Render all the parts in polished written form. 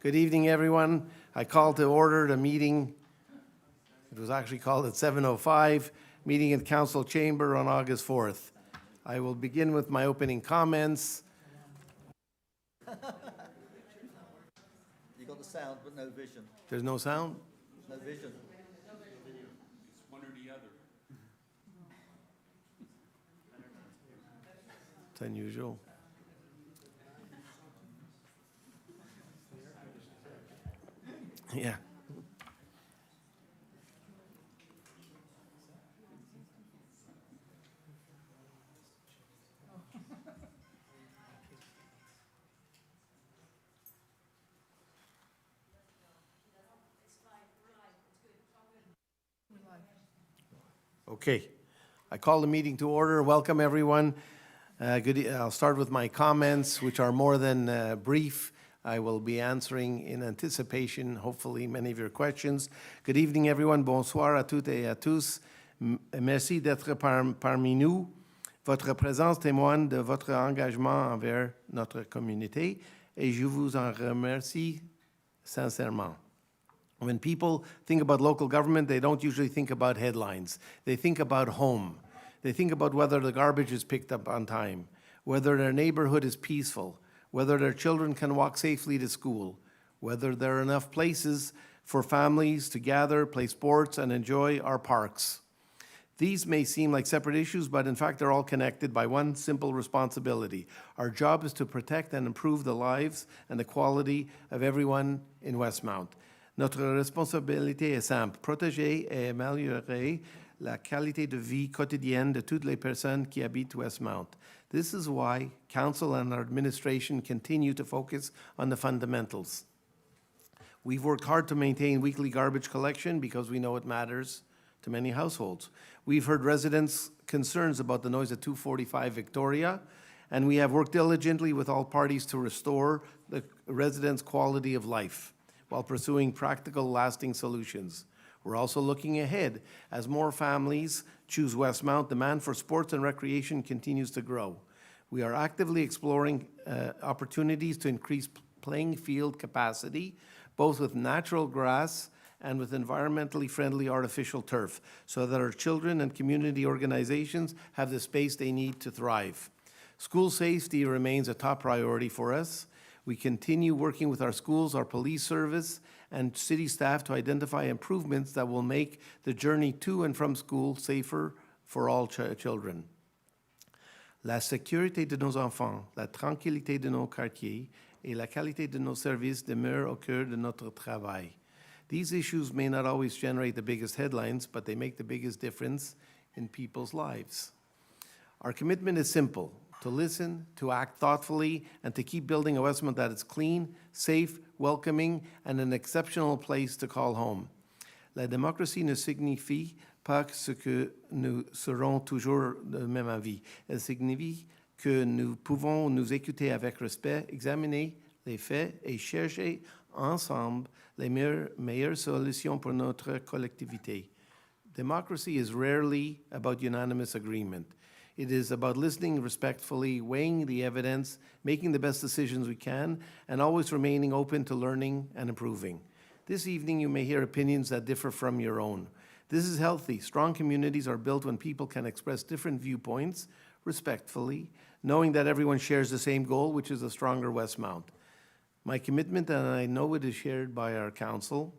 Good evening, everyone. I call to order the meeting. It was actually called at 7:05, meeting in Council Chamber on August 4th. I will begin with my opening comments. You got the sound, but no vision. There's no sound? No vision. It's one or the other. It's unusual. Yeah. Okay. I call the meeting to order. Welcome, everyone. I'll start with my comments, which are more than brief. I will be answering in anticipation, hopefully, many of your questions. Good evening, everyone. Bonsoir à toutes et à tous. Merci d'être parmi nous. Votre présence témoigne de votre engagement envers notre communauté et je vous en remercie sincèrement. When people think about local government, they don't usually think about headlines. They think about home. They think about whether the garbage is picked up on time, whether their neighborhood is peaceful, whether their children can walk safely to school, whether there are enough places for families to gather, play sports, and enjoy our parks. These may seem like separate issues, but in fact they're all connected by one simple responsibility. Our job is to protect and improve the lives and the quality of everyone in Westmount. Notre responsabilité est simple, protéger et améliorer la qualité de vie quotidienne de toutes les personnes qui habitent Westmount. This is why Council and our administration continue to focus on the fundamentals. We've worked hard to maintain weekly garbage collection because we know it matters to many households. We've heard residents' concerns about the noise at 245 Victoria, and we have worked diligently with all parties to restore the residents' quality of life while pursuing practical, lasting solutions. We're also looking ahead. As more families choose Westmount, demand for sports and recreation continues to grow. We are actively exploring opportunities to increase playing field capacity, both with natural grass and with environmentally friendly artificial turf, so that our children and community organizations have the space they need to thrive. School safety remains a top priority for us. We continue working with our schools, our police service, and city staff to identify improvements that will make the journey to and from school safer for all children. La sécurité de nos enfants, la tranquillité de nos quartiers et la qualité de nos services demeurent au cœur de notre travail. These issues may not always generate the biggest headlines, but they make the biggest difference in people's lives. Our commitment is simple: to listen, to act thoughtfully, and to keep building a Westmount that is clean, safe, welcoming, and an exceptional place to call home. La démocratie ne signifie pas que nous serons toujours de même avis. Elle signifie que nous pouvons nous écouter avec respect, examiner les faits et chercher ensemble les meilleures solutions pour notre collectivité. Democracy is rarely about unanimous agreement. It is about listening respectfully, weighing the evidence, making the best decisions we can, and always remaining open to learning and improving. This evening, you may hear opinions that differ from your own. This is healthy. Strong communities are built when people can express different viewpoints respectfully, knowing that everyone shares the same goal, which is a stronger Westmount. My commitment, and I know it is shared by our council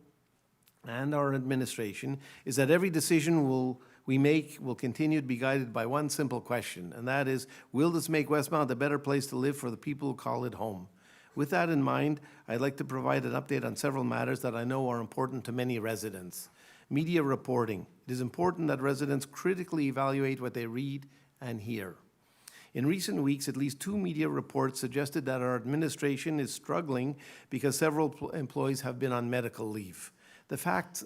and our administration, is that every decision we make will continue to be guided by one simple question, and that is, will this make Westmount a better place to live for the people who call it home? With that in mind, I'd like to provide an update on several matters that I know are important to many residents. Media reporting. It is important that residents critically evaluate what they read and hear. In recent weeks, at least 2 media reports suggested that our administration is struggling because several employees have been on medical leave. The facts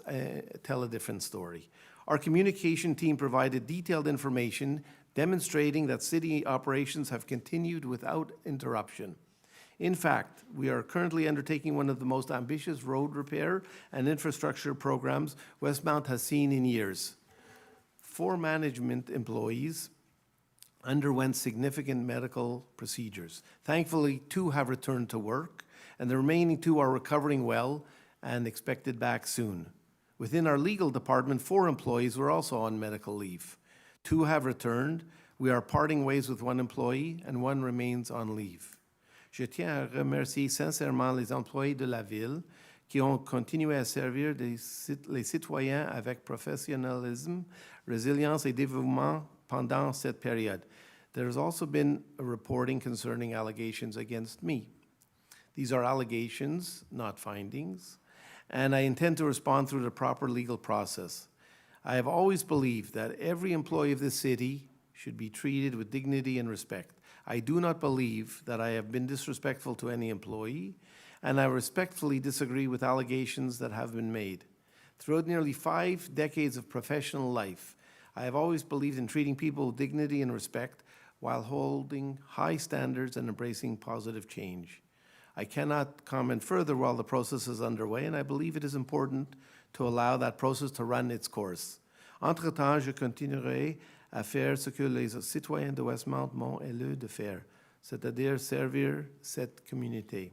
tell a different story. Our communication team provided detailed information demonstrating that city operations have continued without interruption. In fact, we are currently undertaking one of the most ambitious road repair and infrastructure programs Westmount has seen in years. 4 management employees underwent significant medical procedures. Thankfully, 2 have returned to work, and the remaining 2 are recovering well and expected back soon. Within our legal department, 4 employees were also on medical leave. 2 have returned. We are parting ways with 1 employee, and 1 remains on leave. Je tiens à remercier sincèrement les employés de la Ville qui ont continué à servir les citoyens avec professionnalisme, résilience et dévouement pendant cette période. There has also been a reporting concerning allegations against me. These are allegations, not findings, and I intend to respond through the proper legal process. I have always believed that every employee of this city should be treated with dignity and respect. I do not believe that I have been disrespectful to any employee, and I respectfully disagree with allegations that have been made. Throughout nearly 5 decades of professional life, I have always believed in treating people with dignity and respect while holding high standards and embracing positive change. I cannot comment further while the process is underway, and I believe it is important to allow that process to run its course. Entre-temps, je continuerai à faire ce que les citoyens de Westmount m'ont élu de faire, c'est-à-dire servir cette communauté.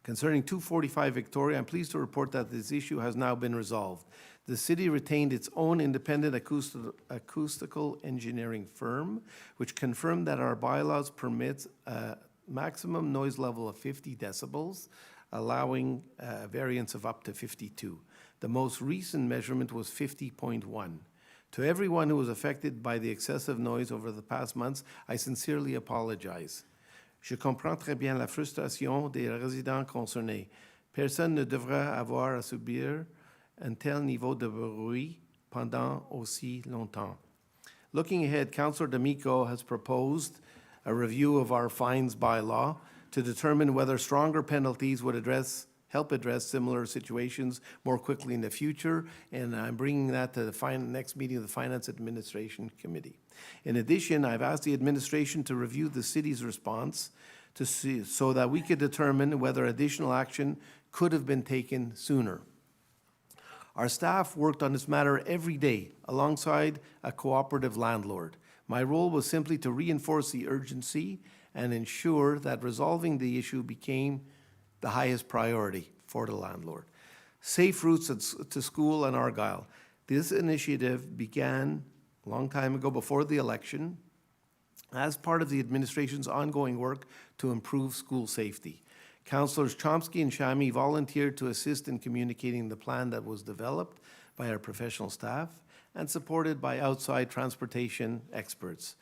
Concerning 245 Victoria, I'm pleased to report that this issue has now been resolved. The city retained its own independent acoustical engineering firm, which confirmed that our bylaws permit a maximum noise level of 50 decibels, allowing a variance of up to 52. The most recent measurement was 50.1. To everyone who was affected by the excessive noise over the past months, I sincerely apologize. Je comprends très bien la frustration des résidents concernés. Personne ne devrait avoir à subir un tel niveau de bruit pendant aussi longtemps. Looking ahead, Councillor D'Amico has proposed a review of our fines bylaw to determine whether stronger penalties would help address similar situations more quickly in the future, and I'm bringing that to the next meeting of the Finance Administration Committee. In addition, I've asked the administration to review the city's response so that we could determine whether additional action could have been taken sooner. Our staff worked on this matter every day alongside a cooperative landlord. My role was simply to reinforce the urgency and ensure that resolving the issue became the highest priority for the landlord. Safe routes to school in Argyle. This initiative began a long time ago before the election as part of the administration's ongoing work to improve school safety. Councillors Chomsky and Chami volunteered to assist in communicating the plan that was developed by our professional staff and supported by outside transportation experts.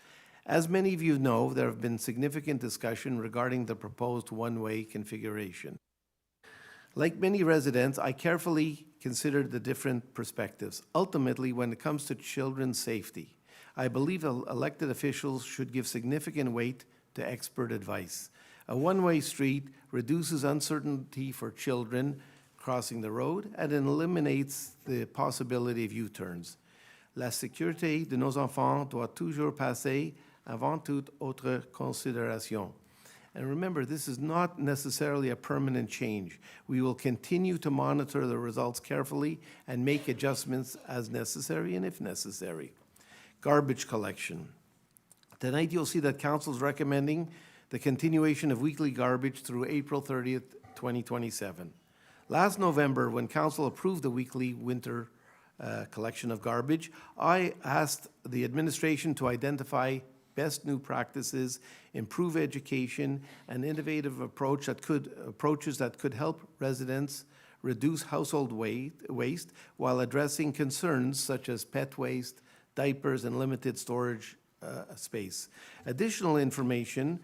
As many of you know, there have been significant discussion regarding the proposed one-way configuration. Like many residents, I carefully considered the different perspectives. Ultimately, when it comes to children's safety, I believe elected officials should give significant weight to expert advice. A one-way street reduces uncertainty for children crossing the road and it eliminates the possibility of U-turns. La sécurité de nos enfants doit toujours passer avant toute autre considération. And remember, this is not necessarily a permanent change. We will continue to monitor the results carefully and make adjustments as necessary and if necessary. Garbage collection. Tonight you'll see that Council is recommending the continuation of weekly garbage through April 30th, 2027. Last November, when Council approved the weekly winter collection of garbage, I asked the administration to identify best new practices, improve education, and innovative approaches that could help residents reduce household waste while addressing concerns such as pet waste, diapers, and limited storage space. Additional initiatives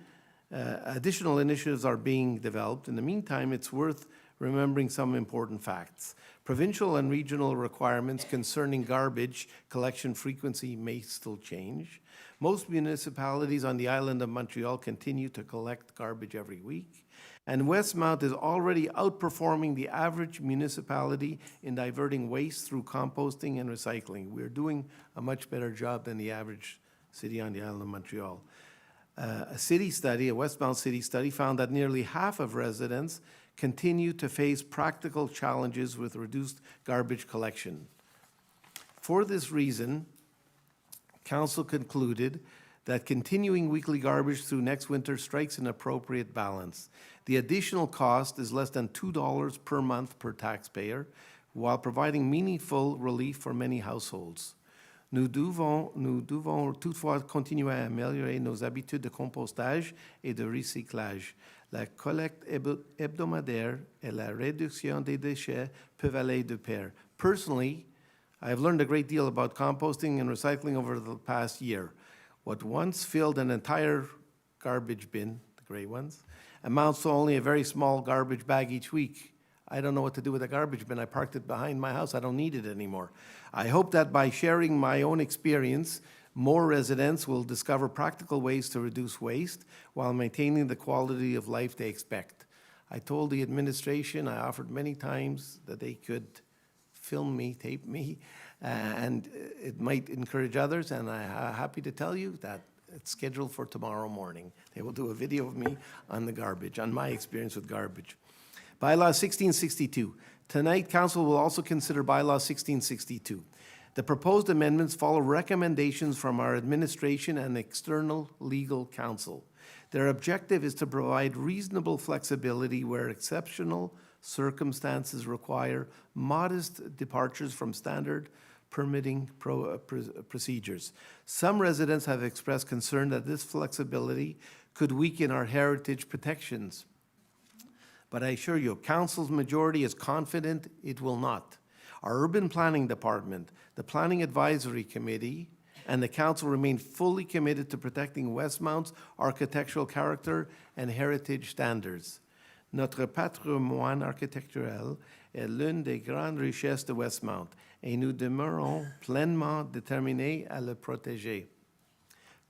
are being developed. In the meantime, it's worth remembering some important facts. Provincial and regional requirements concerning garbage collection frequency may still change. Most municipalities on the island of Montreal continue to collect garbage every week, and Westmount is already outperforming the average municipality in diverting waste through composting and recycling. We're doing a much better job than the average city on the island of Montreal. A Westmount city study, found that nearly half of residents continue to face practical challenges with reduced garbage collection. For this reason, Council concluded that continuing weekly garbage through next winter strikes an appropriate balance. The additional cost is less than $2 per month per taxpayer, while providing meaningful relief for many households. Nous devons toutefois continuer à améliorer nos habitudes de compostage et de recyclage. La collecte hebdomadaire et la réduction des déchets peuvent aller de pair. Personally, I have learned a great deal about composting and recycling over the past year. What once filled an entire garbage bin, the gray ones, amounts to only a very small garbage bag each week. I don't know what to do with a garbage bin. I parked it behind my house. I don't need it anymore. I hope that by sharing my own experience, more residents will discover practical ways to reduce waste while maintaining the quality of life they expect. I told the administration, I offered many times that they could film me, tape me, and it might encourage others, and I'm happy to tell you that it's scheduled for tomorrow morning. They will do a video of me on the garbage, on my experience with garbage. Bylaw 1662. Tonight, Council will also consider Bylaw 1662. The proposed amendments follow recommendations from our administration and external legal counsel. Their objective is to provide reasonable flexibility where exceptional circumstances require modest departures from standard permitting procedures. Some residents have expressed concern that this flexibility could weaken our heritage protections. But I assure you, Council's majority is confident it will not. Our Urban Planning Department, the Planning Advisory Committee, and the Council remain fully committed to protecting Westmount's architectural character and heritage standards. Notre patrimoine architectural est l'une des grandes richesses de Westmount, et nous demeurons pleinement déterminés à le protéger.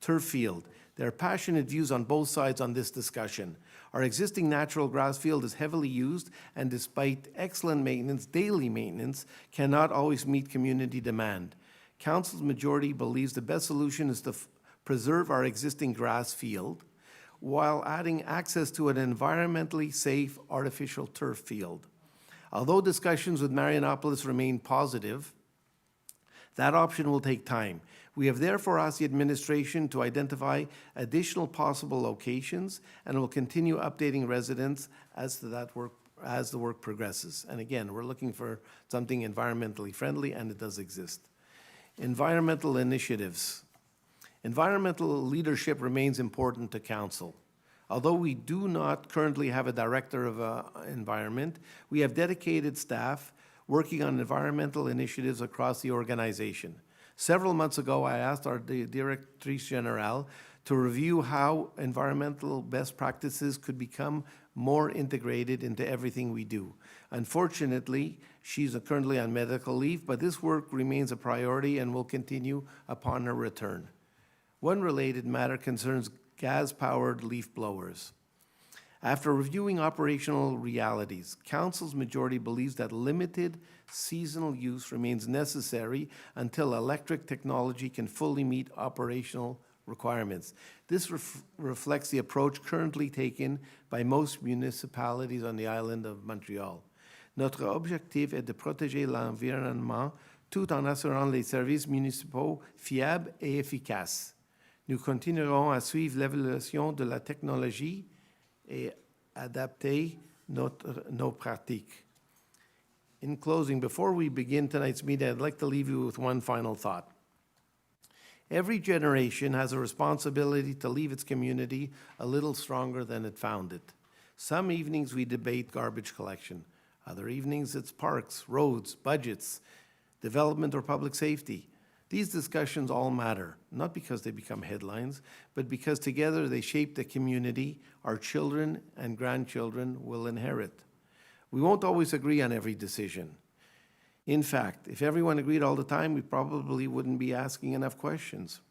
Turf field. There are passionate views on both sides on this discussion. Our existing natural grass field is heavily used, and despite excellent maintenance, daily maintenance cannot always meet community demand. Council's majority believes the best solution is to preserve our existing grass field while adding access to an environmentally safe artificial turf field. Although discussions with Marianopolis remain positive, that option will take time. We have therefore asked the administration to identify additional possible locations and will continue updating residents as to that work as the work progresses. And again, we're looking for something environmentally friendly, and it does exist. Environmental initiatives. Environmental leadership remains important to Council. Although we do not currently have a director of environment, we have dedicated staff working on environmental initiatives across the organization. Several months ago, I asked our Directrice Generale to review how environmental best practices could become more integrated into everything we do. Unfortunately, she's currently on medical leave, but this work remains a priority and will continue upon her return. One related matter concerns gas-powered leaf blowers. After reviewing operational realities, Council's majority believes that limited seasonal use remains necessary until electric technology can fully meet operational requirements. This reflects the approach currently taken by most municipalities on the island of Montreal. Notre objectif est de protéger l'environnement tout en assurant les services municipaux fiables et efficaces. Nous continuerons à suivre l'évolution de la technologie et adapter nos pratiques. In closing, before we begin tonight's meeting, I'd like to leave you with one final thought. Every generation has a responsibility to leave its community a little stronger than it found it. Some evenings we debate garbage collection. Other evenings it's parks, roads, budgets, development or public safety. These discussions all matter, not because they become headlines, but because together they shape the community our children and grandchildren will inherit. We won't always agree on every decision. In fact, if everyone agreed all the time, we probably wouldn't be asking enough questions.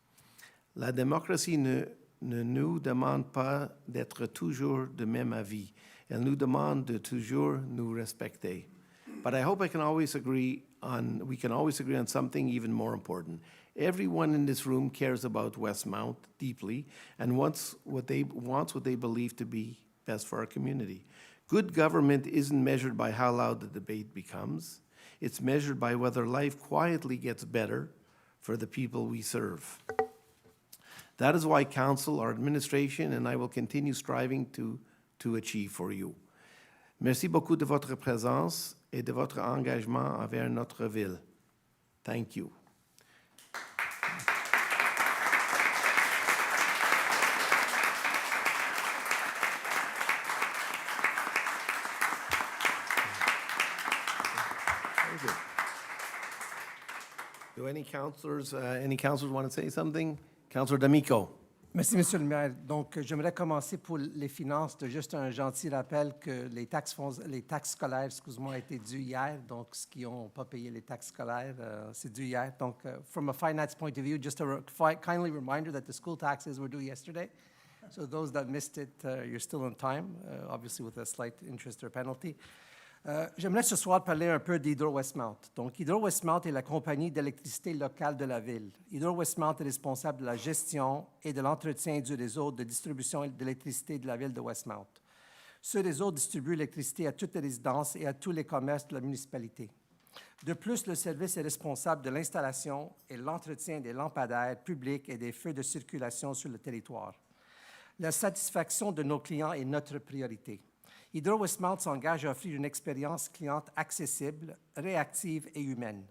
La démocratie ne nous demande pas d'être toujours de même avis. Elle nous demande de toujours nous respecter. But I hope we can always agree on something even more important. Everyone in this room cares about Westmount deeply and wants what they believe to be best for our community. Good government isn't measured by how loud the debate becomes. It's measured by whether life quietly gets better for the people we serve. That is why Council, our administration, and I will continue striving to achieve for you. Merci beaucoup de votre présence et de votre engagement envers notre ville. Thank you. Very good. Do any councillors want to say something? Councillor D'Amico. Merci, Monsieur le maire. Donc, j'aimerais commencer pour les finances de juste un gentil rappel que les taxes scolaires, excuse-moi, ont été dues hier. Donc, ceux qui n'ont pas payé les taxes scolaires, c'est dû hier. Donc, from a finance point of view, just a kindly reminder that the school taxes were due yesterday. So those that missed it, you're still on time, obviously with a slight interest or penalty. J'aimerais ce soir parler un peu d'Hydro-Westmount. Donc, Hydro-Westmount est la compagnie d'électricité locale de la ville. Hydro-Westmount est responsable de la gestion et de l'entretien du réseau de distribution d'électricité de la ville de Westmount. Ce réseau distribue l'électricité à toutes les résidences et à tous les commerces de la municipalité. De plus, le service est responsable de l'installation et l'entretien des lampadaires publics et des feux de circulation sur le territoire. La satisfaction de nos clients est notre priorité. Hydro-Westmount s'engage à offrir une expérience cliente accessible, réactive et humaine.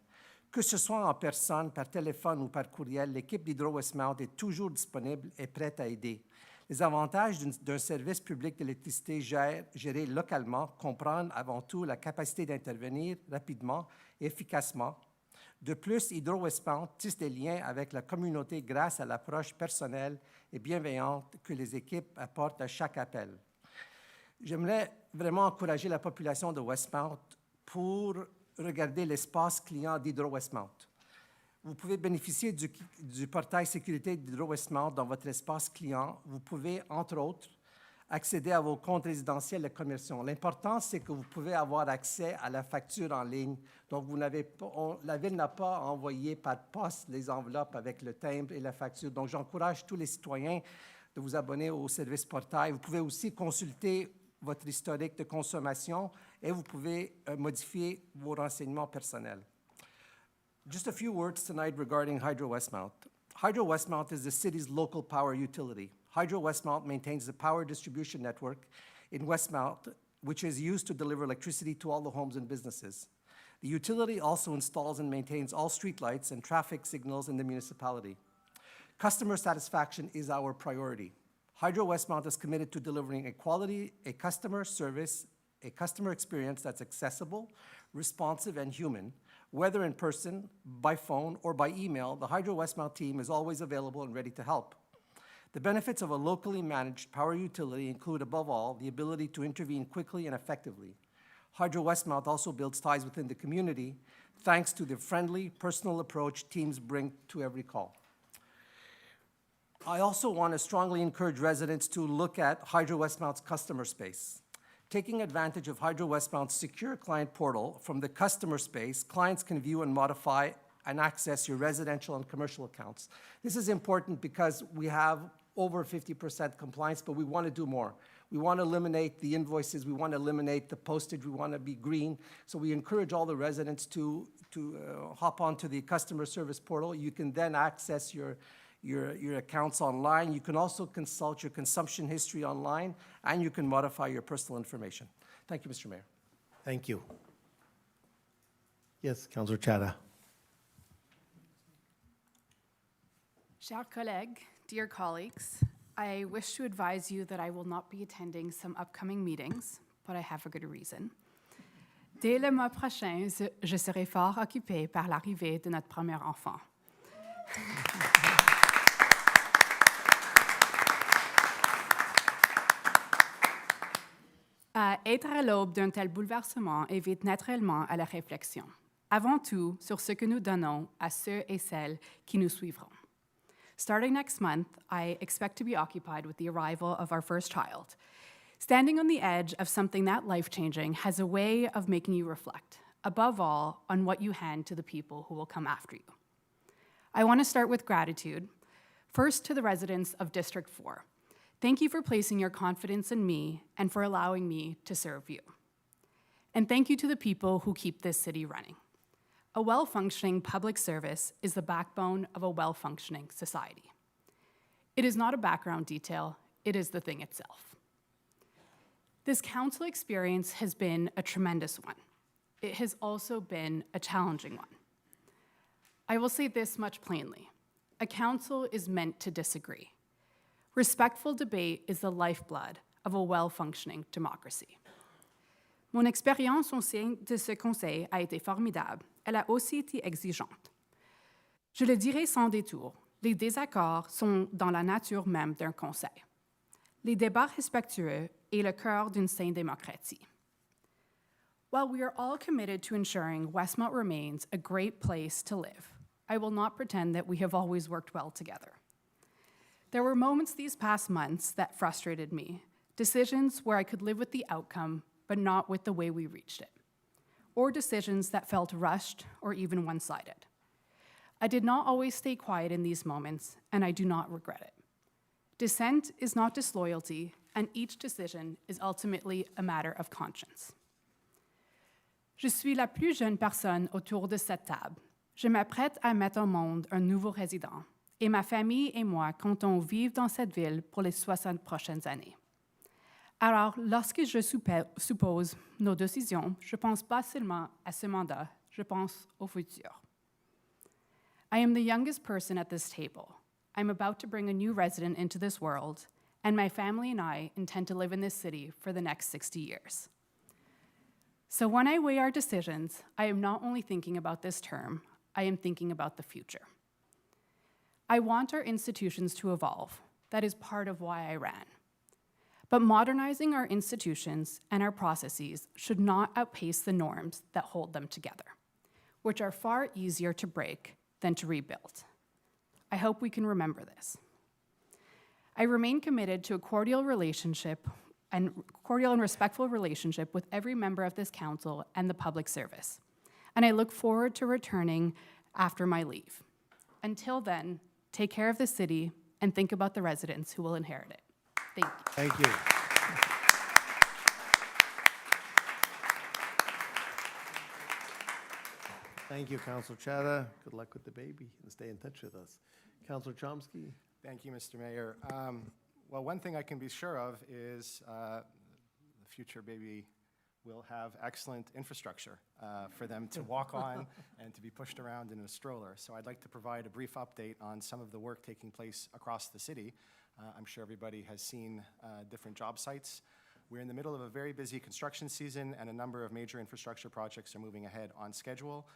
Que ce soit en personne, par téléphone ou par courriel, l'équipe d'Hydro-Westmount est toujours disponible et prête à aider. Les avantages d'un service public d'électricité géré localement comprennent avant tout la capacité d'intervenir rapidement et efficacement. De plus, Hydro-Westmount tisse des liens avec la communauté grâce à l'approche personnelle et bienveillante que les équipes apportent à chaque appel. J'aimerais vraiment encourager la population de Westmount pour regarder l'espace client d'Hydro-Westmount. Vous pouvez bénéficier du portail sécurité d'Hydro-Westmount dans votre espace client. Vous pouvez, entre autres, accéder à vos comptes résidentiels et commerciaux. L'important, c'est que vous pouvez avoir accès à la facture en ligne. Donc, la Ville n'a pas envoyé par poste les enveloppes avec le timbre et la facture. Donc, j'encourage tous les citoyens de vous abonner au service portail. Vous pouvez aussi consulter votre historique de consommation et vous pouvez modifier vos renseignements personnels. Just a few words tonight regarding Hydro-Westmount. Hydro-Westmount is the city's local power utility. Hydro-Westmount maintains the power distribution network in Westmount, which is used to deliver electricity to all the homes and businesses. The utility also installs and maintains all streetlights and traffic signals in the municipality. Customer satisfaction is our priority. Hydro-Westmount is committed to delivering a customer service, a customer experience that's accessible, responsive, and human. Whether in person, by phone, or by email, the Hydro-Westmount team is always available and ready to help. The benefits of a locally managed power utility include, above all, the ability to intervene quickly and effectively. Hydro-Westmount also builds ties within the community, thanks to the friendly, personal approach teams bring to every call. I also want to strongly encourage residents to look at Hydro-Westmount's customer space. Taking advantage of Hydro-Westmount's secure client portal, from the customer space, clients can view and modify and access your residential and commercial accounts. This is important because we have over 50% compliance, but we want to do more. We want to eliminate the invoices. We want to eliminate the postage. We want to be green. So we encourage all the residents to hop onto the customer service portal. You can then access your accounts online. You can also consult your consumption history online, and you can modify your personal information. Thank you, Mr. Mayor. Thank you. Yes, Councillor Chada. Chers collègues, dear colleagues, I wish to advise you that I will not be attending some upcoming meetings, but I have a good reason. Dès le mois prochain, je serai fort occupée par l'arrivée de notre premier enfant. Être à l'aube d'un tel bouleversement invite naturellement à la réflexion, avant tout sur ce que nous donnons à ceux et celles qui nous suivront. Starting next month, I expect to be occupied with the arrival of our first child. Standing on the edge of something that life-changing has a way of making you reflect, above all, on what you hand to the people who will come after you. I want to start with gratitude, first to the residents of District 4. Thank you for placing your confidence in me and for allowing me to serve you. And thank you to the people who keep this city running. A well-functioning public service is the backbone of a well-functioning society. It is not a background detail, it is the thing itself. This council experience has been a tremendous one. It has also been a challenging one. I will say this much plainly. A council is meant to disagree. Respectful debate is the lifeblood of a well-functioning democracy. Mon expérience au sein de ce conseil a été formidable. Elle a aussi été exigeante. Je le dirai sans détour, les désaccords sont dans la nature même d'un conseil. Les débats respectueux est le cœur d'une saine démocratie. While we are all committed to ensuring Westmount remains a great place to live, I will not pretend that we have always worked well together. There were moments these past months that frustrated me, decisions where I could live with the outcome, but not with the way we reached it, or decisions that felt rushed or even one-sided. I did not always stay quiet in these moments, and I do not regret it. Dissent is not disloyalty, and each decision is ultimately a matter of conscience. Je suis la plus jeune personne autour de cette table. Je m'apprête à mettre au monde un nouveau résident, et ma famille et moi comptons vivre dans cette ville pour les 60 prochaines années. Alors, lorsque je suppose nos décisions, je ne pense pas seulement à ce mandat, je pense au futur. I am the youngest person at this table. I'm about to bring a new resident into this world, and my family and I intend to live in this city for the next 60 years. So when I weigh our decisions, I am not only thinking about this term, I am thinking about the future. I want our institutions to evolve. That is part of why I ran. But modernizing our institutions and our processes should not outpace the norms that hold them together, which are far easier to break than to rebuild. I hope we can remember this. I remain committed to a cordial and respectful relationship with every member of this council and the public service, and I look forward to returning after my leave. Until then, take care of the city and think about the residents who will inherit it. Thank you. Thank you. Thank you, Councilor Chada. Good luck with the baby, and stay in touch with us. Councilor Chomsky? Thank you, Mr. Mayor. Well, one thing I can be sure of is the future baby will have excellent infrastructure for them to walk on and to be pushed around in a stroller. So I'd like to provide a brief update on some of the work taking place across the city. I'm sure everybody has seen different job sites. We're in the middle of a very busy construction season, and a number of major infrastructure projects are moving ahead on schedule.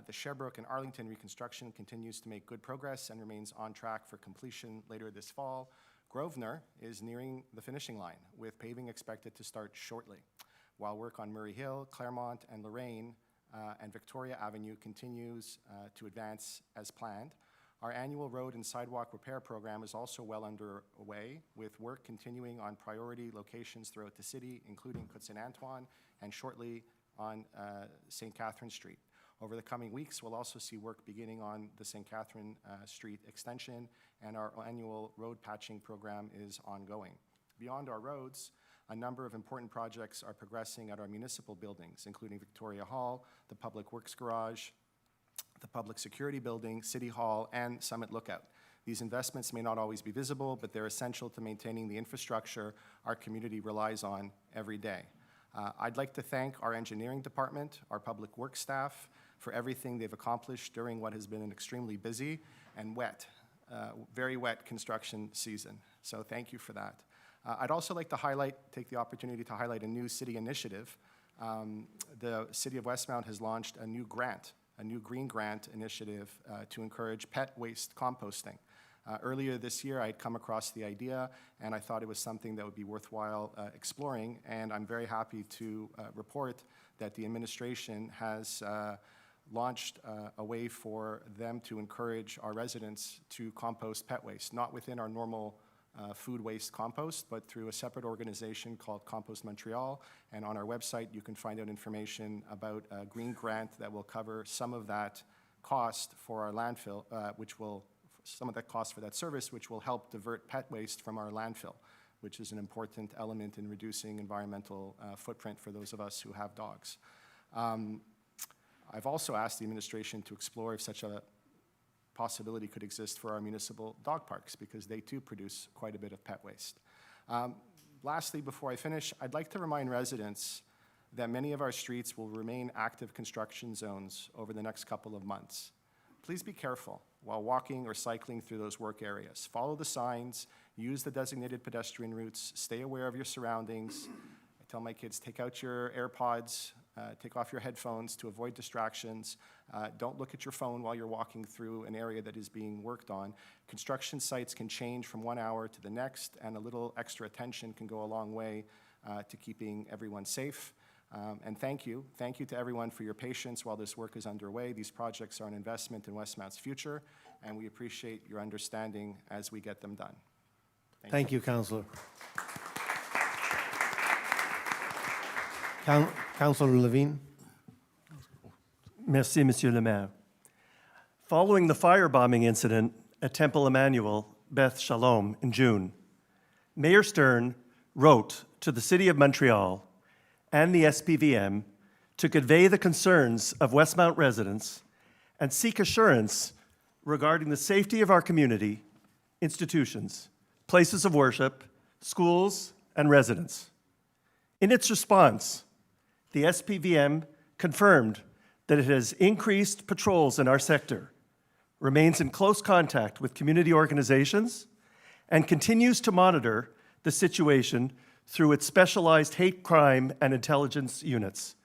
The Sherbrooke and Arlington reconstruction continues to make good progress and remains on track for completion later this fall. Grosvenor is nearing the finishing line, with paving expected to start shortly, while work on Murray Hill, Claremont, and Lorraine and Victoria Avenue continues to advance as planned. Our annual road and sidewalk repair program is also well underway, with work continuing on priority locations throughout the city, including Côte Saint-Antoine and shortly on St. Catherine Street. Over the coming weeks, we'll also see work beginning on the St. Catherine Street extension, and our annual road patching program is ongoing. Beyond our roads, a number of important projects are progressing at our municipal buildings, including Victoria Hall, the Public Works Garage, the Public Security Building, City Hall, and Summit Lookout. These investments may not always be visible, but they're essential to maintaining the infrastructure our community relies on every day. I'd like to thank our engineering department, our public works staff, for everything they've accomplished during what has been an extremely busy and wet, very wet construction season. So thank you for that. I'd also like to take the opportunity to highlight a new city initiative. The City of Westmount has launched a new grant, a new green grant initiative to encourage pet waste composting. Earlier this year, I had come across the idea, and I thought it was something that would be worthwhile exploring, and I'm very happy to report that the administration has launched a way for them to encourage our residents to compost pet waste, not within our normal food waste compost, but through a separate organization called Compost Montreal. And on our website, you can find out information about a green grant that will cover some of that cost for our landfill, some of that cost for that service, which will help divert pet waste from our landfill, which is an important element in reducing environmental footprint for those of us who have dogs. I've also asked the administration to explore if such a possibility could exist for our municipal dog parks, because they too produce quite a bit of pet waste. Lastly, before I finish, I'd like to remind residents that many of our streets will remain active construction zones over the next couple of months. Please be careful while walking or cycling through those work areas. Follow the signs, use the designated pedestrian routes, stay aware of your surroundings. I tell my kids, take out your AirPods, take off your headphones to avoid distractions. Don't look at your phone while you're walking through an area that is being worked on. Construction sites can change from 1 hour to the next, and a little extra attention can go a long way to keeping everyone safe. And thank you to everyone for your patience while this work is underway. These projects are an investment in Westmount's future, and we appreciate your understanding as we get them done. Thank you, Councillor. Councillor Levine. Merci, Monsieur le Maire. Following the firebombing incident at Temple Emmanuel, Beth Shalom, in June, Mayor Stern wrote to the City of Montreal and the SPVM to convey the concerns of Westmount residents and seek assurance regarding the safety of our community, institutions, places of worship, schools, and residents. In its response, the SPVM confirmed that it has increased patrols in our sector, remains in close contact with community organizations, and continues to monitor the situation through its specialized hate crime and intelligence units.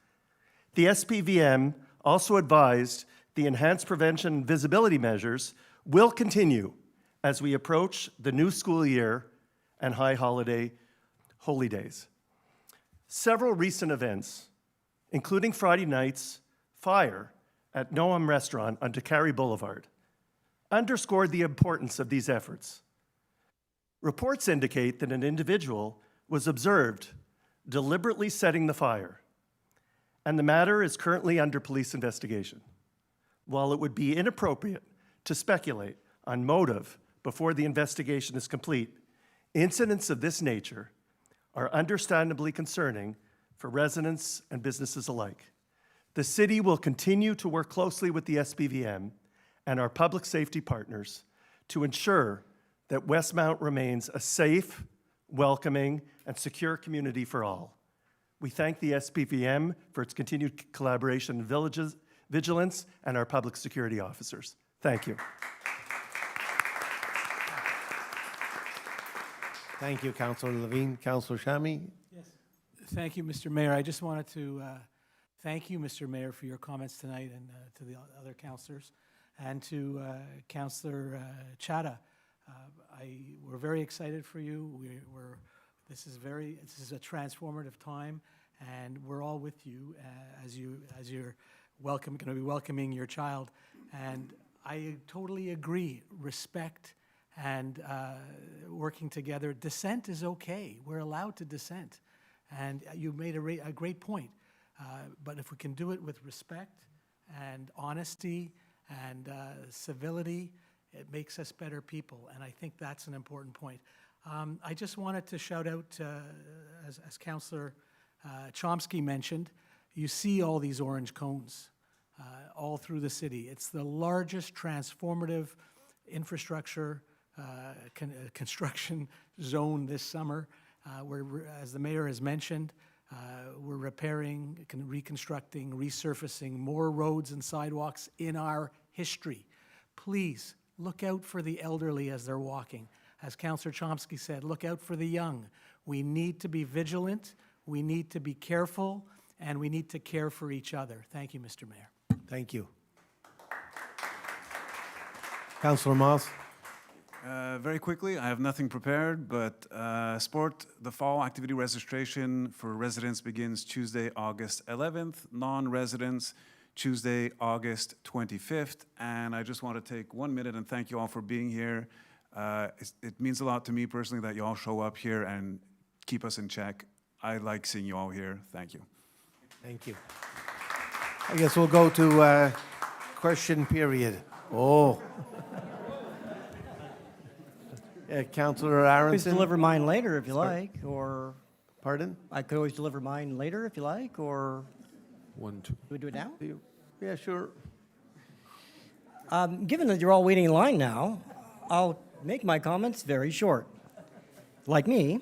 The SPVM also advised the enhanced prevention and visibility measures will continue as we approach the new school year and high holiday holy days. Several recent events, including Friday night's fire at Noam Restaurant on Dakari Boulevard, underscored the importance of these efforts. Reports indicate that an individual was observed deliberately setting the fire, and the matter is currently under police investigation. While it would be inappropriate to speculate on motive before the investigation is complete, incidents of this nature are understandably concerning for residents and businesses alike. The city will continue to work closely with the SPVM and our public safety partners to ensure that Westmount remains a safe, welcoming, and secure community for all. We thank the SPVM for its continued collaboration and vigilance and our public security officers. Thank you. Thank you, Councillor Levine. Councillor Chamy. Yes. Thank you, Mr. Mayor. I just wanted to thank you, Mr. Mayor, for your comments tonight, and to the other councillors, and to Councillor Chada. We're very excited for you. This is a transformative time, and we're all with you as you're going to be welcoming your child. And I totally agree. Respect and working together. Dissent is okay. We're allowed to dissent. And you made a great point. But if we can do it with respect and honesty and civility, it makes us better people. And I think that's an important point. I just wanted to shout out, as Councillor Chomsky mentioned, you see all these orange cones all through the city. It's the largest transformative infrastructure construction zone this summer. Where, as the mayor has mentioned, we're repairing, reconstructing, resurfacing more roads and sidewalks in our history. Please look out for the elderly as they're walking. As Councillor Chomsky said, look out for the young. We need to be vigilant, we need to be careful, and we need to care for each other. Thank you, Mr. Mayor. Thank you. Councillor Moss. Very quickly, I have nothing prepared, but sport, the fall activity registration for residents begins Tuesday, August 11th, non-residents Tuesday, August 25th, and I just want to take 1 minute and thank you all for being here. It means a lot to me personally that you all show up here and keep us in check. I like seeing you all here. Thank you. Thank you. I guess we'll go to question period. Oh. Councillor Always Aronson. deliver mine later if you like, or Pardon? I could always deliver mine later if you like, or One, two. do we do it now? Yeah, sure. Given that you're all waiting in line now, I'll make my comments very short, like me.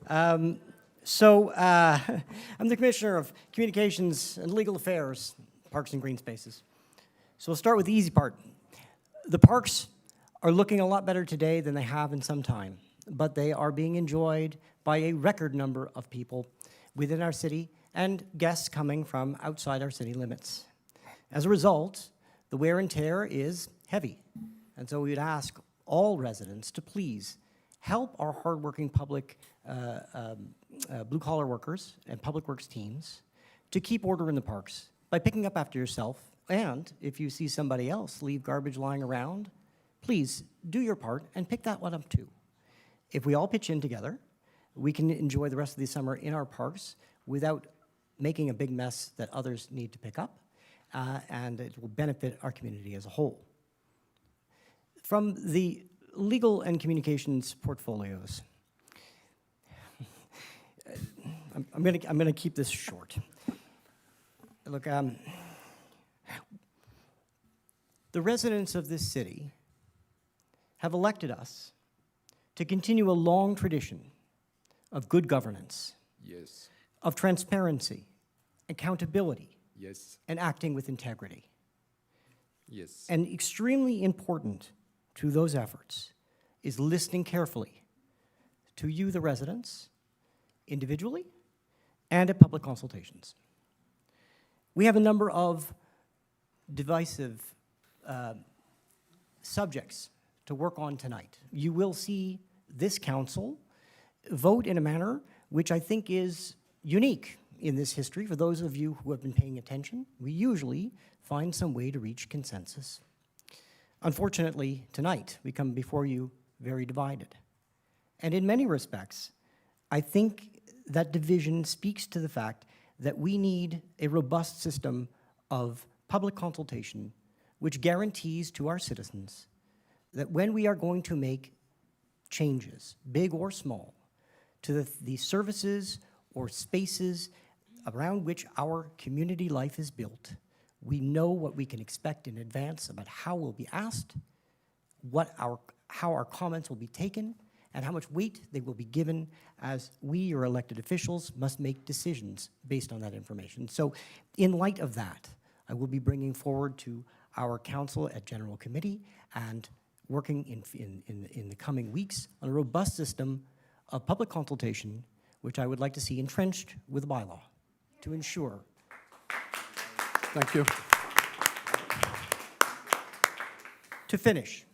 I'm the Commissioner of Communications and Legal Affairs, Parks and Green Spaces. So we'll start with the easy part. The parks are looking a lot better today than they have in some time, but they are being enjoyed by a record number of people within our city and guests coming from outside our city limits. As a result, the wear and tear is heavy, and so we would ask all residents to please help our hardworking public blue-collar workers and public works teams to keep order in the parks by picking up after yourself, and if you see somebody else leave garbage lying around, please do your part and pick that one up too. If we all pitch in together, we can enjoy the rest of the summer in our parks without making a big mess that others need to pick up, and it will benefit our community as a whole. From the legal and communications portfolios, I'm gonna keep this short. Look, the residents of this city have elected us to continue a long tradition of good governance, Yes, of transparency, accountability, yes, and acting with integrity. yes. And extremely important to those efforts is listening carefully to you, the residents, individually and at public consultations. We have a number of divisive subjects to work on tonight. You will see this council vote in a manner which I think is unique in this history. For those of you who have been paying attention, we usually find some way to reach consensus. Unfortunately, tonight, we come before you very divided. And in many respects, I think that division speaks to the fact that we need a robust system of public consultation which guarantees to our citizens that when we are going to make changes, big or small, to the services or spaces around which our community life is built, we know what we can expect in advance about how we'll be asked, how our comments will be taken, and how much weight they will be given as we, your elected officials, must make decisions based on that information. So in light of that, I will be bringing forward to our council at General Committee and working in the coming weeks on a robust system of public consultation, which I would like to see entrenched with a bylaw to ensure. Thank you. To finish,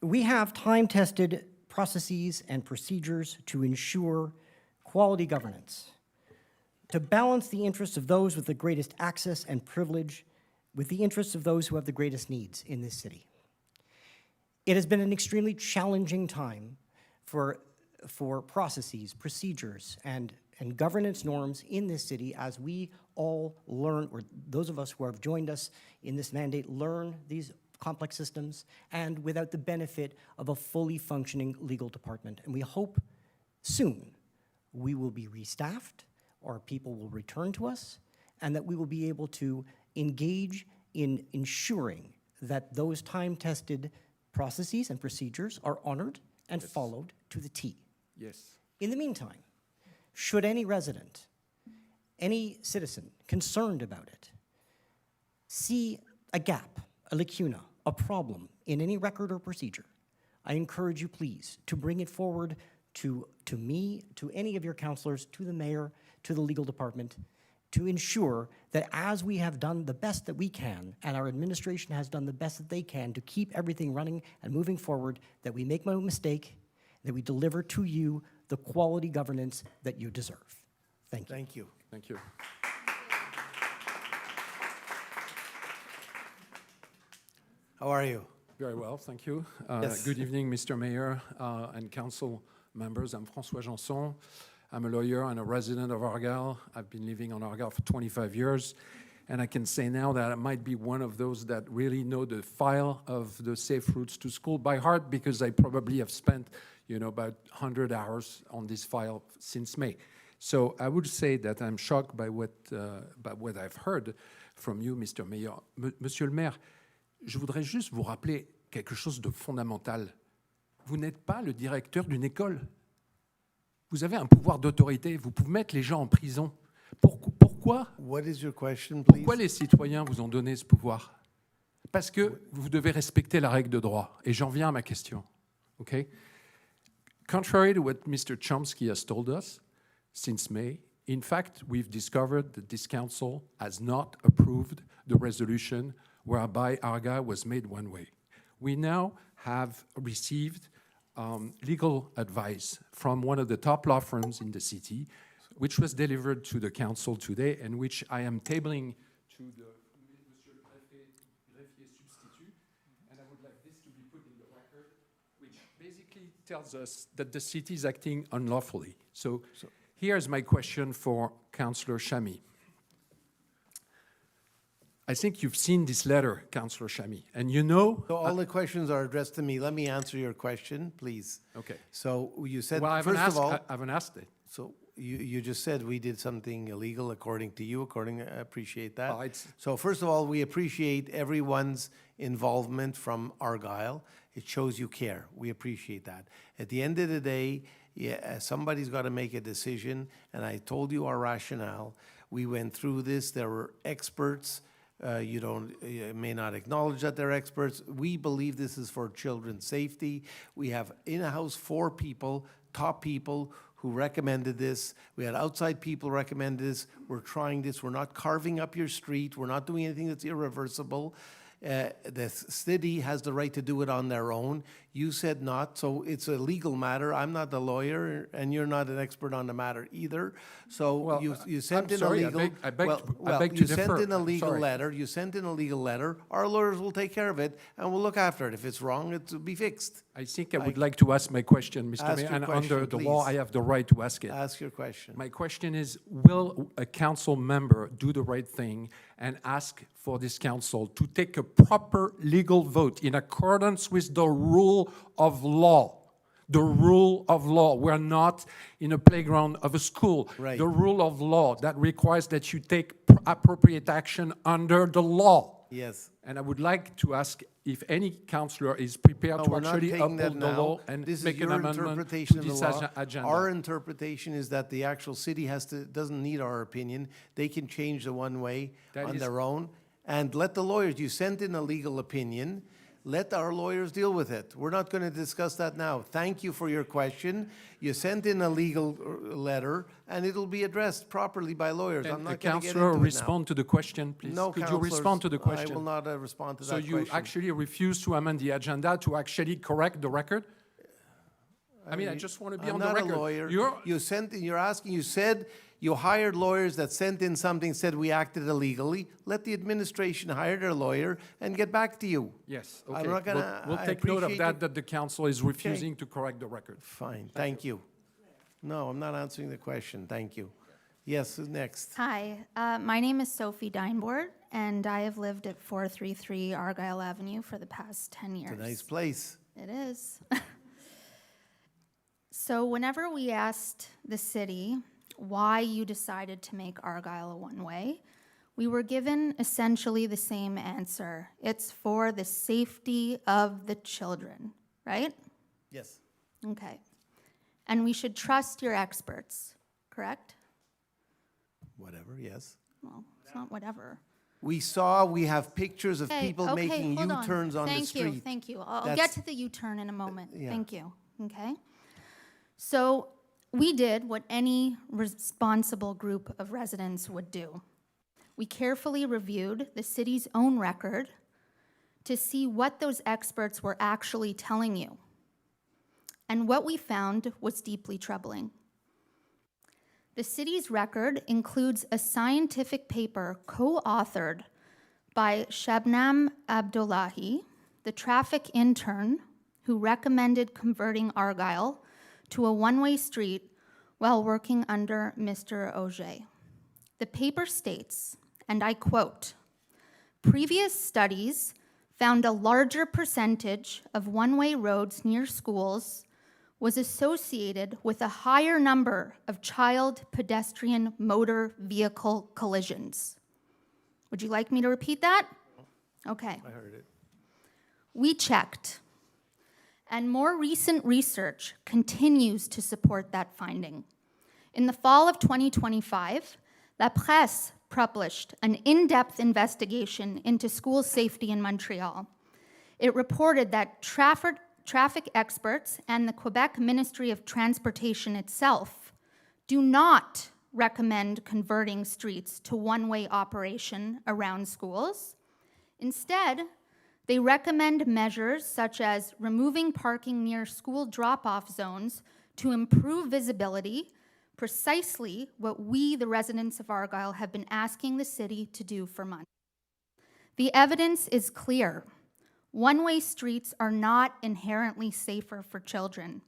we have time-tested processes and procedures to ensure quality governance, to balance the interests of those with the greatest access and privilege with the interests of those who have the greatest needs in this city. It has been an extremely challenging time for processes, procedures, and governance norms in this city as we all learn, or those of us who have joined us in this mandate learn these complex systems, and without the benefit of a fully functioning legal department. And we hope soon we will be restaffed, or people will return to us, and that we will be able to engage in ensuring that those time-tested processes and procedures are honored and followed to the T. Yes. In the meantime, should any resident, any citizen concerned about it, see a gap, a lacuna, a problem in any record or procedure, I encourage you, please, to bring it forward to me, to any of your councilors, to the mayor, to the legal department, to ensure that as we have done the best that we can, and our administration has done the best that they can to keep everything running and moving forward, that we make no mistake, that we deliver to you the quality governance that you deserve. Thank you. Thank you. Thank you. How are you? Very well, thank you. Yes. Good evening, Mr. Mayor and council members. I'm François Janson. I'm a lawyer and a resident of Argyle. I've been living on Argyle for 25 years. And I can say now that I might be one of those that really know the file of the Safe Routes to School by heart, because I probably have spent, about 100 hours on this file since May. So I would say that I'm shocked by what I've heard from you, Mr. Mayor. Monsieur le maire, je voudrais juste vous rappeler quelque chose de fondamental. Vous n'êtes pas le directeur d'une école. Vous avez un pouvoir d'autorité. Vous pouvez mettre les gens en prison. Pourquoi What is your question, please? Pourquoi les citoyens vous ont donné ce pouvoir? Parce que vous devez respecter la règle de droit. Et j'en viens à ma question. Okay? Contrary to what Mr. Chomsky has told us since May, in fact, we've discovered that this council has not approved the resolution whereby Argyle was made one way. We now have received legal advice from one of the top law firms in the city, which was delivered to the council today and which I am tabling to the Monsieur le greffier substitut, and I would like this to be put in the record, which basically tells us that the city is acting unlawfully. So here's my question for Councillor Chamy. I think you've seen this letter, Councillor Chamy, and you know... So all the questions are addressed to me. Let me answer your question, please. Okay. So you said, Well, I first of all... I haven't asked it. So you just said we did something illegal according to you, I appreciate that. Well, it's- So first of all, we appreciate everyone's involvement from Argyle. It shows you care. We appreciate that. At the end of the day, yeah, somebody's got to make a decision, and I told you our rationale. We went through this. There were experts. You may not acknowledge that they're experts. We believe this is for children's safety. We have in-house 4 people, top people, who recommended this. We had outside people recommend this. We're trying this. We're not carving up your street. We're not doing anything that's irreversible. The city has the right to do it on their own. You said not, so it's a legal matter. I'm not the lawyer, and you're not an expert on the matter either. So Well, you sent I'm in sorry, a legal... I beg to you differ. sent in a I'm legal sorry. letter. You sent in a legal letter. Our lawyers will take care of it, and we'll look after it. If it's wrong, it'll be fixed. I think I would like to ask my question, Mr. Ask Mayor, your and question, under the law, please. I have the right to ask it. Ask your question. My question is, will a council member do the right thing and ask for this council to take a proper legal vote in accordance with the rule of law? The rule of law. We're not in a playground of a school. Right. The rule of law that requires that you take appropriate action under the law. Yes. And I would like to ask if any councillor is prepared No, to we're not actually taking that uphold the now. law and This is make an your amendment interpretation to of the this law. agenda. Our interpretation is that the actual city doesn't need our opinion. They can change the one way That on is- their own. And let the lawyers, you sent in a legal opinion, let our lawyers deal with it. We're not going to discuss that now. Thank you for your question. You sent in a legal letter, and it'll be addressed properly by lawyers. I'm And the not going to get councillor into it now. respond to the question, please. No, Could you councillors, respond to the question? I will not respond to So that you question. actually refuse to amend the agenda to actually correct the record? I mean, I just want to be I'm on the not record. a lawyer. You're- You said you hired lawyers that sent in something, said we acted illegally. Let the administration hire their lawyer and get back to you. Yes, I'm okay. not gonna- We'll I take note of appreciate that, it. that the council is refusing to correct the record. Fine, thank you. No, I'm not answering the question, thank you. Yes, who's next? Hi, my name is Sophie Dinebord, and I have lived at 433 Argyle Avenue for the past 10 years. It's a nice place. It is. So whenever we asked the city why you decided to make Argyle a one-way, we were given essentially the same answer. It's for the safety of the children, right? Yes. Okay. And we should trust your experts, correct? Whatever, yes. Well, it's not whatever. We have pictures of Okay, people okay, making hold on. U-turns on the street. Thank you. I'll That's- get to the U-turn in a moment. yeah. Thank you. Okay? So we did what any responsible group of residents would do. We carefully reviewed the city's own record to see what those experts were actually telling you. And what we found was deeply troubling. The city's record includes a scientific paper co-authored by Shabnam Abdullahi, the traffic intern who recommended converting Argyle to a one-way street while working under Mr. Auger. The paper states, and I quote, "Previous studies found a larger percentage of one-way roads near schools was associated with a higher number of child pedestrian motor vehicle collisions. Would you like me to repeat that? Okay. I heard it. We checked, and more recent research continues to support that finding. In the fall of 2025, La Presse published an in-depth investigation into school safety in Montreal. It reported that traffic experts and the Quebec Ministry of Transportation itself do not recommend converting streets to one-way operation around schools. Instead, they recommend measures such as removing parking near school drop-off zones to improve visibility, precisely what we, the residents of Argyle, have been asking the city to do for months. The evidence is clear. One-way streets are not inherently safer for children,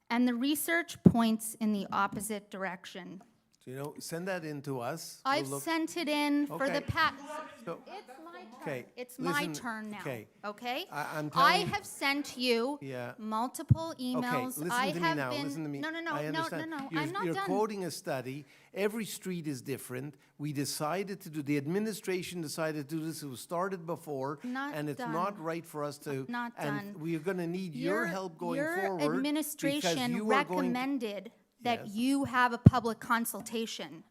and the research points in the opposite direction. So, you know, send that in to us. I've We'll look- sent it in for the Okay. past. So- It's my turn. Okay, It's my listen, turn now. okay. Okay? I'm I telling- have sent you Yeah. multiple Okay, emails. listen I to me have now, been. listen to me. No, no, no, I no, understand. no, no. You're, I'm not you're done. quoting a study. Every street is different. We decided to do, the administration decided to do this. It was started before. Not and it's done. not right for us to. Not and done. we are going to need your help going forward. Your because administration you are going to- recommended that Yes. you have a public consultation,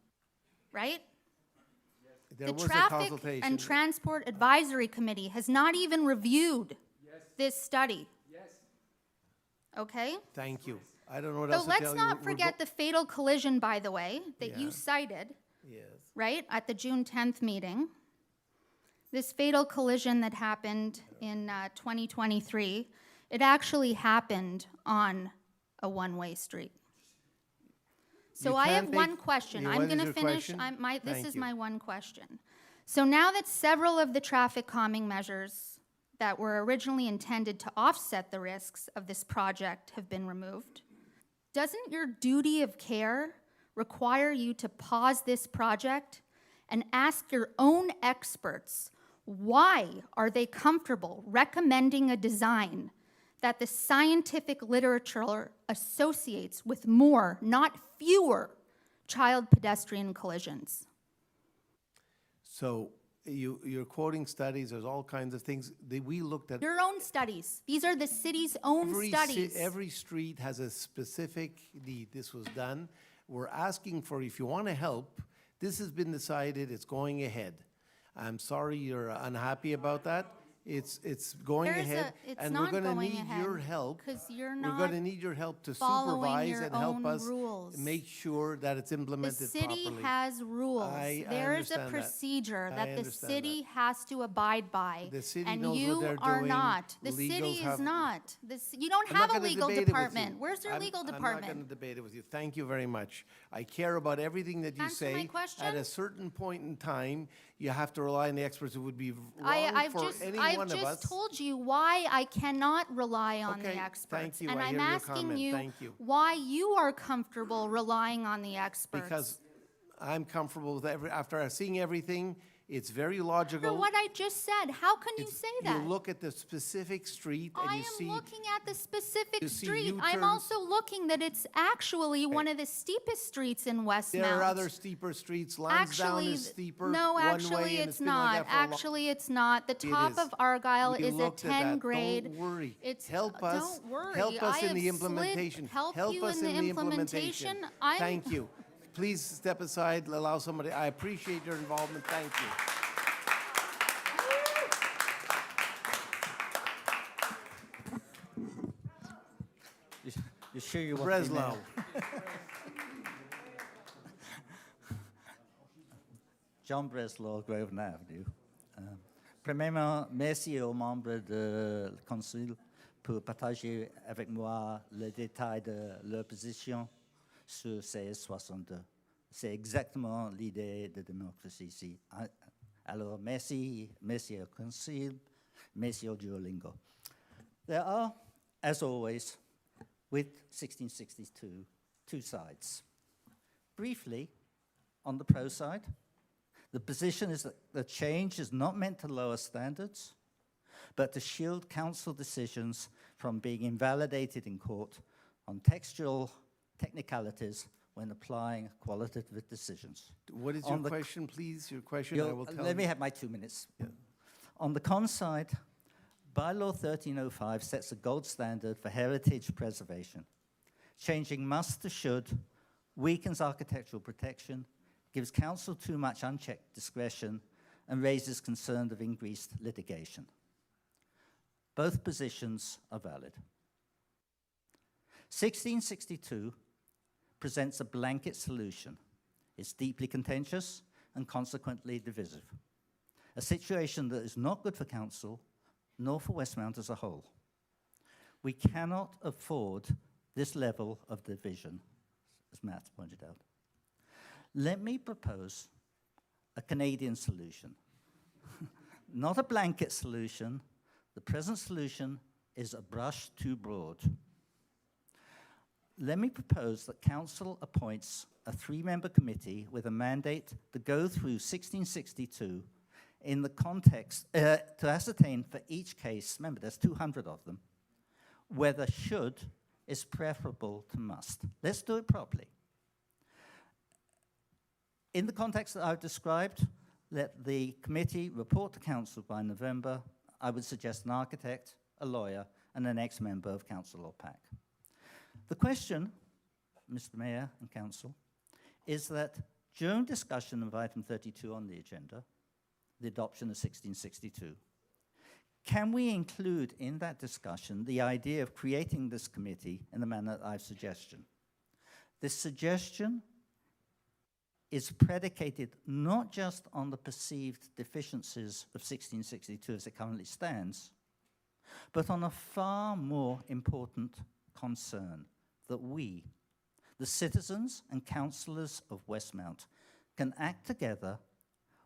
right? There The was a Traffic consultation. and Transport Advisory Committee has not even reviewed this study. Okay? Thank you. I don't know what So else to tell let's you. not We're forget the fatal collision, by the way, that you Yeah. cited, Yes. right, at the June 10th meeting. This fatal collision that happened in 2023, it actually happened on a one-way street. So You I have can't one make- question. Yeah, I'm what is going to your finish. question? This Thank is you. my one question. So now that several of the traffic calming measures that were originally intended to offset the risks of this project have been removed, doesn't your duty of care require you to pause this project and ask your own experts why are they comfortable recommending a design that the scientific literature associates with more, not fewer, child pedestrian collisions? So you're quoting studies. There's all kinds of things. We looked at Your own studies. These are the city's own studies. Every street has a specific need. This was done. We're asking for, if you want to help, this has been decided, it's going ahead. I'm sorry you're unhappy about that. It's going ahead. It's and we're not going to going need ahead, your help. 'cause you're We're going not to need your help to following supervise your and help own us rules. make sure that it's The implemented city properly. has rules. I There is a understand that. procedure I that the understand city has to abide by. The city and knows what you they're are doing. not. The Legals city is have- not. You don't I'm not have a gonna legal debate it with you. department. Where's your legal I'm not department? going to debate it with you. Thank you very much. I care about everything that you Answer my say. question. At a certain point in time, you have to rely on the experts. It would be wrong I've for just, any I've one of us. just told you why I cannot rely on Okay, the experts. thank you. And I I'm hear your asking comment. you Thank you. why you are comfortable relying on the experts. Because I'm comfortable with after seeing everything, it's very logical. For what I just said, how can you say that? You look at the specific street and I you see. am looking at the specific you see street. I'm U-turns. also looking that it's actually one of the steepest streets in Westmount. There are other steeper streets. Lansdowne is steeper. No, one way, actually, and it's been like not. that for a long- Actually, it's not. The It top is. of Argyle We is a looked at 10 that. grade. Don't worry. It's, Help us. Don't worry. Help us I in the have slid- implementation. Help you us in the implementation. Thank you. Please step aside. Allow somebody. I appreciate your involvement. Thank you. You sure you want Breslau. Jean Breslau, Grosvenor Avenue. Premièrement, merci aux membres du Conseil pour partager avec moi le détail de leur position sur CS62. C'est exactement l'idée de démocratie ici. Alors, merci au Conseil, merci au Duolingo. There are, as always, with 1662, two sides. Briefly, on the pro side, the position is that the change is not meant to lower standards, but to shield council decisions from being invalidated in court on textual technicalities when applying qualitative decisions. What is On your the- question, please? Your question, I will tell Let me you. have my 2 minutes. Yeah. On the con side, Bylaw 1305 sets a gold standard for heritage preservation. Changing must to should weakens architectural protection, gives council too much unchecked discretion, and raises concern of increased litigation. Both positions are valid. 1662 presents a blanket solution. It's deeply contentious and consequently divisive, a situation that is not good for council nor for Westmount as a whole. We cannot afford this level of division, as Matt pointed out. Let me propose a Canadian solution. Not a blanket solution. The present solution is a brush too broad. Let me propose that council appoints a 3-member committee with a mandate to go through 1662 in the context, to ascertain for each case, remember there's 200 of them, whether should is preferable to must. Let's do it properly. In the context that I've described, let the committee report to council by November. I would suggest an architect, a lawyer, and an ex-member of council or PAC. The question, Mr. Mayor and council, is that during discussion of item 32 on the agenda, the adoption of 1662, can we include in that discussion the idea of creating this committee in the manner that I've suggested? This suggestion is predicated not just on the perceived deficiencies of 1662 as it currently stands, but on a far more important concern that we, the citizens and councillors of Westmount, can act together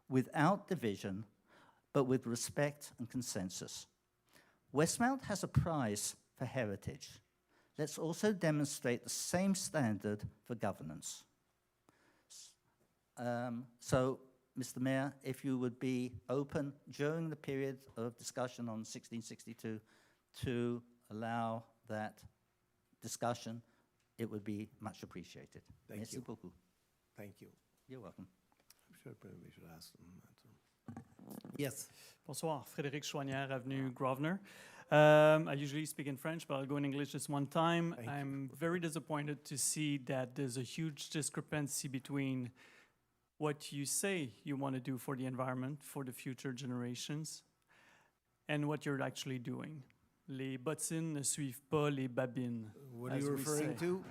without division, but with respect and consensus. Westmount has a prize for heritage. Let's also demonstrate the same standard for governance. So, Mr. Mayor, if you would be open during the period of discussion on 1662 to allow that discussion, it would be much appreciated. Thank Merci you. beaucoup. Thank you. You're welcome. I'm sure probably we should ask them. Yes. Bonsoir, Frédéric Chouanière, Avenue Grosvenor. I usually speak in French, but I'll go in English just one time. Thank you. I'm very disappointed to see that there's a huge discrepancy between what you say you want to do for the environment, for the future generations, and what you're actually doing. Les bottines ne suivent pas les babines. What are as you we referring say. to?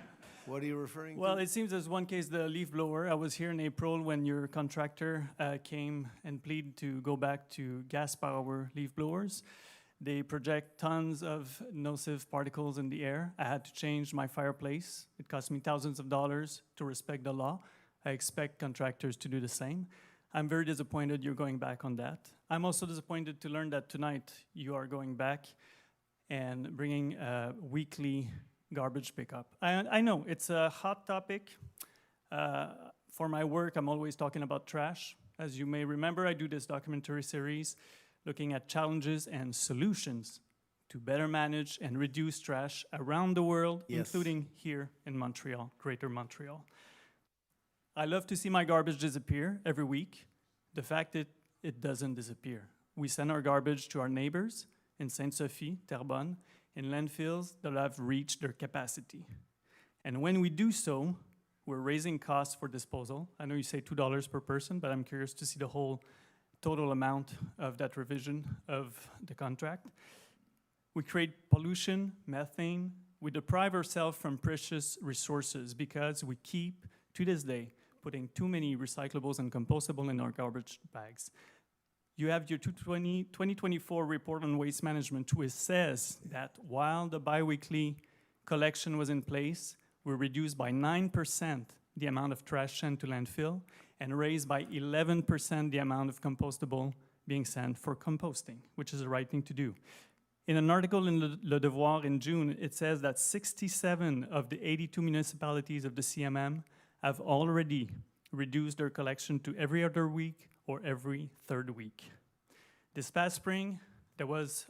What are you referring Well, to? it seems there's one case, the leaf blower. I was here in April when your contractor came and pleaded to go back to gas-powered leaf blowers. They project tons of nocive particles in the air. I had to change my fireplace. It cost me thousands of dollars to respect the law. I expect contractors to do the same. I'm very disappointed you're going back on that. I'm also disappointed to learn that tonight you are going back and bringing a weekly garbage pickup. I know it's a hot topic. For my work, I'm always talking about trash. As you may remember, I do this documentary series looking at challenges and solutions to better manage and reduce trash around the world, Yes. including here in Montreal, Greater Montreal. I love to see my garbage disappear every week. The fact that it doesn't disappear. We send our garbage to our neighbors in Sainte-Sophie, Terrebonne, in landfills that have reached their capacity. And when we do so, we're raising costs for disposal. I know you say $2 per person, but I'm curious to see the whole total amount of that revision of the contract. We create pollution, methane. We deprive ourselves from precious resources because we keep, to this day, putting too many recyclables and compostable in our garbage bags. You have your 2024 report on waste management, which says that while the biweekly collection was in place, we reduced by 9% the amount of trash sent to landfill and raised by 11% the amount of compostable being sent for composting, which is the right thing to do. In an article in Le Devoir in June, it says that 67 of the 82 municipalities of the CMM have already reduced their collection to every other week or every third week. This past spring, there was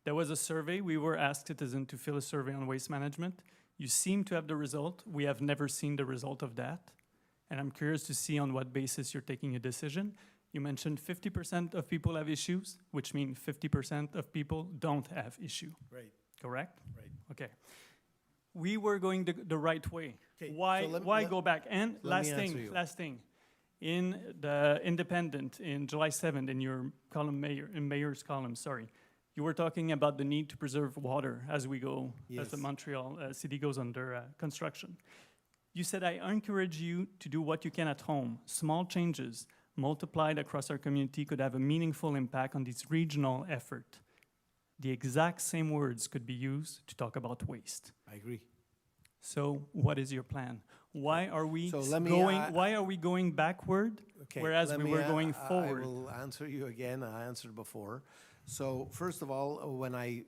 There was a survey. We were asked citizens to fill a survey on waste management. You seem to have the result. We have never seen the result of that. And I'm curious to see on what basis you're taking a decision. You mentioned 50% of people have issues, which means 50% of people don't have issue. Right. Correct? Right. Okay. We were going the right way. Okay, Why, so why go back? And let me answer you. last thing. In the Independent, in July 7th, in your column, in Mayor's column, sorry, you were talking about the need to preserve water as we go, as the Yes. Montreal city goes under construction. You said, I encourage you to do what you can at home. Small changes multiplied across our community could have a meaningful impact on this regional effort. The exact same words could be used to talk about waste. I agree. So what is your plan? Why are we So let me, why are we going backward, Okay, whereas let we me, were going I forward? will answer you again. I answered before. So first of all, when I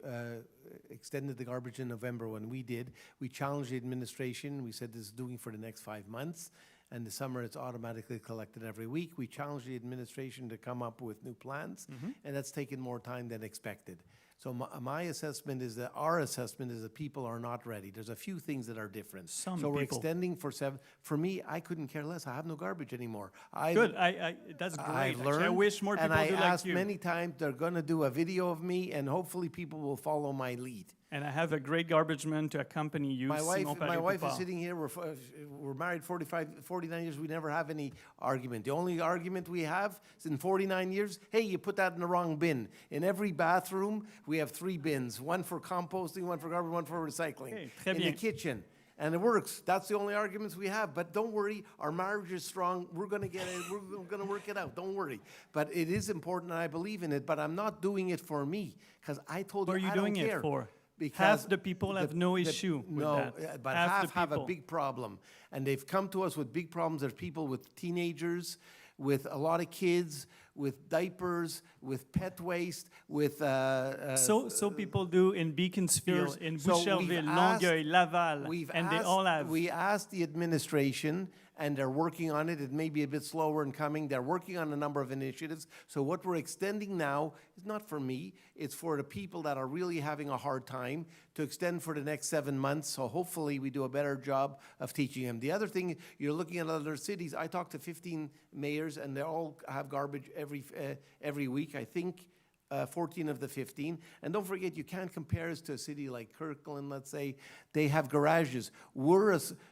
extended the garbage in November, when we did, we challenged the administration. We said this is doing for the next 5 months. And the summer, it's automatically collected every week. We challenged the administration to come up with new plans, and that's taken more time than expected. So my assessment is that our assessment is that people are not ready. There's a few things that are different. Some so we're people. extending for 7. For me, I couldn't care less. I have no garbage anymore. Good, that's great. I've Actually, learned, I wish more people and I do like asked you. many times, they're going to do a video of me, and hopefully people will follow my lead. And I have a great garbage man to accompany you. My wife, Simon my wife is Paré-Poupard. sitting here. We're married 49 years. We never have any argument. The only argument we have is in 49 years, hey, you put that in the wrong bin. In every bathroom, we have 3 bins, one for composting, one for garbage, one for recycling. Hey, très in the bien. kitchen. And it works. That's the only arguments we have. But don't worry, our marriage is strong. We're going to get it. We're going to work it out. Don't worry. But it is important, and I believe in it. But I'm not doing it for me, because I told What are you you I doing don't care. it for? Because Half the people have no issue with no, that. but Half the half have a people. big problem. And they've come to us with big problems. There's people with teenagers, with a lot of kids, with diapers, with pet waste, with... So people do in Beaconsfield, in So we've Boucherville, asked- Longueuil, Laval, and they all have. We asked the administration, and they're working on it. It may be a bit slower in coming. They're working on a number of initiatives. So what we're extending now is not for me. It's for the people that are really having a hard time to extend for the next 7 months. So hopefully we do a better job of teaching them. The other thing, you're looking at other cities. I talked to 15 mayors, and they all have garbage every week. I think 14 of the 15. And don't forget, you can't compare us to a city like Kirkland, let's say. They have garages.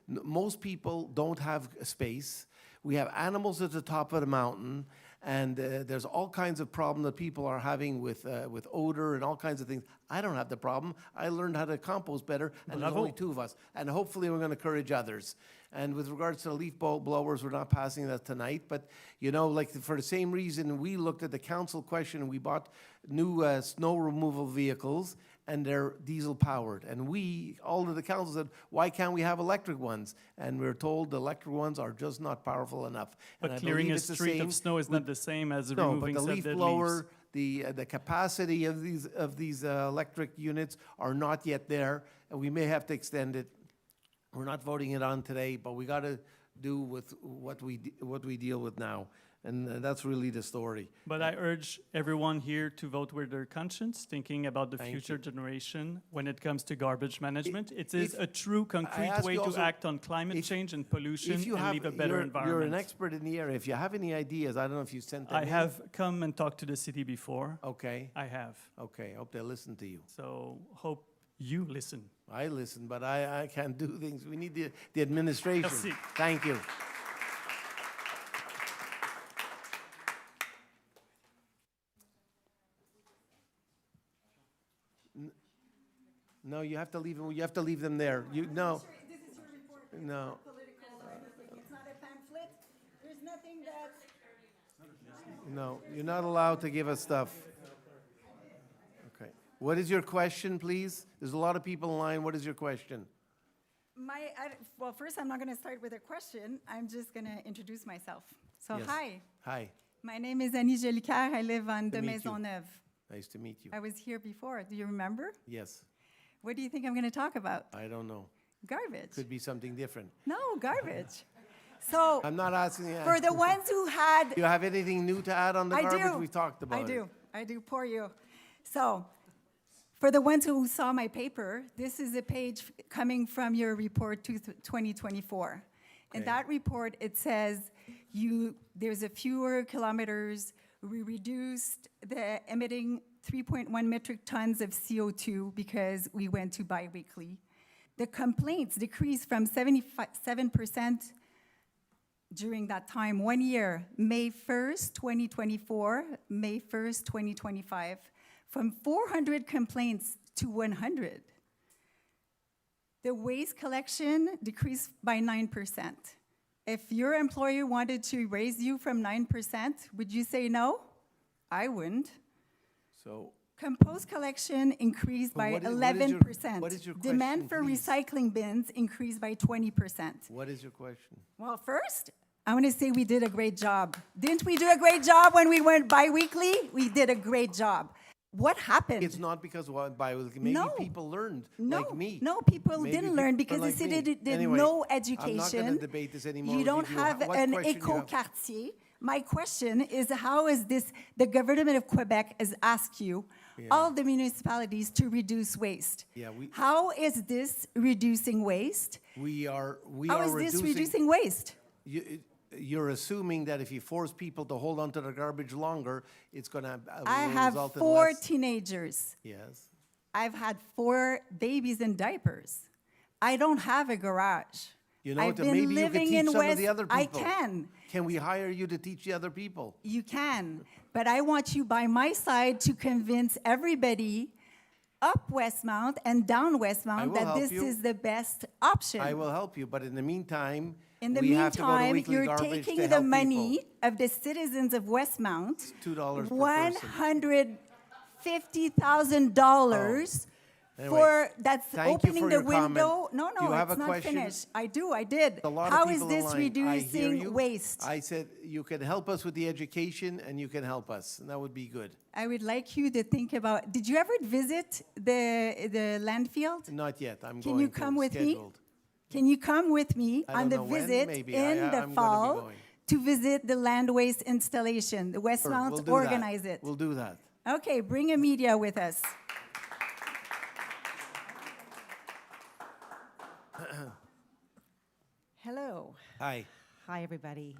Most people don't have space. We have animals at the top of the mountain, and there's all kinds of problems that people are having with odor and all kinds of things. I don't have the problem. I learned how to compost better, and there's only 2 of us. And hopefully we're going to encourage others. And with regards to the leaf blowers, we're not passing that tonight. But, you know, like for the same reason, we looked at the council question, and we bought new snow removal vehicles, and they're diesel powered. And all of the council said, why can't we have electric ones? And we're told the electric ones are just not powerful enough. But And I clearing believe a it's the street same of snow is not the same as no, removing but the leaf dead blower, leaves. the capacity of these electric units are not yet there, and we may have to extend it. We're not voting it on today, but we got to do with what we deal with now, and that's really the story. But I urge everyone here to vote with their conscience, thinking about the Thank future you. generation when it comes to garbage management. It is if- a true, concrete ask way you to also, act on climate change and pollution If you and have, leave a better you're environment. an expert in the area. If you have any ideas, I don't know if you sent them I in. have come and talked to the city before. Okay, I have. okay, hope they listen to you. So hope you listen. I listen, but I can't do things. We need the administration. Merci. Thank you. No, you have to leave them. You have to leave them there. No. This is your report. No. Political or anything. It's not a pamphlet. There's nothing that. No, you're not allowed to give us stuff. Okay. What is your question, please? There's a lot of people in line. What is your question? Well, first, I'm not going to start with a question. I'm just going to introduce myself. So, Yes. hi. Hi. My name is Annie Jolicoeur. I live on de To meet you. Maisonneuve. Nice to meet you. I was here before. Do you remember? Yes. What do you think I'm going to talk about? I don't know. Garbage. Could be something different. No, garbage. So, I'm not asking you. for the ones who had Do you have anything new to add on the I garbage? do. We talked about I it. do. I do. Pour you. So, For the ones who saw my paper, this is a page coming from your report to 2024. In that report, it says there's a fewer kilometers. We reduced the emitting 3.1 metric tons of CO2 because we went to biweekly. The complaints decreased from 77% during that time, 1 year, May 1st, 2024, May 1st, 2025, from 400 complaints to 100. The waste collection decreased by 9%. If your employer wanted to raise you from 9%, would you say no? I wouldn't. So, Compost collection increased But by what is- 11%. what is your Demand question, for please? recycling bins increased by 20%. what is your question? Well, first, I want to say we did a great job. Didn't we do a great job when we went bi-weekly? We did a great job. What happened? It's not because of biweekly. Maybe No. people learned, No, like me. no, people Maybe didn't people learn because the like city me. did Anyway, no I'm not education. going to debate this anymore. You with don't have What an question you have? éco-quartier. My question is, how is this, the government of Quebec has asked you, all the municipalities, to reduce waste. Yeah, How is this reducing waste? we are How is this reducing waste? You're assuming that if you force people to hold on to their garbage longer, it's going to I have result in 4 less. teenagers. Yes. I've had 4 babies in diapers. I don't have a garage. You know, I've that been maybe you living could teach in some of West. the other people. I can. Can we hire you to teach the other people? You can. But I want you by my side to convince everybody up Westmount and down Westmount that help this you. is the best option. I will help you, but in the meantime, In the we have to go to meantime, weekly you're garbage to taking the help money people. of the citizens of Westmount, $2 per $150,000 Anyway, for that's thank you opening for the your window. comment. No, Do you have it's a not question? finished. I did. A lot of How is people in this line. I hear reducing you. waste? I said you can help us with the education and you can help us, and that would be good. I would like you to think about, did you ever visit the landfill? Not yet. I'm Can going you to, come with me? scheduled. Can you come with me I on don't the know when, visit maybe. in I'm the gonna be fall going. to visit the land waste installation? The Sure, Westmount we'll do organize that. it. We'll do that. Okay, bring a media with us. Hello. Hi. Hi, everybody.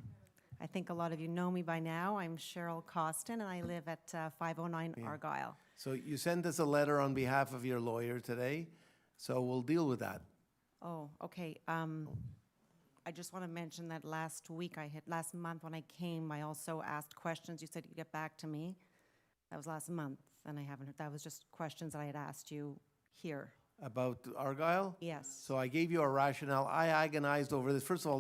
I think a lot of you know me by now. I'm Cheryl Costin, and I live at 509 Argyle. So you sent us a letter on behalf of your lawyer today, so we'll deal with that. Oh, okay. I just want to mention that last month when I came, I also asked questions. You said you'd get back to me. That was last month, and I haven't heard. That was just questions that I had asked you here. About Argyle? Yes. So I gave you a rationale. I agonized over this. First of all,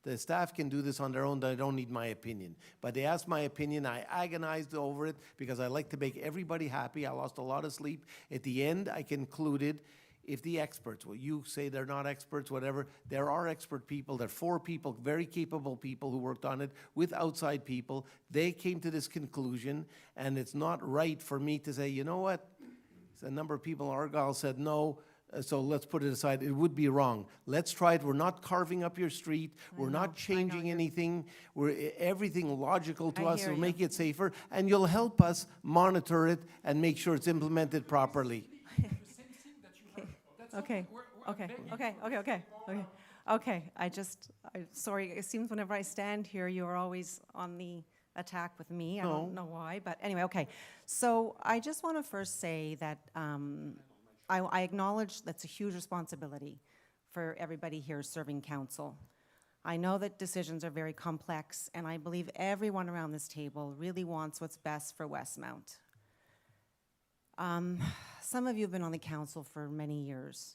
the staff can do this on their own. They don't need my opinion. But they asked my opinion. I agonized over it because I like to make everybody happy. I lost a lot of sleep. At the end, I concluded if the experts, well, you say they're not experts, whatever, there are expert people. There are 4 people, very capable people who worked on it with outside people. They came to this conclusion, and it's not right for me to say, you know what? A number of people in Argyle said no, so let's put it aside. It would be wrong. Let's try it. We're not carving up your street. We're not changing anything. Everything logical to us will make it safer, and you'll help us monitor it and make sure it's implemented properly. Okay. Sorry, it seems whenever I stand here, you're always on the attack with me. I don't know why, but anyway, okay. So I just want to first say that I acknowledge that's a huge responsibility for everybody here serving council. I know that decisions are very complex, and I believe everyone around this table really wants what's best for Westmount. Some of you have been on the council for many years.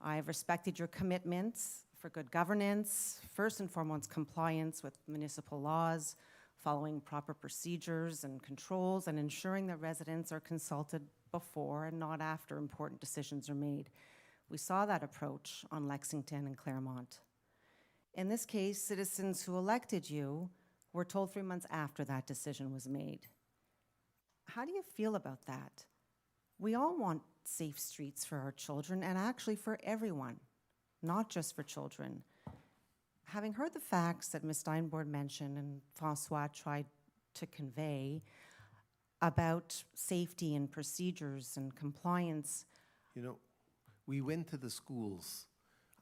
I've respected your commitments for good governance, first and foremost compliance with municipal laws, following proper procedures and controls, and ensuring that residents are consulted before and not after important decisions are made. We saw that approach on Lexington and Claremont. In this case, citizens who elected you were told 3 months after that decision was made. How do you feel about that? We all want safe streets for our children, and actually for everyone, not just for children. Having heard the facts that Ms. Steinborn mentioned and François tried to convey, about safety and procedures and compliance. You know, we went to the schools.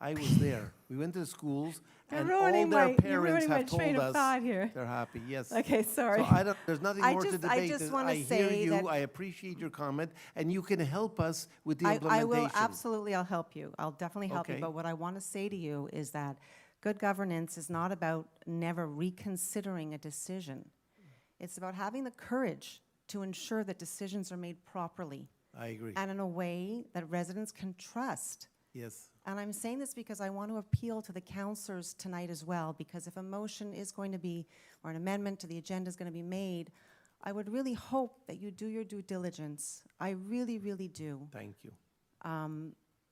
I was there. We went to the schools, and all their parents have told us they're happy. Yes. Okay, sorry. So there's nothing more to debate. I just want to I say hear you. that I appreciate your comment, and you can help us with the I implementation. will absolutely, I'll help you. I'll definitely help you. Okay. But what I want to say to you is that good governance is not about never reconsidering a decision. It's about having the courage to ensure that decisions are made properly I agree. and in a way that residents can trust. Yes. And I'm saying this because I want to appeal to the councillors tonight as well, because if a motion is going to be, or an amendment to the agenda is going to be made, I would really hope that you do your due diligence. I really, really do. Thank you.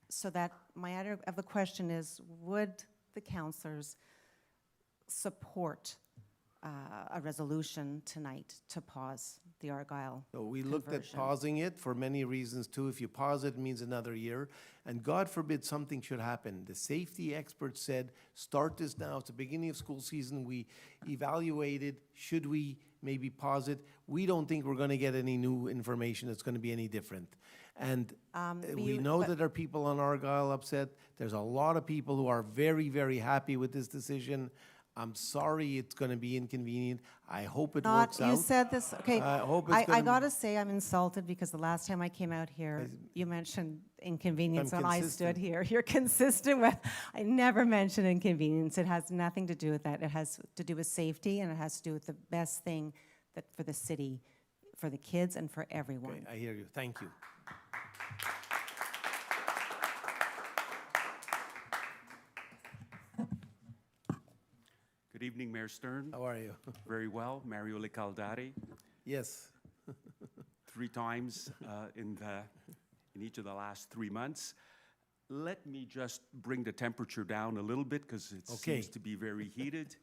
So that my other question is, would the councillors support a resolution tonight to pause the Argyle So we looked at conversion? pausing it for many reasons too. If you pause it, it means another year. And God forbid something should happen. The safety experts said, start this now. It's the beginning of school season. We evaluated, should we maybe pause it? We don't think we're going to get any new information that's going to be any different. And we know that there are people on Argyle upset. There's a lot of people who are very, very happy with this decision. I'm sorry it's going to be inconvenient. I hope it works out. You said this, okay. I hope it's I gonna got to say I'm insulted because the last time I came out here, you mentioned inconvenience I'm when I stood consistent. here. You're consistent with, I never mentioned inconvenience. It has nothing to do with that. It has to do with safety, and it has to do with the best thing that for the city, for the kids, and for everyone. Okay, I hear you. Thank you. Good evening, Mayor Stern. How are you? Very well. Mario Licaldari, Yes. 3 times in each of the last 3 months. Let me just bring the temperature down a little bit because it Okay. seems to be very heated.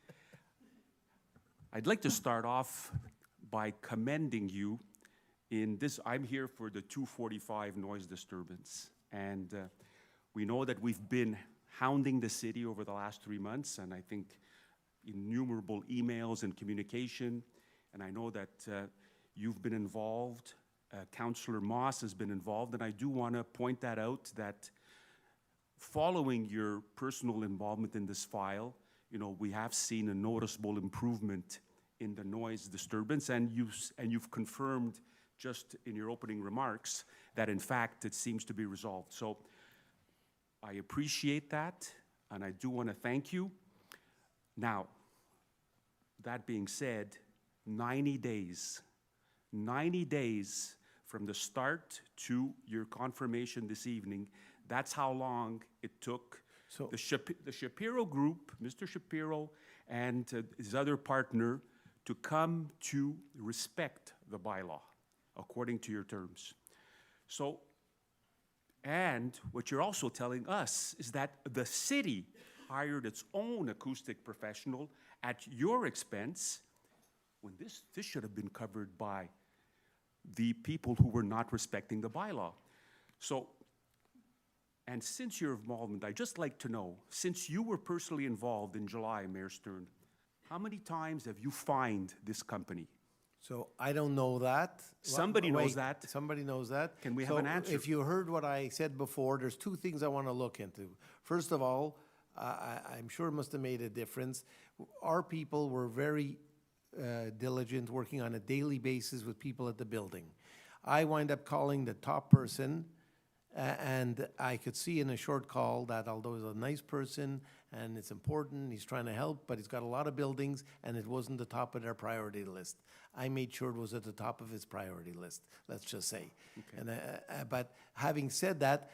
I'd like to start off by commending you in this. I'm here for the 245 noise disturbance. And we know that we've been hounding the city over the last 3 months, and I think innumerable emails and communication. And I know that you've been involved. Councillor Moss has been involved. And I do want to point that out, that following your personal involvement in this file, you know, we have seen a noticeable improvement in the noise disturbance. And you've confirmed just in your opening remarks that, in fact, it seems to be resolved. So I appreciate that, and I do want to thank you. Now, that being said, 90 days from the start to your confirmation this evening, that's how long it took the Shapiro group, Mr. Shapiro, and his other partner to come to respect the bylaw according to your terms. So, and what you're also telling us is that the city hired its own acoustic professional at your expense, when this should have been covered by the people who were not respecting the bylaw. So, and since your involvement, I'd just like to know, since you were personally involved in July, Mayor Stern, how many times have you fined this company? So I don't know that. Somebody knows Wait, that. Somebody knows that. Can we have an answer? If you heard what I said before, there's 2 things I want to look into. First of all, I'm sure it must have made a difference. Our people were very diligent, working on a daily basis with people at the building. I wind up calling the top person, and I could see in a short call that although he's a nice person and it's important, he's trying to help, but he's got a lot of buildings, and it wasn't the top of their priority list. I made sure it was at the top of his priority list, let's just say. Okay. And, but having said that,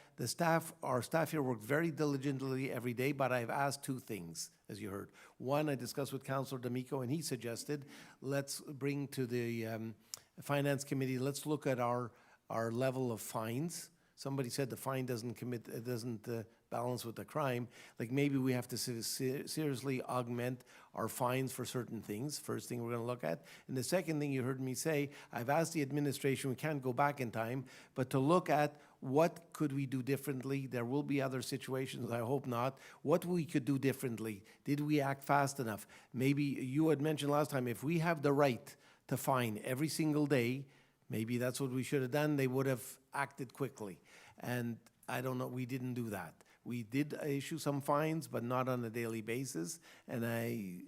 our staff here worked very diligently every day, but I've asked 2 things, as you heard. One, I discussed with Councillor D'Amico, and he suggested, let's bring to the Finance Committee, let's look at our level of fines. Somebody said the fine doesn't balance with the crime. Like maybe we have to seriously augment our fines for certain things. First thing we're going to look at. And the second thing you heard me say, I've asked the administration, we can't go back in time, but to look at what could we do differently. There will be other situations, I hope not. What we could do differently. Did we act fast enough? Maybe you had mentioned last time, if we have the right to fine every single day, Maybe that's what we should have done. They would have acted quickly. And I don't know, we didn't do that. We did issue some fines, but not on a daily basis. And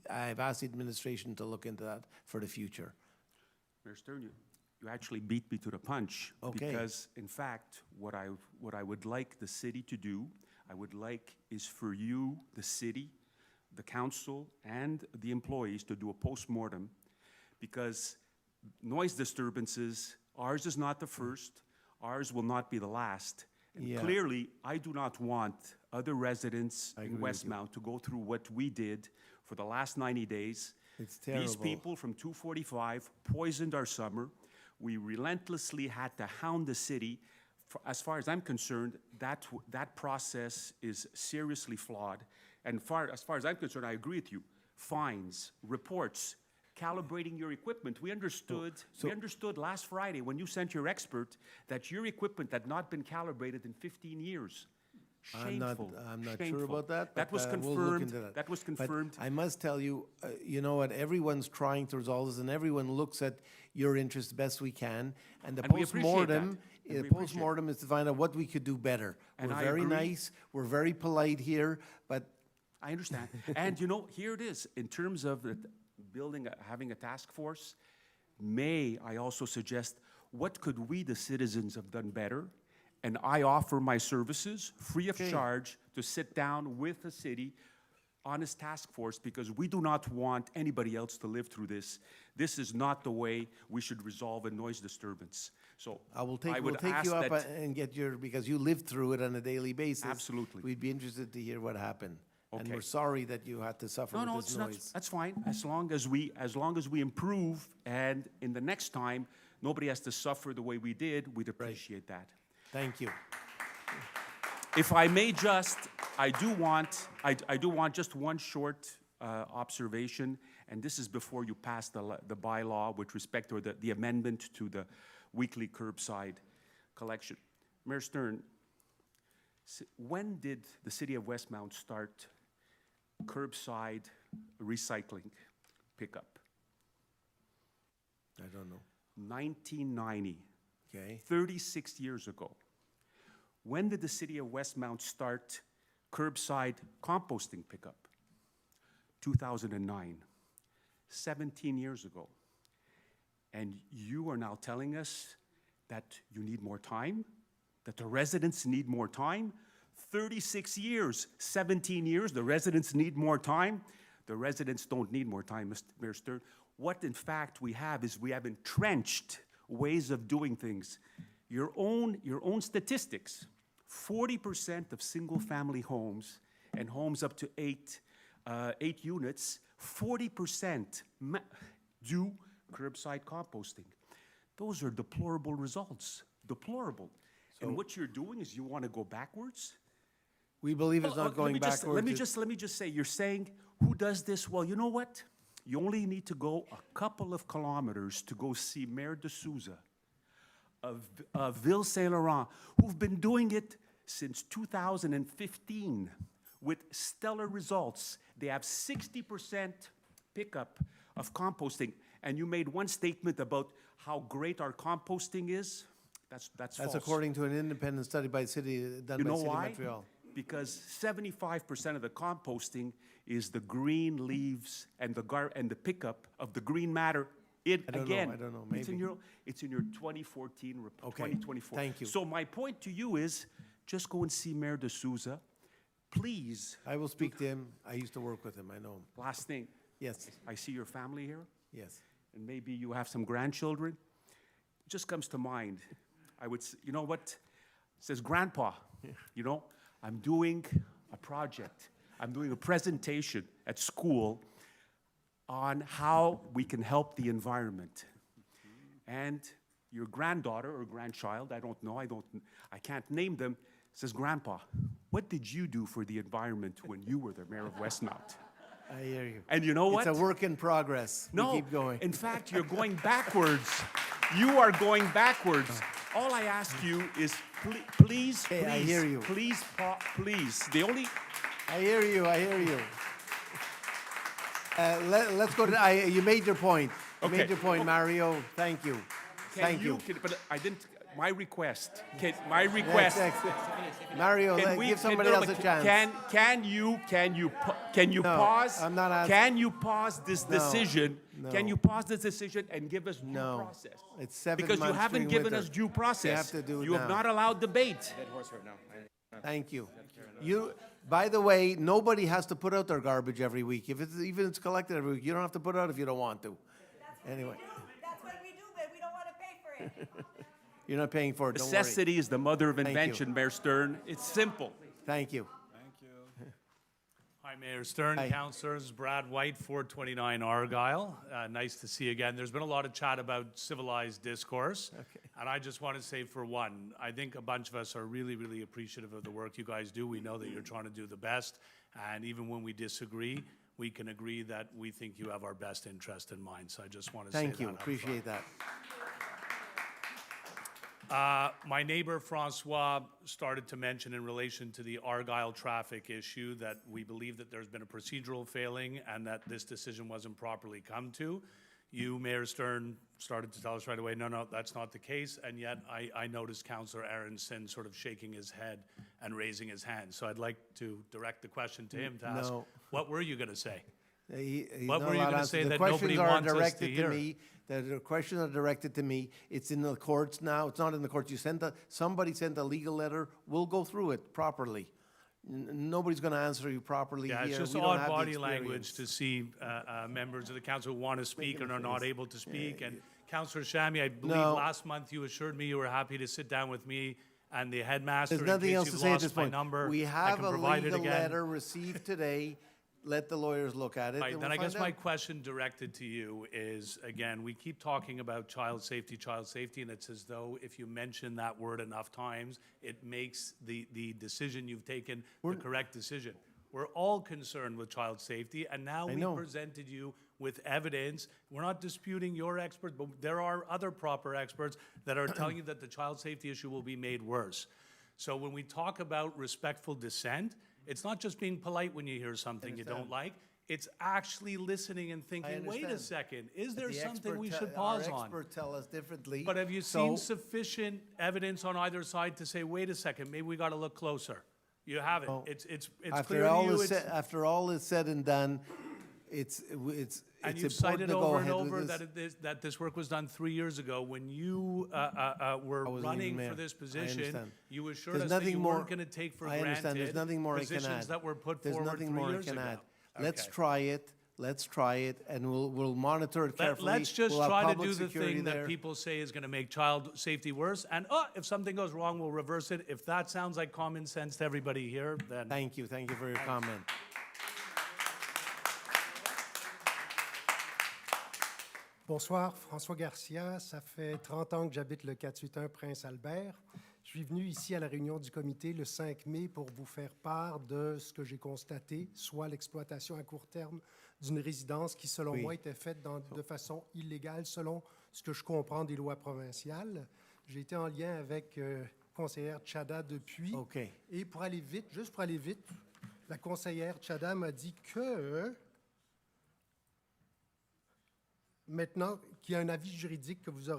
I've asked the administration to look into that for the future. Mayor Stern, you actually beat me to the punch. Okay. Because, in fact, what I would like the city to do, is for you, the city, the council, and the employees to do a postmortem, because noise disturbances, ours is not the first, ours will not be the last. And Yeah. clearly, I do not want other residents I in agree with you. Westmount to go through what we did for the last 90 days. It's These terrible. people from 245 poisoned our summer. We relentlessly had to hound the city. As far as I'm concerned, that process is seriously flawed. And as far as I'm concerned, I agree with you. Fines, reports, calibrating your equipment. We understood last Friday when you sent your expert that your equipment had not been calibrated in 15 years. Shameful. I'm not sure Shameful. about that. That but, was we'll look confirmed. into that. That was But confirmed. I must tell you, you know what, everyone's trying to resolve this, and everyone looks at your interests best we can. And the And we appreciate postmortem, that. And we the appreciate postmortem is to find out what we could do better. And We're I very agree. nice, we're very polite here, but I understand. And here it is, in terms of having a task force, may I also suggest, what could we, the citizens, have done better? And I offer my services free of charge to sit down with the city on this task force, because we do not want anybody else to live through this. This is not the way we should resolve a noise disturbance. So we'll would take ask you up that- and get because you lived through it on a daily basis. Absolutely. We'd be interested to hear what happened. And Okay. we're sorry that you had to suffer with it's this not, noise. that's fine, as long as we improve, and in the next time, nobody has to suffer the way we did, we'd appreciate that. Thank you. If I may just, I do want just one short observation, and this is before you pass the bylaw with respect to the amendment to the weekly curbside collection. Mayor Stern, when did the city of Westmount start curbside recycling pickup? I don't know. 1990. Okay. 36 years ago. When did the city of Westmount start curbside composting pickup? 2009. 17 years ago. And you are now telling us that you need more time? That the residents need more time? 36 years, 17 years, the residents need more time? The residents don't need more time, Mr. Mayor Stern. What, in fact, we have is we have entrenched ways of doing things. Your own statistics, 40% of single-family homes and homes up to eight units, 40% do curbside composting. Those are deplorable results, deplorable. And what you're doing is you want to go backwards? We believe it's not going backwards. Let me just say, you're saying, who does this? Well, you know what? You only need to go a couple of kilometers to go see Mayor de Souza of Ville Saint Laurent, who've been doing it since 2015 with stellar results. They have 60% pickup of composting. And you made one statement about how great our composting is. That's false. That's according to an independent study by the city, done by City of Montreal. Because 75% of the composting is the green leaves and the pickup of the green matter. I don't know, maybe. It's in your 2014 report, Okay, 2024. thank you. So my point to you is, just go and see Mayor de Souza, please. I will speak to him. I used to work with him. I know him. Last thing. Yes. I see your family here. Yes. And maybe you have some grandchildren. It just comes to mind. You know what? It says, Grandpa, you know, I'm doing a project. I'm doing a presentation at school on how we can help the environment. And your granddaughter or grandchild, I don't know, I can't name them, says, Grandpa, what did you do for the environment when you were the mayor of Westmount? I hear you. And you know what? It's a work in progress. No, We keep going. in fact, you're going backwards. You are going backwards. All I ask you is, please, Okay, I hear you. please. I hear you. Let's go to, you made your point. You Okay. made your point, Mario. Thank you. Thank you. But I didn't, my request, my request. Next. Mario, give somebody else a chance. Can you No, pause? I'm not asking. Can you pause this decision? no. Can you pause this decision and give us due No. process? It's 7 Because you months haven't spring, given winter. us due process. have to do it You have now. not allowed debate. Thank you. By the way, nobody has to put out their garbage every week. Even if it's collected every week, you don't have to put it out if you don't want to. Anyway. That's what we do, but we don't want to pay for it. You're not paying for it, don't worry. Necessity is the mother of you. invention, Mayor Stern. It's simple. Thank you. Hi, Mayor Stern, Hi. councillors, Brad White, 429 Argyle. Nice to see you again. There's been a lot of chat about civilized discourse. And I just want to say, for one, I think a bunch of us are really, really appreciative of the work you guys do. We know that you're trying to do the best. And even when we disagree, we can agree that we think you have our best interest in mind. So I just want to say that. Thank you. Appreciate that. My neighbor Francois started to mention in relation to the Argyle traffic issue that we believe that there's been a procedural failing and that this decision wasn't properly come to. You, Mayor Stern, started to tell us right away, no, that's not the case. And yet I noticed Councillor Aronson sort of shaking his head and raising his hand. So I'd like to direct the question to him to ask, No. what were you going to say? He's What not were you allowed gonna to say answer. that The nobody questions are wants us to directed hear? me. The questions are directed to me. It's in the courts now. It's not in the courts. Somebody sent a legal letter. We'll go through it properly. Nobody's going to answer you properly Yeah, here. it's just We don't odd have the body language experience. to see members of the council who want to speak and are not able to speak. And Councillor Shammy, I believe No. last month you assured me you were happy to sit down with me and the headmaster There's in nothing case else to you've say at lost this my point. number. We I have can a provide it legal again. letter received today. Let the lawyers look at it. Right, and then we'll I guess find my out. question directed to you is, again, we keep talking about child safety, and it's as though if you mention that word enough times, it makes the decision you've taken the correct decision. We're all concerned with child safety, and now we know. presented you with evidence. We're not disputing your experts, but there are other proper experts that are telling you that the child safety issue will be made worse. So when we talk about respectful dissent, it's not just being polite when you hear something you don't like. It's actually listening and thinking, wait a understand. second, is there The something we expert should te- our pause on? experts tell us differently. But have you So- seen sufficient evidence on either side to say, wait a second, maybe we got to look closer? You haven't. No. It's After clear to all you. is after all is said and done, it's And you've important cited to go over and ahead with over this. that this work was done 3 years ago. When you were wasn't running even for mayor. this I position, understand. you assured There's us that nothing you more- weren't going to take for I understand. There's granted nothing more I can positions add. that were put There's forward nothing 3 more I years can ago. add. Let's Okay. try it. Let's try it, and we'll monitor it carefully. Let's just We'll have try to public do the security thing there. that people say is going to make child safety worse. And if something goes wrong, we'll reverse it. If that sounds like common sense to everybody here, then Thank you for your comment. Bonsoir, François Garcia. Ça fait 30 ans que j'habite le 481 Prince-Albert. Je suis venu ici à la réunion du comité le 5 mai pour vous faire part de ce que j'ai constaté, soit l'exploitation à court terme d'une résidence qui, selon moi, était faite de façon illégale, selon ce que je comprends des lois provinciales. J'ai été en lien avec conseillère Tchada depuis. Et pour aller vite, juste pour aller vite, la conseillère Tchada m'a dit que maintenant qu'il y a un avis juridique que vous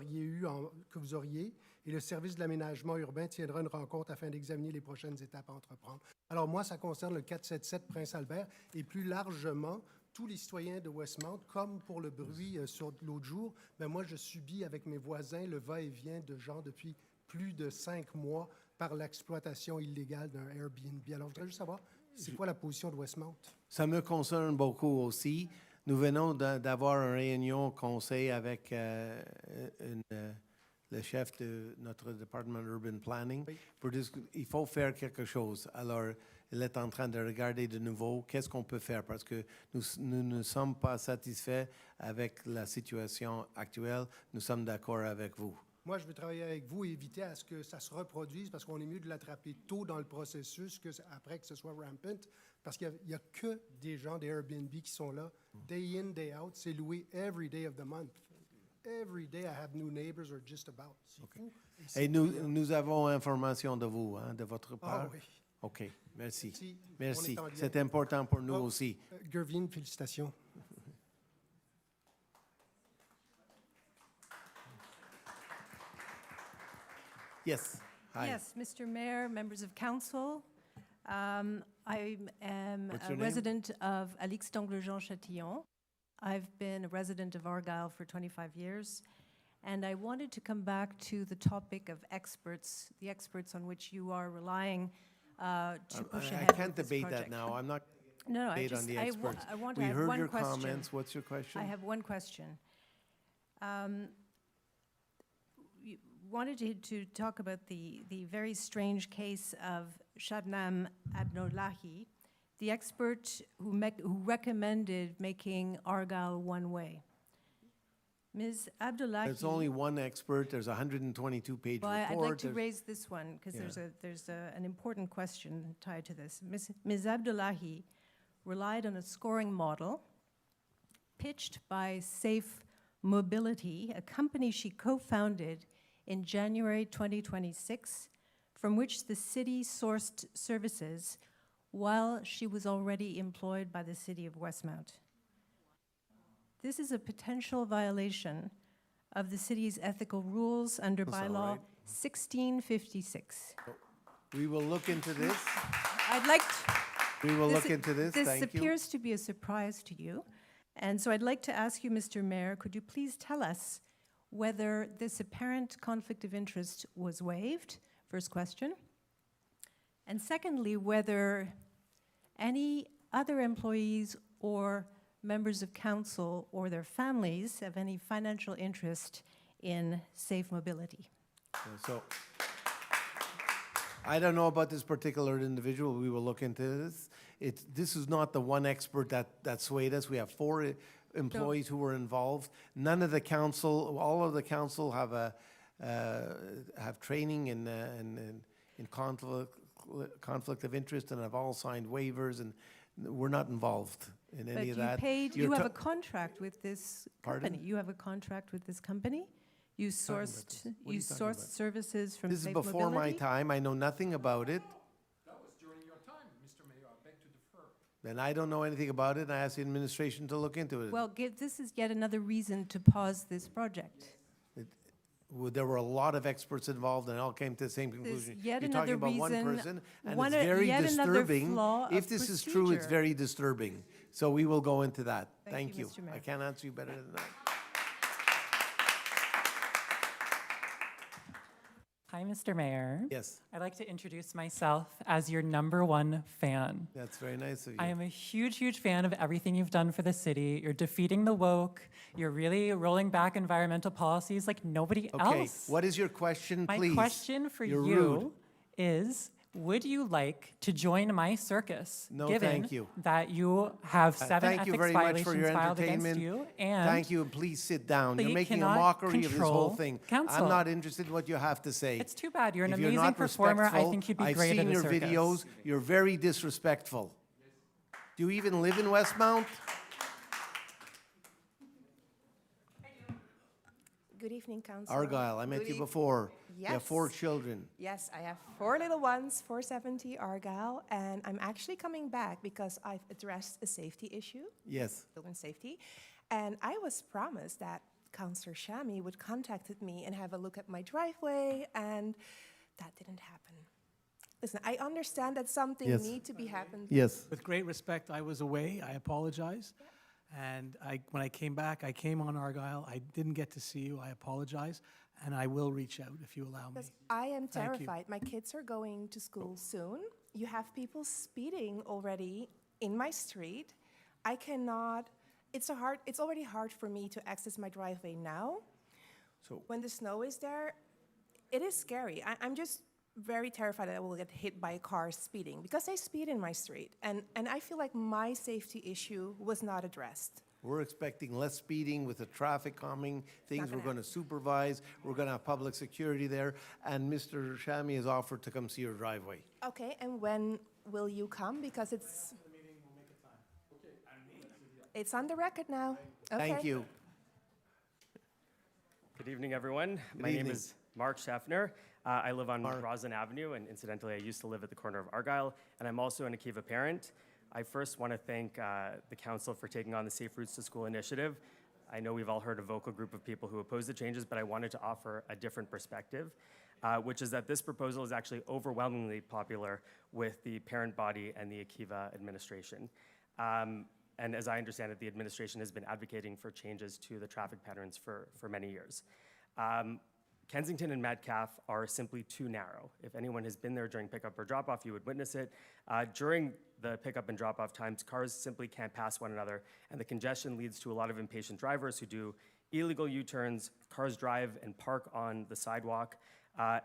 auriez et le service de l'aménagement urbain tiendra une rencontre afin d'examiner les prochaines étapes à entreprendre. Alors moi, ça concerne le 477 Prince-Albert et plus largement tous les citoyens de Westmount, comme pour le bruit sur l'autre jour, ben moi je subis avec mes voisins le va-et-vient de gens depuis plus de 5 mois par l'exploitation illégale d'un Airbnb. Alors je voudrais juste savoir, c'est quoi la position de Westmount? Ça me concerne beaucoup aussi. Nous venons d'avoir une réunion conseil avec le chef de notre département Urban Planning. Il faut faire quelque chose. Alors, il est en train de regarder de nouveau qu'est-ce qu'on peut faire parce que nous ne sommes pas satisfaits avec la situation actuelle. Nous sommes d'accord avec vous. Moi, je veux travailler avec vous et éviter à ce que ça se reproduise parce qu'on est mieux de l'attraper tôt dans le processus qu'après que ce soit rampant. Parce qu'il n'y a que des gens des Airbnb qui sont là, day in, day out. C'est loué every day of the month. Every day I have new neighbors or just about. C'est fou. Et nous avons information de vous, hein, de votre part. Ah oui. OK, merci. Merci. Merci. On est en lien. C'est important pour nous aussi. Gervin, félicitations. Yes. Hi. Yes, Mr. Mayor, members of council. I am What's a your name? resident of Alix-d'Anglejean-Châtillon. I've been a resident of Argyle for 25 years, and I wanted to come back to the topic of experts, the experts on which you are relying to push I ahead can't with this debate that project. now. I'm not No, I debate on just, the I experts. want We to have heard one your question. comments. What's your question? I have one question. You wanted to talk about the very strange case of Shabnam Abdullahi, the expert who recommended making Argyle one-way. Ms. Abdullahi. There's only one expert. There's a 122-page Well, report. I'd like to There's- raise this one because Yeah. there's an important question tied to this. Ms. Abdullahi relied on a scoring model pitched by Safe Mobility, a company she co-founded in January 2026, from which the city sourced services while she was already employed by the city of Westmount. This is a potential violation of the city's ethical rules under That's all bylaw right. 1656. We will look into this. I'd like to... We will look into this. This Thank you. appears to be a surprise to you. And so I'd like to ask you, Mr. Mayor, could you please tell us whether this apparent conflict of interest was waived? First question. And secondly, whether any other employees or members of council or their families have any financial interest in safe mobility. So I don't know about this particular individual. We will look into this. This is not the one expert that swayed us. We have 4 employees who were involved. None of the council, all of the council have training in conflict of interest and have all signed waivers, and we're not involved in any of that. You have a contract with this company. Pardon? You have a contract with this company? You sourced, What are you talking about? services from This is Safe before my Mobility? time. I know nothing about it. That was during your time, Mr. Mayor. I beg to defer. Then I don't know anything about it, and I ask the administration to look into it. Well, this is yet another reason to pause this project. There were a lot of experts involved, and all came to the same conclusion. yet You're another talking about one reason- person, and one- it's very yet another disturbing. flaw If of this is true, it's procedure. very disturbing. So we will go into that. Thank you, you. Mr. Mayor. I can't answer you better than that. Hi, Mr. Mayor. Yes. I'd like to introduce myself as your #1 fan. That's very nice of you. I am a huge, huge fan of everything you've done for the city. You're defeating the woke. You're really rolling back environmental policies like nobody Okay, else. what is your question, My please? question for You're you rude. is, would you like to join my circus? No, given thank you. that you have 7 Thank you ethics very much violations for your filed against entertainment. you, and Thank you, and please sit down. You're you making a cannot mockery of this whole control thing. council. I'm not interested in what you have to say. It's too bad. You're an If amazing not performer. I respectful, think you'd be I've great seen at a your circus. videos. You're very disrespectful. Do you even live in Westmount? Good evening, Council. Argyle, I met you before. You have Yes. 4 children. Yes, I have 4 little ones, 470 Argyle, and I'm actually coming back because I've addressed a safety issue, Yes. children's safety, and I was promised that Councillor Shami would contact me and have a look at my driveway, and that didn't happen. Listen, I understand that something Yes. needs to be happened. Yes. With great respect, I was away. I apologize. And when I came back, I came on Argyle. I didn't get to see you. I apologize. And I will reach out if you allow me. Because I am Thank you. terrified. My kids are going to school soon. You have people speeding already in my street. I cannot, it's already hard for me to access my driveway now. So when the snow is there, it is scary. I'm just very terrified that I will get hit by a car speeding because they speed in my street. And I feel like my safety issue was not addressed. We're expecting less speeding with the traffic calming things. We're going to supervise. We're going to have public security there. And Mr. Shami has offered to come see your driveway. Okay, and when will you come? Because it's on the record now. Okay. Thank you. Good evening, everyone. Good My name evening. is Mark Schaffner. I live on Roslyn Avenue, and incidentally, I used to live at the corner of Argyle, and I'm also an Akiva parent. I first want to thank the council for taking on the Safe Routes to School initiative. I know we've all heard a vocal group of people who oppose the changes, but I wanted to offer a different perspective. which is that this proposal is actually overwhelmingly popular with the parent body and the Akiva administration. And as I understand it, the administration has been advocating for changes to the traffic patterns for many years. Kensington and Metcalfe are simply too narrow. If anyone has been there during pickup or drop-off, you would witness it. During the pickup and drop-off times, cars simply can't pass one another, and the congestion leads to a lot of impatient drivers who do illegal U-turns, cars drive and park on the sidewalk,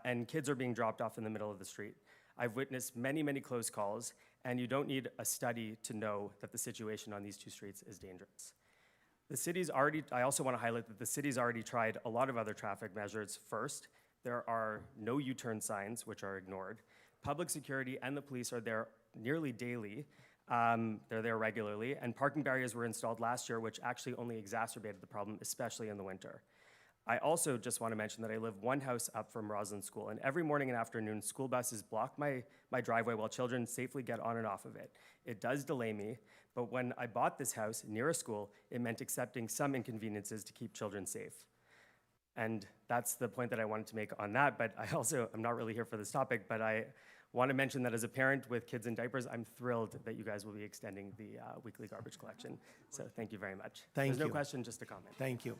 and kids are being dropped off in the middle of the street. I've witnessed many, many close calls, and you don't need a study to know that the situation on these two streets is dangerous. The city's already, I also want to highlight that the city's already tried a lot of other traffic measures first. There are no U-turn signs, which are ignored. Public security and the police are there nearly daily. They're there regularly, and parking barriers were installed last year, which actually only exacerbated the problem, especially in the winter. I also just want to mention that I live one house up from Roslyn School, and every morning and afternoon, school buses block my driveway while children safely get on and off of it. It does delay me, but when I bought this house near a school, it meant accepting some inconveniences to keep children safe. And that's the point that I wanted to make on that, but I'm not really here for this topic, but I want to mention that as a parent with kids in diapers, I'm thrilled that you guys will be extending the weekly garbage collection. So thank you very much. Thank you. There's no question, just a comment. Thank you.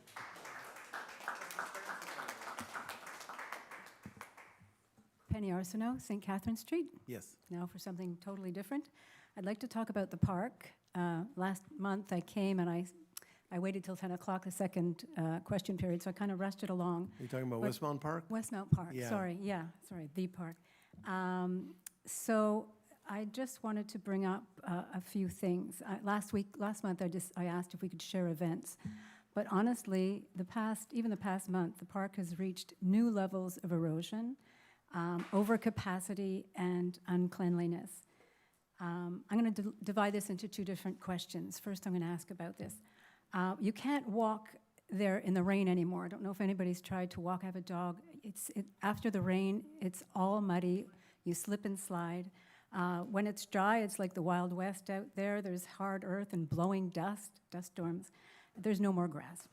Penny Arsenault, St. Catherine Street. Yes. Now for something totally different. I'd like to talk about the park. Last month I came and I waited till 10 o'clock, the second question period, so I kind of rushed it along. You're talking about But- Westmount Park? Westmount Park, Yeah. sorry, the park. So I just wanted to bring up a few things. Last month I asked if we could share events. But honestly, even the past month, the park has reached new levels of erosion, overcapacity, and uncleanliness. I'm going to divide this into two different questions. First, I'm going to ask about this. You can't walk there in the rain anymore. I don't know if anybody's tried to walk. I have a dog. After the rain, it's all muddy. You slip and slide. When it's dry, it's like the Wild West out there. There's hard earth and blowing dust storms. There's no more grass.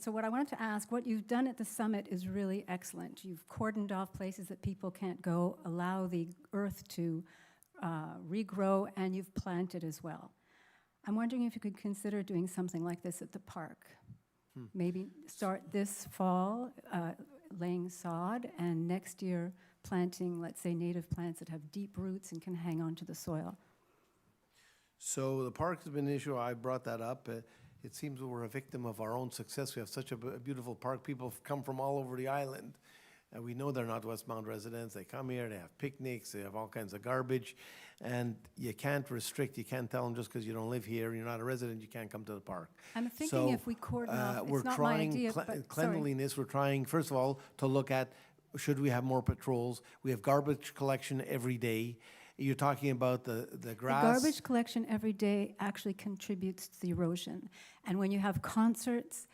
So what I wanted to ask, what you've done at the summit is really excellent. You've cordoned off places that people can't go, allow the earth to regrow, and you've planted as well. I'm wondering if you could consider doing something like this at the park. Maybe start this fall laying sod, and next year planting, let's say, native plants that have deep roots and can hang on to the soil. So the park has been an issue. I brought that up. It seems that we're a victim of our own success. We have such a beautiful park. People come from all over the island. And we know they're not Westmount residents. They come here, they have picnics, they have all kinds of garbage. And you can't restrict, you can't tell them just because you don't live here, you're not a resident, you can't come to the park. I'm thinking if we cordon off, we're it's not my trying idea, but sorry. cleanliness. We're trying, first of all, to look at, should we have more patrols? We have garbage collection every day. You're talking about the grass. The garbage collection every day actually contributes to the erosion. And when you have concerts,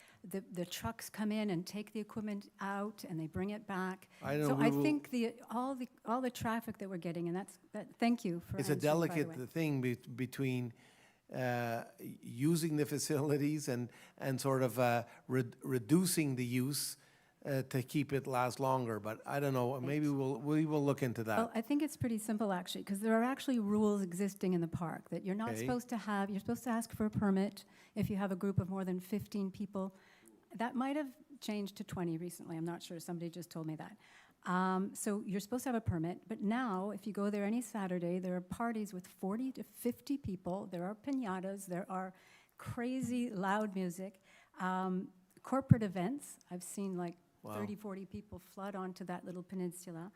the trucks come in and take the equipment out and they bring it back. So I think all the traffic that we're getting, and thank you for It's a answering, by the delicate way. thing between using the facilities and sort of reducing the use to keep it last longer. But I don't know, maybe we will look into that. Well, I think it's pretty simple, actually, because there are actually rules existing in the park that you're not supposed to have. You're supposed to ask for a permit if you have a group of more than 15 people. That might have changed to 20 recently. I'm not sure. Somebody just told me that. So you're supposed to have a permit. But now, if you go there any Saturday, there are parties with 40 to 50 people. There are piñatas. There are crazy loud music. Corporate events. I've seen like 30, 40 people flood onto that little peninsula.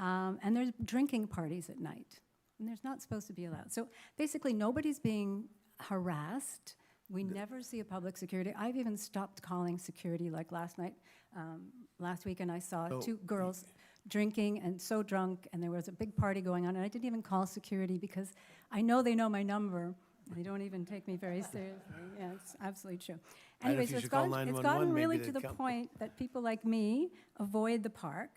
And there's drinking parties at night. And there's not supposed to be allowed. So basically, nobody's being harassed. We never see a public security. I've even stopped calling security, like last weekend I saw two girls drinking and so drunk, and there was a big party going on, and I didn't even call security because I know they know my number. They don't even take me very seriously. Yeah, it's absolutely true. Anyway, so it's gotten really to the point that people like me avoid the park.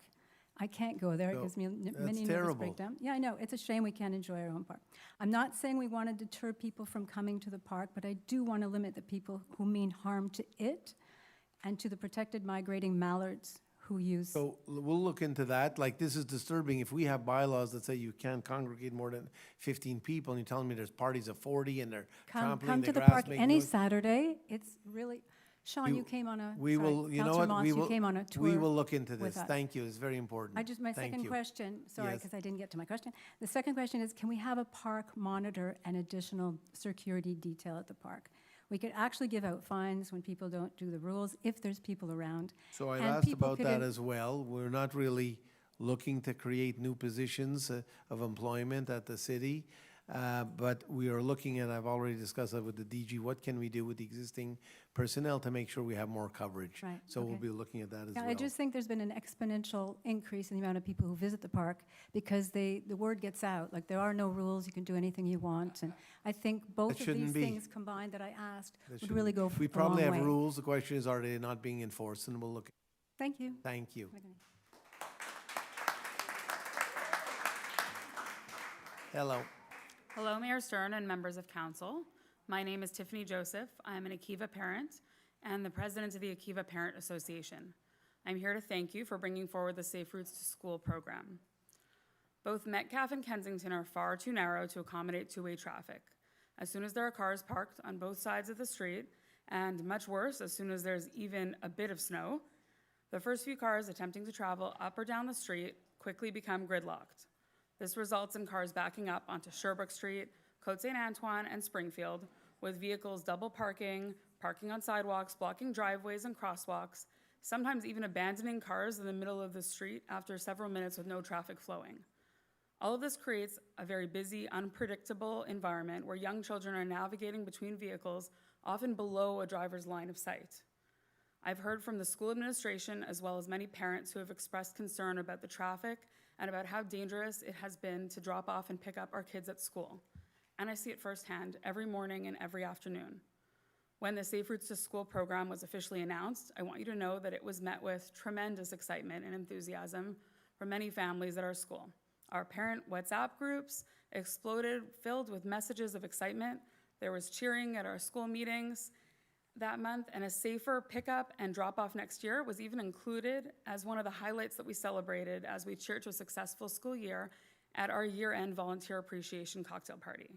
I can't go there. It gives me a mini nervous breakdown. Yeah, I know. It's a shame we can't enjoy our own park. I'm not saying we want to deter people from coming to the park, but I do want to limit the people who mean harm to it and to the protected migrating mallards who use. So we'll look into that. Like, this is disturbing. If we have bylaws that say you can't congregate more than 15 people, and you're telling me there's parties of 40 and they're trampling Come the to the grass, park making any noise. Saturday. It's really, Sean, We- you came on a, We sorry, will, you know Councillor what? Moss, We you will, came on a tour. we will look into with this. us. Thank you. It's very important. My Thank second you. question, sorry, Yes. because I didn't get to my question. The second question is, can we have a park monitor and additional security detail at the park? We could actually give out fines when people don't do the rules, if there's people around. So I And asked people about could that as well. We're not really looking to create new positions of employment at the city, but we are looking at, I've already discussed that with the DG, what can we do with the existing personnel to make sure we have more coverage? Right, So we'll okay. be looking at that as Yeah, well. I just think there's been an exponential increase in the amount of people who visit the park because the word gets out, like there are no rules, you can do anything you want. And I think both That of these shouldn't be. things combined that I asked That would really shouldn't- go We a long probably have way. rules. The question is, are they not being enforced? And we'll look. Thank you. Thank you. Okay. Hello. Hello, Mayor Stern and members of council. My name is Tiffany Joseph. I'm an Akiva parent and the president of the Akiva Parent Association. I'm here to thank you for bringing forward the Safe Routes to School program. Both Metcalfe and Kensington are far too narrow to accommodate two-way traffic. As soon as there are cars parked on both sides of the street, and much worse, as soon as there's even a bit of snow, the first few cars attempting to travel up or down the street quickly become gridlocked. This results in cars backing up onto Sherbrooke Street, Côte St. Antoine, and Springfield, with vehicles double parking, parking on sidewalks, blocking driveways and crosswalks, sometimes even abandoning cars in the middle of the street after several minutes with no traffic flowing. All of this creates a very busy, unpredictable environment where young children are navigating between vehicles, often below a driver's line of sight. I've heard from the school administration as well as many parents who have expressed concern about the traffic and about how dangerous it has been to drop off and pick up our kids at school. And I see it firsthand every morning and every afternoon. When the Safe Routes to School program was officially announced, I want you to know that it was met with tremendous excitement and enthusiasm from many families at our school. Our parent WhatsApp groups exploded, filled with messages of excitement. There was cheering at our school meetings that month, and a safer pickup and drop-off next year was even included as one of the highlights that we celebrated as we cheered to a successful school year at our year-end volunteer appreciation cocktail party.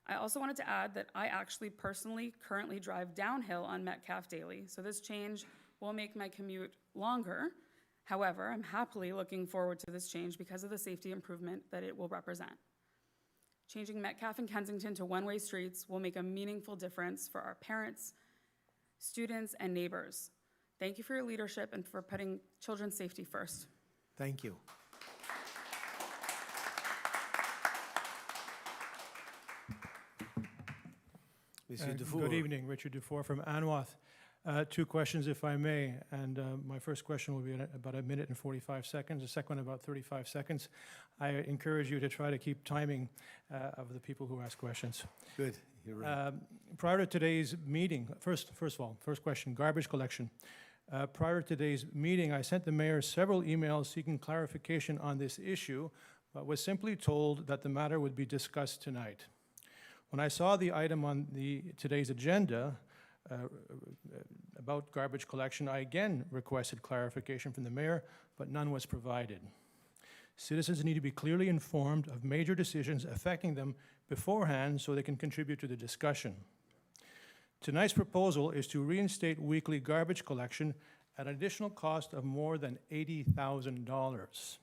I also wanted to add that I actually personally currently drive downhill on Metcalfe daily, so this change will make my commute longer. However, I'm happily looking forward to this change because of the safety improvement that it will represent. Changing Metcalfe and Kensington to one-way streets will make a meaningful difference for our parents, students, and neighbors. Thank you for your leadership and for putting children's safety first. Thank you. Monsieur Dufour. Good evening, Richard Dufour from Anwath. Two questions, if I may, and my first question will be in about a minute and 45 seconds, the second one about 35 seconds. I encourage you to try to keep timing of the people who ask questions. Good, you're right. Prior to today's meeting, first of all, first question, garbage collection. Prior to today's meeting, I sent the mayor several emails seeking clarification on this issue, but was simply told that the matter would be discussed tonight. When I saw the item on today's agenda about garbage collection, I again requested clarification from the mayor, but none was provided. Citizens need to be clearly informed of major decisions affecting them beforehand so they can contribute to the discussion. Tonight's proposal is to reinstate weekly garbage collection at an additional cost of more than $80,000.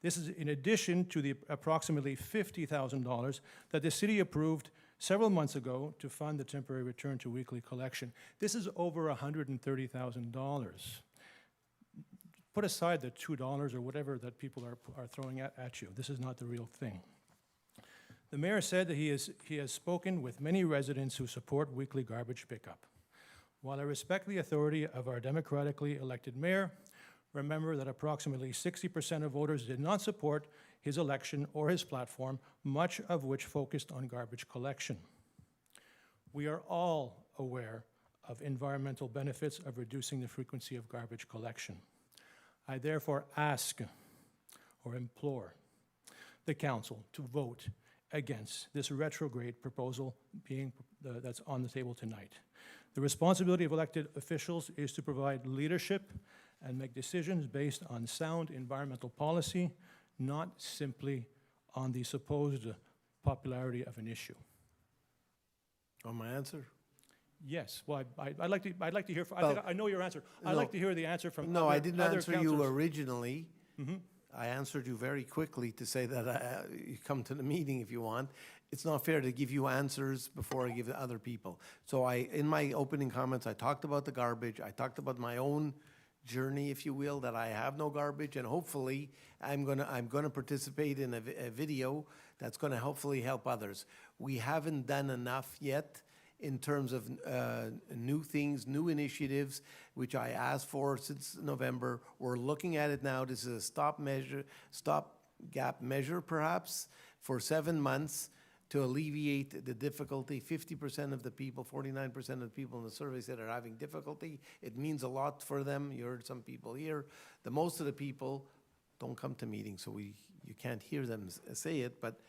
This is in addition to the approximately $50,000 that the city approved several months ago to fund the temporary return to weekly collection. This is over $130,000. Put aside the $2 or whatever that people are throwing at you. This is not the real thing. The mayor said that he has spoken with many residents who support weekly garbage pickup. While I respect the authority of our democratically elected mayor, remember that approximately 60% of voters did not support his election or his platform, much of which focused on garbage collection. We are all aware of environmental benefits of reducing the frequency of garbage collection. I therefore ask or implore the council to vote against this retrograde proposal that's on the table tonight. The responsibility of elected officials is to provide leadership and make decisions based on sound environmental policy, not simply on the supposed popularity of an issue. On my answer? Yes, well, I'd like to hear, Well, I know your answer. I'd no. like to hear the answer from No, other I didn't other answer you councillors. originally. Mhm. I answered you very quickly to say that you come to the meeting if you want. It's not fair to give you answers before I give to other people. So in my opening comments, I talked about the garbage. I talked about my own journey, if you will, that I have no garbage, and hopefully I'm gonna participate in a video that's gonna hopefully help others. We haven't done enough yet in terms of new things, new initiatives, which I asked for since November. We're looking at it now. This is a stopgap measure, perhaps, for 7 months to alleviate the difficulty. 50% of the people, 49% of the people in the survey said are having difficulty. It means a lot for them. You heard some people here. Most of the people don't come to meetings, so you can't hear them say it, but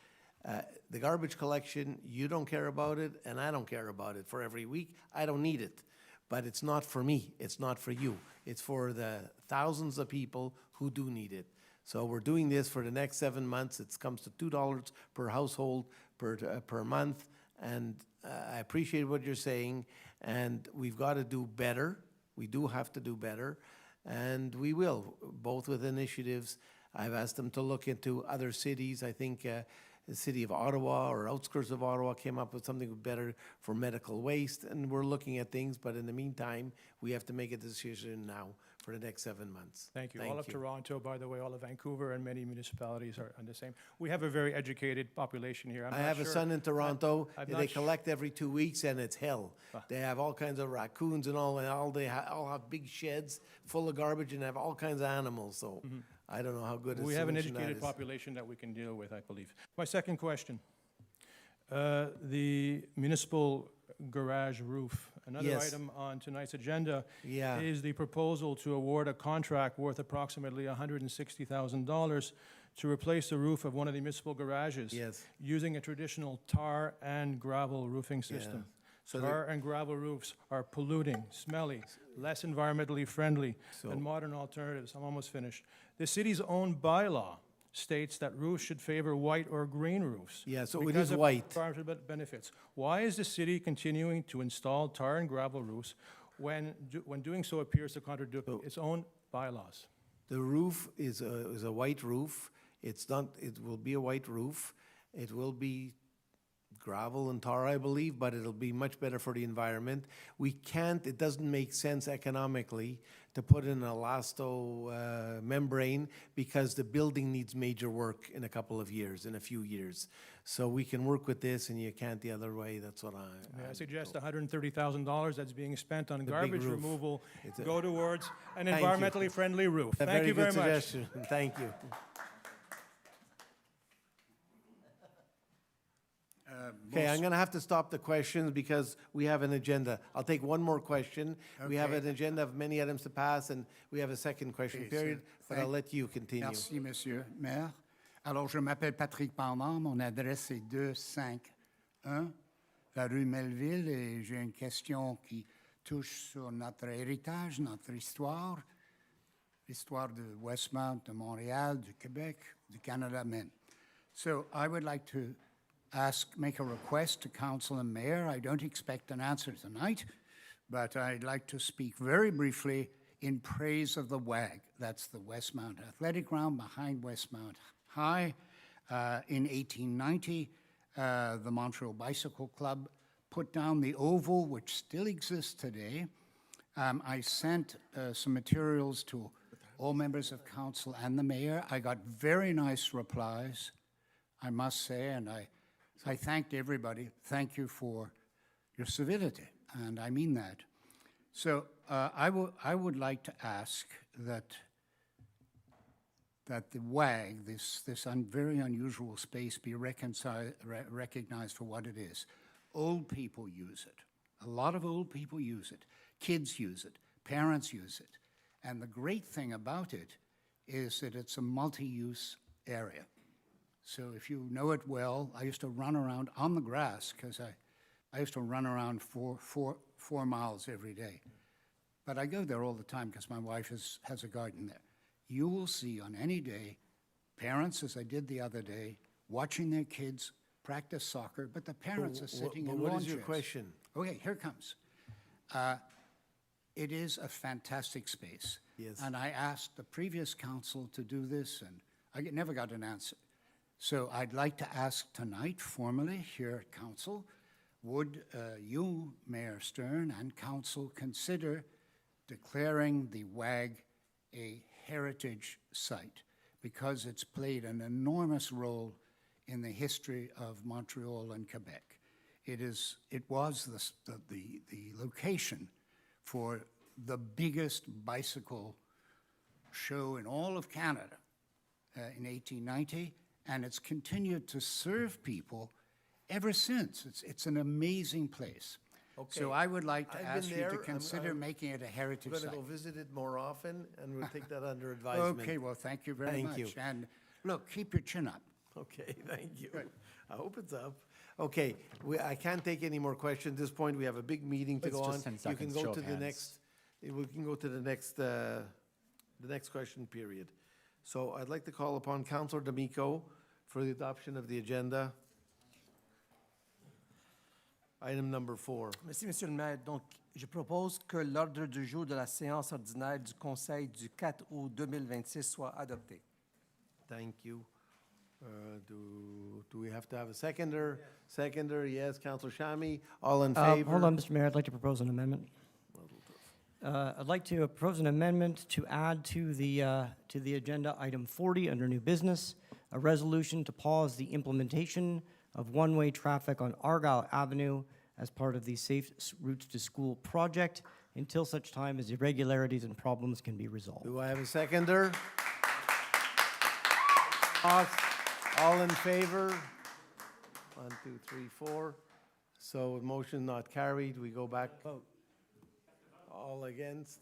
the garbage collection, you don't care about it, and I don't care about it for every week. I don't need it. But it's not for me. It's not for you. It's for the thousands of people who do need it. So we're doing this for the next 7 months. It comes to $2 per household per month. And I appreciate what you're saying. And we've got to do better. We do have to do better. And we will, both with initiatives. I've asked them to look into other cities. I think the city of Ottawa or outskirts of Ottawa came up with something better for medical waste, and we're looking at things, but in the meantime, we have to make a decision now for the next 7 months. Thank you. All of Toronto, by the way, all of Vancouver, and many municipalities are on the same. We have a very educated population here. I have a son in Toronto. I'm They not collect every 2 weeks, and it's hell. They have all kinds of raccoons and all all have big sheds full of garbage and have all kinds of animals. So I don't know how good a We have an solution that educated is. population that we can deal with, I believe. My second question. The municipal garage roof. Another Yes. item on tonight's agenda Yeah. is the proposal to award a contract worth approximately $160,000 to replace the roof of one of the municipal garages using a traditional tar and gravel roofing system. So tar and gravel roofs are polluting, smelly, less environmentally friendly than modern alternatives. I'm almost finished. The city's own bylaw states that roofs should favor white or green roofs. Yeah, so it because is of white. environmental benefits. Why is the city continuing to install tar and gravel roofs when doing so appears to contradict its own bylaws? The roof is a white roof. It's not. It will be a white roof. It will be gravel and tar, I believe, but it'll be much better for the environment. We can't. It doesn't make sense economically to put in an elasto membrane because the building needs major work in a couple of years, in a few years. So we can work with this, and you can't the other way. That's what May I suggest $130,000 that's being spent on The big garbage roof. removal It's a- go towards an Thank you. environmentally friendly roof. A Thank you very good much. suggestion. Thank you. Okay, I'm going to have to stop the questions because we have an agenda. I'll take one more question. We have Okay. an agenda of many items to pass, and we have a second question Okay, period, sir. but I'll Thank- let you continue. Merci, Monsieur le maire. Alors, je m'appelle Patrick Pendant. Mon adresse est 251, la rue Melville, et j'ai une question qui touche sur notre héritage, notre histoire, l'histoire de Westmount, de Montréal, du Québec, du Canada même. So I would like to make a request to council and mayor. I don't expect an answer tonight, but I'd like to speak very briefly in praise of the WAG. That's the Westmount Athletic Ground behind Westmount High. In 1890, the Montreal Bicycle Club put down the oval, which still exists today. I sent some materials to all members of council and the mayor. I got very nice replies, I must say, and I thanked everybody. Thank you for your civility, and I mean that. So I would like to ask that the WAG, this very unusual space, be recognized for what it is. Old people use it. A lot of old people use it. Kids use it. Parents use it. And the great thing about it is that it's a multi-use area. So if you know it well, I used to run around on the grass because I used to run around 4 miles every day. But I go there all the time because my wife has a garden there. You will see on any day parents, as I did the other day, watching their kids practice soccer, but the parents are sitting in lawn chairs. What is your question? Okay, here it comes. It is a fantastic space. Yes. And I asked the previous council to do this, and I never got an answer. So I'd like to ask tonight, formally, here at council, would you, Mayor Stern, and council consider declaring the WAG a heritage site? Because it's played an enormous role in the history of Montreal and Quebec. It was the location for the biggest bicycle show in all of Canada in 1890, and it's continued to serve people ever since. It's an amazing place. Okay. So I would like to I've ask been you to there. consider making it a heritage I'm site. going to go visit it more often, and we'll take that under advisement. Okay, well, thank you very Thank much. you. And look, keep your chin up. Okay, thank you. I hope it's up. Okay, I can't take any more questions at this point. We have a big meeting to It's go on. just 10 You seconds, can show go of to the hands. next, we can go to the next question period. So I'd like to call upon Councillor D'Amico for the adoption of the agenda. Item number 4. Merci, Monsieur le maire. Donc, je propose que l'ordre du jour de la séance ordinaire du Conseil du 4 août 2026 soit adopté. Thank you. Do we have to have a seconder? Yes. Seconder, yes. Councillor Shami, all in favor? Hold on, Mr. Mayor, I'd like to propose an amendment. I'd like to propose an amendment to add to the agenda item 40 under new business, a resolution to pause the implementation of one-way traffic on Argyle Avenue as part of the Safe Routes to School project until such time as irregularities and problems can be resolved. Do I have a seconder? All in favor? 1, 2, 3, 4. So motion not carried. We go back. Vote. All against?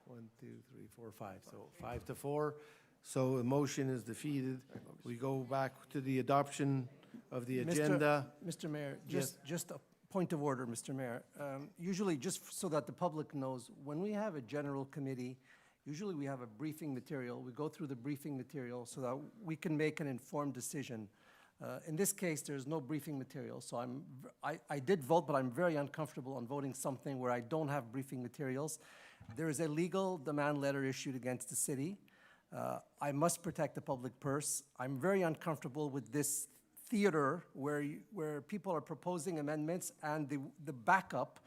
1, 2, 3, 4, 5. So 5-4. So the motion is defeated. We go back to the adoption of the agenda. Mr. Mayor, Yes. just a point of order, Mr. Mayor. Usually, just so that the public knows, when we have a general committee, usually we have a briefing material. We go through the briefing material so that we can make an informed decision. In this case, there's no briefing material, so I did vote, but I'm very uncomfortable on voting something where I don't have briefing materials. There is a legal demand letter issued against the city. I must protect the public purse. I'm very uncomfortable with this theater where people are proposing amendments and the backup,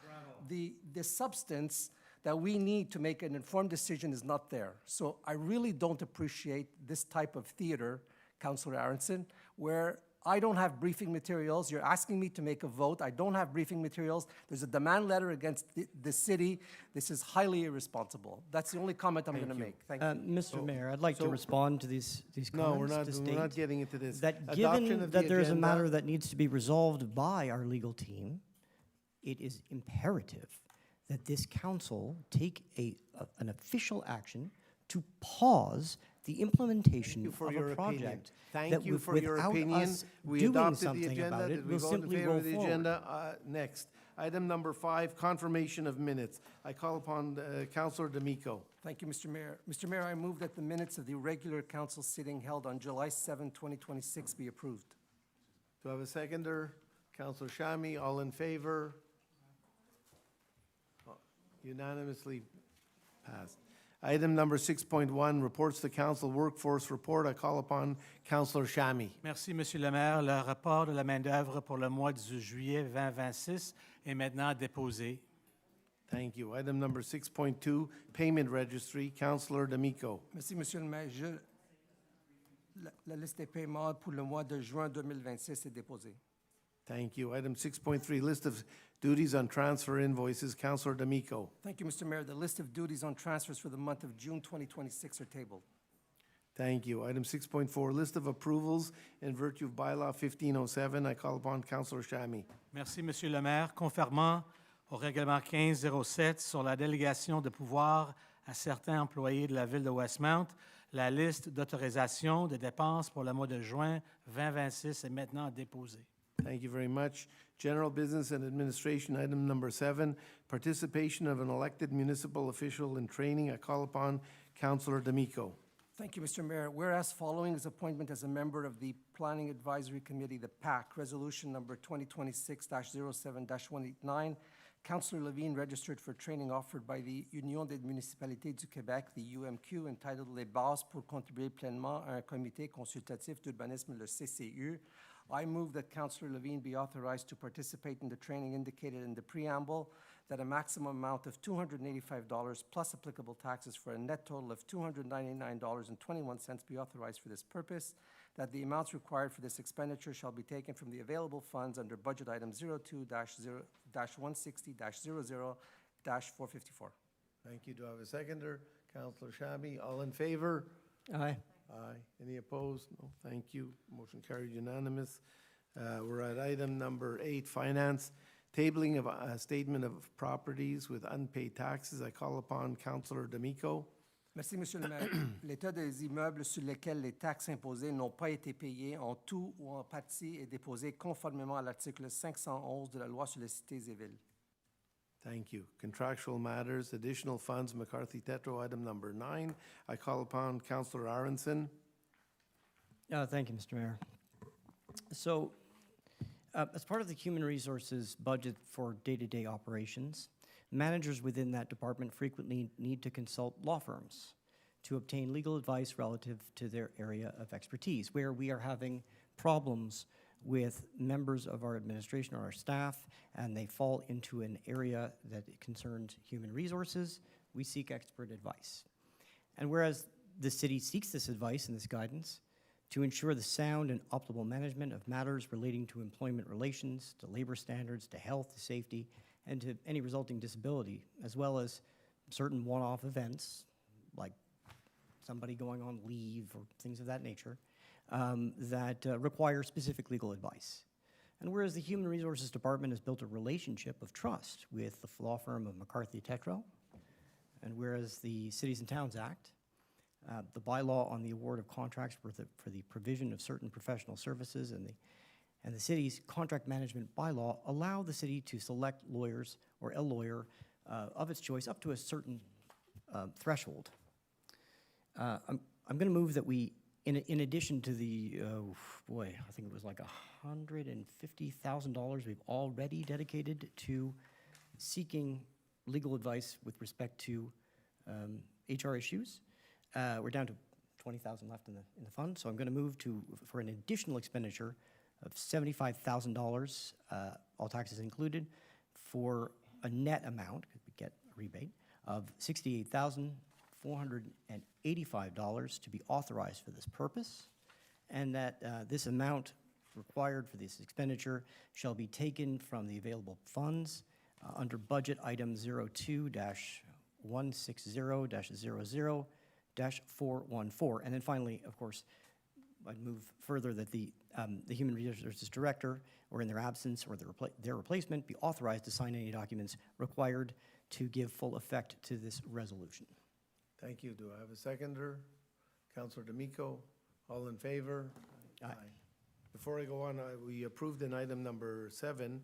the substance that we need to make an informed decision is not there. So I really don't appreciate this type of theater, Councillor Aronson, where I don't have briefing materials. You're asking me to make a vote. I don't have briefing materials. There's a demand letter against the city. This is highly irresponsible. That's the only comment I'm going to make. Thank you. Mr. Mayor, I'd like to respond to these comments. No, we're to not state getting into this. that Adoption given of the that there is a agenda. matter that needs to be resolved by our legal team, it is imperative that this council take an official action to pause the implementation of a project. Thank you for your opinion. We adopted the agenda. Did we vote in favor of the agenda? Next. Item number 5, confirmation of minutes. I call upon Councillor D'Amico. Thank you, Mr. Mayor. Mr. Mayor, I move that the minutes of the regular council sitting held on July 7, 2026 be approved. Do I have a seconder? Councillor Shami, all in favor? Unanimously passed. Item number 6.1, reports to council workforce report. I call upon Councillor Shami. Merci, Monsieur le maire. Le rapport de la main-d'œuvre pour le mois de juillet 2026 est maintenant déposé. Thank you. Item number 6.2, payment registry. Councillor D'Amico. Merci, Monsieur le maire. La liste des paiements pour le mois de juin 2026 est déposée. Thank you. Item 6.3, list of duties on transfer invoices. Councillor D'Amico. Thank you, Mr. Mayor. The list of duties on transfers for the month of June 2026 are tabled. Thank you. Item 6.4, list of approvals in virtue of bylaw 1507. I call upon Councillor Shami. Merci, Monsieur le maire. Conformément au règlement 1507 sur la délégation de pouvoir à certains employés de la Ville de Westmount, La liste d'autorisation de dépenses pour le mois de juin 2026 est maintenant déposée. Thank you very much. General Business and Administration, item number 7, participation of an elected municipal official in training. I call upon Councillor D'Amico. Thank you, Mr. Mayor. Whereas following his appointment as a member of the Planning Advisory Committee, the PAC, Resolution Number 2026-07-189, Councillor Levine registered for training offered by the Union des municipalités du Québec, the UMQ, entitled Les bases pour contribuer pleinement à un comité consultatif d'urbanisme, le CCU. I move that Councillor Levine be authorized to participate in the training indicated in the preamble, that a maximum amount of $285 plus applicable taxes for a net total of $299.21 be authorized for this purpose, that the amounts required for this expenditure shall be taken from the available funds under budget item 02-160-00-454. Thank you. Do I have a seconder? Councillor Shabby, all in favor? Aye. Aye. Any opposed? No. Thank you. Motion carried unanimous. We're at item number 8, Finance. Tabling of a statement of properties with unpaid taxes. I call upon Councillor D'Amico. Merci, Monsieur le maire. L'état des immeubles sur lesquels les taxes imposées n'ont pas été payées en tout ou en partie est déposé conformément à l'article 511 de la loi sur les cités et villes. Thank you. Contractual matters, additional funds, McCarthy Tetro, item number 9. I call upon Councillor Aronson. Thank you, Mr. Mayor. So, as part of the Human Resources budget for day-to-day operations, managers within that department frequently need to consult law firms to obtain legal advice relative to their area of expertise. Where we are having problems with members of our administration or our staff, and they fall into an area that concerns human resources, we seek expert advice. And whereas the city seeks this advice and this guidance to ensure the sound and optimal management of matters relating to employment relations, to labor standards, to health, to safety, and to any resulting disability, as well as certain one-off events, like somebody going on leave or things of that nature, that require specific legal advice. And whereas the Human Resources Department has built a relationship of trust with the law firm of McCarthy Tetro, and whereas the Cities and Towns Act, the bylaw on the award of contracts for the provision of certain professional services and the city's contract management bylaw allow the city to select lawyers or a lawyer of its choice up to a certain threshold. I'm going to move that we, in addition to the, I think it was like $150,000 we've already dedicated to seeking legal advice with respect to HR issues. We're down to $20,000 left in the fund, so I'm going to move for an additional expenditure of $75,000, all taxes included, for a net amount, because we get a rebate, of $68,485 to be authorized for this purpose, and that this amount required for this expenditure shall be taken from the available funds under budget item 02-160-00-414. And then finally, of course, I'd move further that the Human Resources Director, or in their absence, or their replacement, be authorized to sign any documents required to give full effect to this resolution. Thank you. Do I have a seconder? Councillor D'Amico, all in favor? Aye. Before I go on, we approved in item number 7,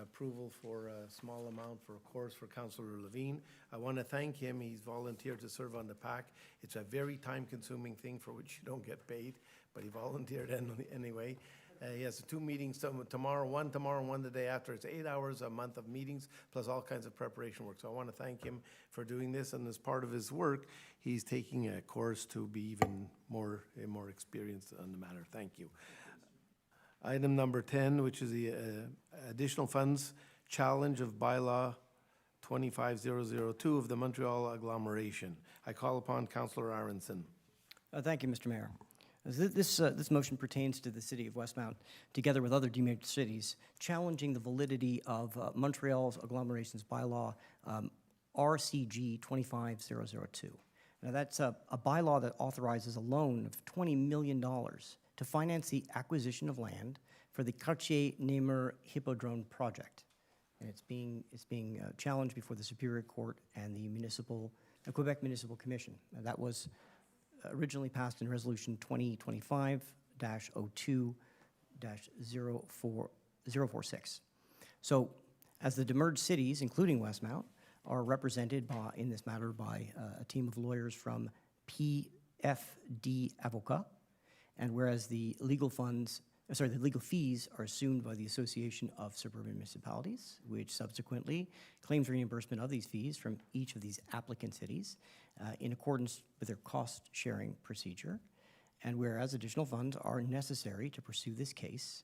approval for a small amount for a course for Councillor Levine. I want to thank him. He's volunteered to serve on the PAC. It's a very time-consuming thing for which you don't get paid, but he volunteered anyway. He has 2 meetings tomorrow, one the day after. It's 8 hours a month of meetings, plus all kinds of preparation work. So I want to thank him for doing this, and as part of his work, he's taking a course to be even more experienced on the matter. Thank you. Item number 10, which is the additional funds challenge of bylaw 25002 of the Montreal agglomeration. I call upon Councillor Aronson. Thank you, Mr. Mayor. This motion pertains to the city of Westmount, together with other demerged cities, challenging the validity of Montreal's agglomerations bylaw, RCG 25002. Now, that's a bylaw that authorizes a loan of $20 million to finance the acquisition of land for the Cartier-Nemer Hippodrome project. And it's being challenged before the Superior Court and the Quebec Municipal Commission. Now, that was originally passed in Resolution 2025-02-046. So, as the demerged cities, including Westmount, are represented in this matter by a team of lawyers from PFD Avocat, and whereas the legal fees are assumed by the Association of Suburban Municipalities, which subsequently claims reimbursement of these fees from each of these applicant cities in accordance with their cost-sharing procedure, and whereas additional funds are necessary to pursue this case,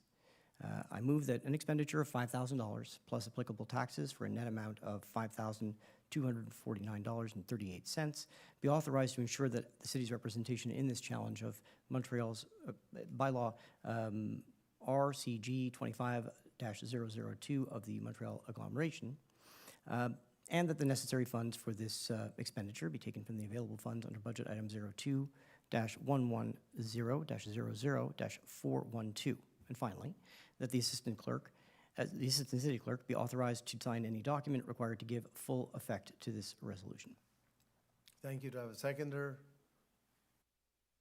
I move that an expenditure of $5,000 plus applicable taxes for a net amount of $5,249.38 be authorized to ensure that the city's representation in this challenge of Montreal's bylaw RCG 25-002 of the Montreal agglomeration, and that the necessary funds for this expenditure be taken from the available funds under budget item 02-110-00-412. And finally, that the assistant city clerk be authorized to sign any document required to give full effect to this resolution. Thank you. Do I have a seconder?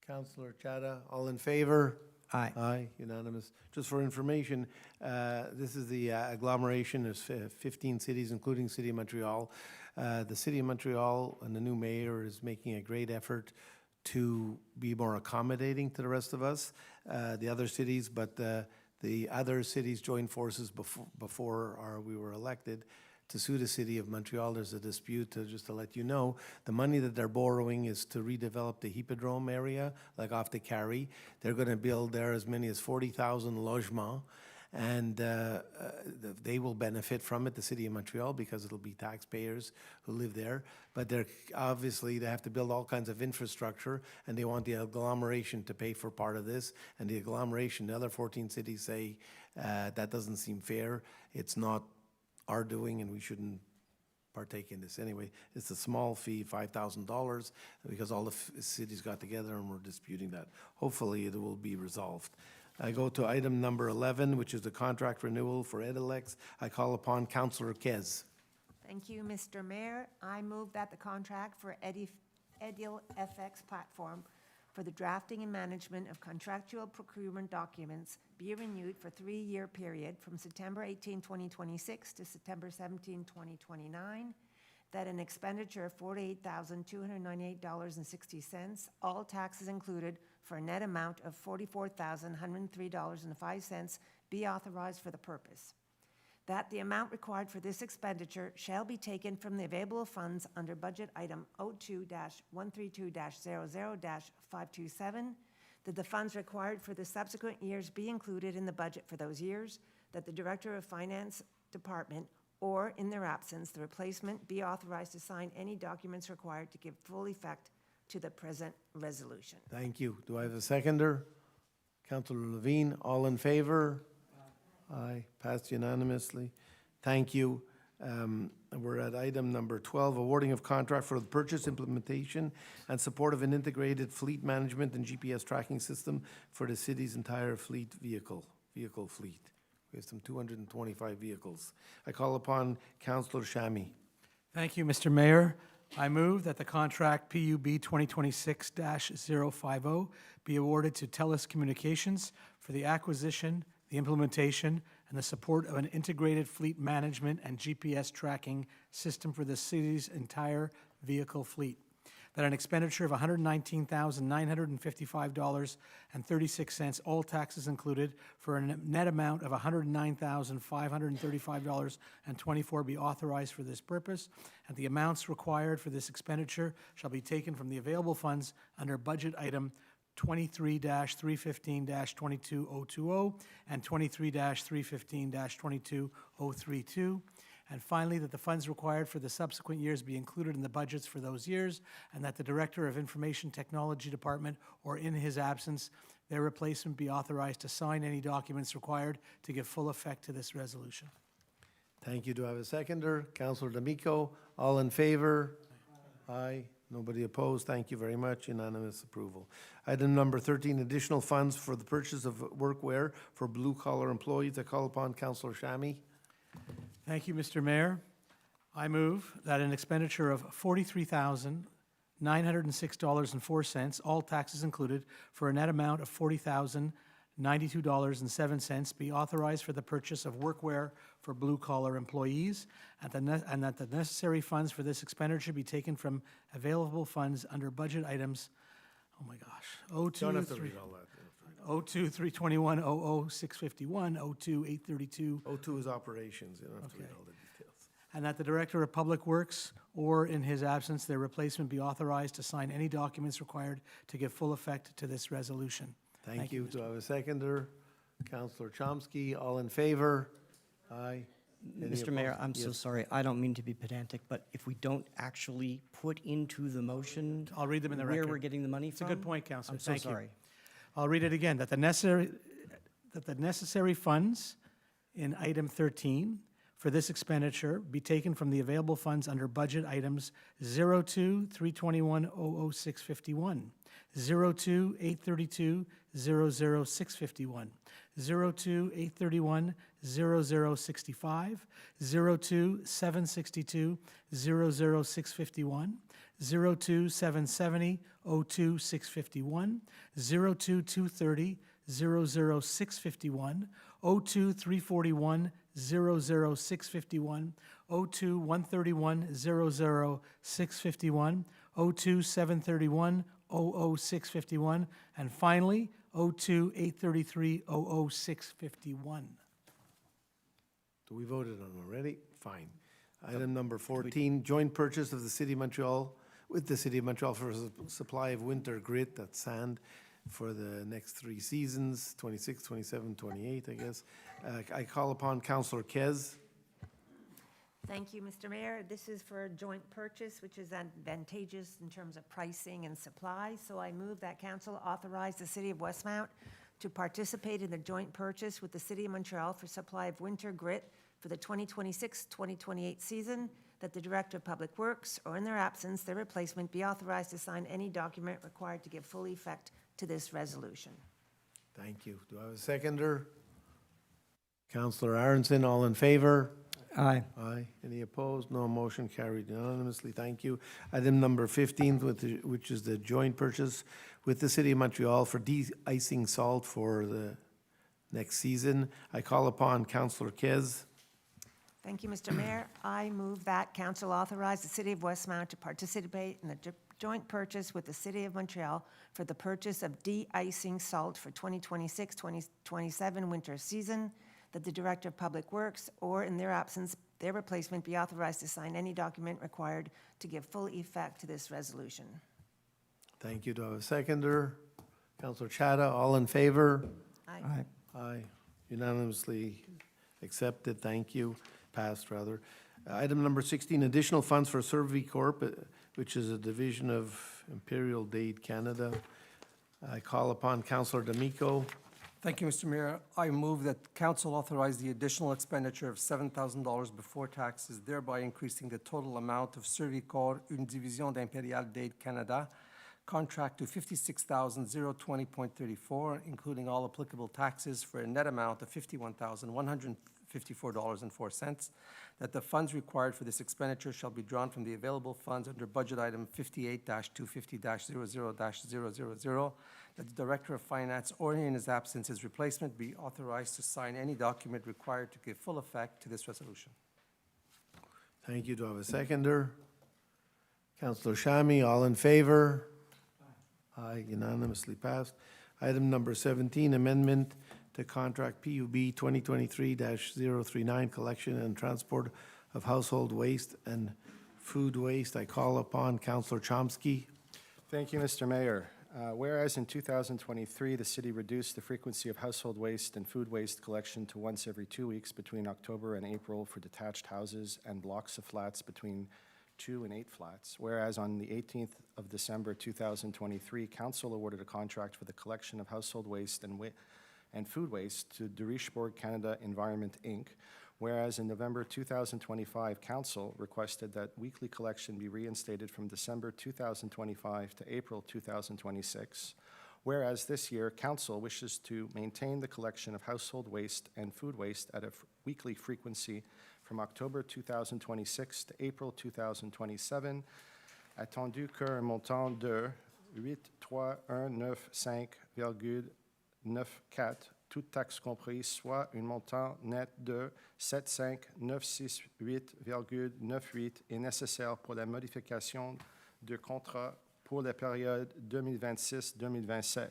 Councillor Chada, all in favor? Aye. Aye, unanimous. Just for information, this is the agglomeration. There's 15 cities, including City of Montreal. The City of Montreal and the new mayor is making a great effort to be more accommodating to the rest of us, the other cities, but the other cities joined forces before we were elected to sue the City of Montreal. There's a dispute, just to let you know. The money that they're borrowing is to redevelop the Hippodrome area, like off the Carrie. They're going to build there as many as 40,000 logements, and they will benefit from it, the City of Montreal, because it'll be taxpayers who live there. But they have to build all kinds of infrastructure, and they want the agglomeration to pay for part of this. And the agglomeration, the other 14 cities say that doesn't seem fair. It's not our doing, and we shouldn't partake in this. Anyway, it's a small fee, $5,000, because all the cities got together and we're disputing that. Hopefully it will be resolved. I go to item number 11, which is the contract renewal for Edilex. I call upon Councillor Kez. Thank you, Mr. Mayor. I move that the contract for EdilFX platform for the drafting and management of contractual procurement documents be renewed for a 3-year period from September 18, 2026 to September 17, 2029, that an expenditure of $48,298.60, all taxes included, for a net amount of $44,103.05 be authorized for the purpose. That the amount required for this expenditure shall be taken from the available funds under budget item 02-132-00-527, that the funds required for the subsequent years be included in the budget for those years, that the Director of Finance Department, or in their absence, the replacement, be authorized to sign any documents required to give full effect to the present resolution. Thank you. Do I have a seconder? Councillor Levine, all in favor? Aye, passed unanimously. Thank you. We're at item number 12, awarding of contract for the purchase, implementation, and support of an integrated fleet management and GPS tracking system for the city's entire vehicle fleet. We have some 225 vehicles. I call upon Councillor Chamy. Thank you, Mr. Mayor. I move that the contract PUB 2026-050 be awarded to TELUS Communications for the acquisition, the implementation, and the support of an integrated fleet management and GPS tracking system for the city's entire vehicle fleet. That an expenditure of $119,955.36, all taxes included, for a net amount of $109,535.24 be authorized for this purpose, and the amounts required for this expenditure shall be taken from the available funds under budget item 23-315-22020 and 23-315-22032. And finally, that the funds required for the subsequent years be included in the budgets for those years, and that the Director of Information Technology Department, or in his absence, their replacement, be authorized to sign any documents required to give full effect to this resolution. Thank you. Do I have a seconder? Councillor D'Amico, all in favor? Aye. Nobody opposed. Thank you very much. Unanimous approval. Item number 13, additional funds for the purchase of workwear for blue-collar employees. I call upon Councillor Chamy. Thank you, Mr. Mayor. I move that an expenditure of $906.04, all taxes included, for a net amount of $40,092.07, be authorized for the purchase of workwear for blue-collar employees, and that the necessary funds for this expenditure be taken from available funds under budget items, oh my gosh, Don't have to read all that. 02-321-00-651, 02-832, O2 is operations, you don't have to read all the details. and that the Director of Public Works, or in his absence, their replacement, be authorized to sign any documents required to give full effect to this resolution. Thank you. Do I have a seconder? Councillor Chomsky, all in favor? Aye. Any Mr. Mayor, opposed? I'm so Yes. sorry. I don't mean to be pedantic, but if we don't actually put into the motion I'll read them in the where record. we're getting the money It's a from? good point, Councillor. I'm so Thank you. sorry. I'll read it again, that the necessary funds in item 13 for this expenditure be taken from the available funds under budget items 02-321-00651, 02-832-00651, 02-831-0065, 02-762-00651, 02-770-02651, 02-230-00651, 02-341-00651, 02-131-00651, 02-731-00651, and finally, 02-833-00651. Do we voted on already? Fine. Item number 14, joint purchase of the City of Montreal, with the City of Montreal for a supply of winter grit, that's sand, for the next 3 seasons, 26, 27, 28, I guess. I call upon Councillor Kez. Thank you, Mr. Mayor. This is for a joint purchase, which is advantageous in terms of pricing and supply. So I move that council authorize the City of Westmount to participate in the joint purchase with the City of Montreal for supply of winter grit for the 2026-2028 season, that the Director of Public Works, or in their absence, their replacement, be authorized to sign any document required to give full effect to this resolution. Thank you. Do I have a seconder? Councillor Aronson, all in favor? Aye. Aye. Any opposed? No. Motion carried unanimously. Thank you. Item number 15, which is the joint purchase with the City of Montreal for de-icing salt for the next season. I call upon Councillor Kez. Thank you, Mr. Mayor. I move that council authorize the City of Westmount to participate in the joint purchase with the City of Montreal for the purchase of de-icing salt for 2026-2027 winter season, that the Director of Public Works, or in their absence, their replacement, be authorized to sign any document required to give full effect to this resolution. Thank you. Do I have a seconder? Councillor Chada, all in favor? Aye. Aye. Aye. Unanimously accepted. Thank you. Passed, rather. Item number 16, additional funds for Survey Corp., which is a division of Imperial Dade Canada. I call upon Councillor D'Amico. Thank you, Mr. Mayor. I move that council authorize the additional expenditure of $7,000 before taxes, thereby increasing the total amount of Survey Corps, une division d'Imperial Dade Canada, contract to $56,020.34, including all applicable taxes, for a net amount of $51,154.04, that the funds required for this expenditure shall be drawn from the available funds under budget item 58-250-00-000, that the Director of Finance, or in his absence, his replacement, be authorized to sign any document required to give full effect to this resolution. Thank you. Do I have a seconder? Councillor Shami, all in favor? Aye, unanimously passed. Item number 17, amendment to contract PUB 2023-039, collection and transport of household waste and food waste. I call upon Councillor Chomsky. Thank you, Mr. Mayor. Whereas in 2023, the city reduced the frequency of household waste and food waste collection to once every 2 weeks between October and April for detached houses and blocks of flats between 2 and 8 flats. Whereas on the 18th of December 2023, Council awarded a contract for the collection of household waste and food waste to Derishborg Canada Environment, Inc. Whereas in November 2025, Council requested that weekly collection be reinstated from December 2025 to April 2026. Whereas this year, Council wishes to maintain the collection of household waste and food waste at a weekly frequency from October 2026 to April 2027, attendu qu'un montant de 83195,94, toutes taxes comprises, soit un montant net de 75968,98 est nécessaire pour la modification de contrat pour la période 2026-2027.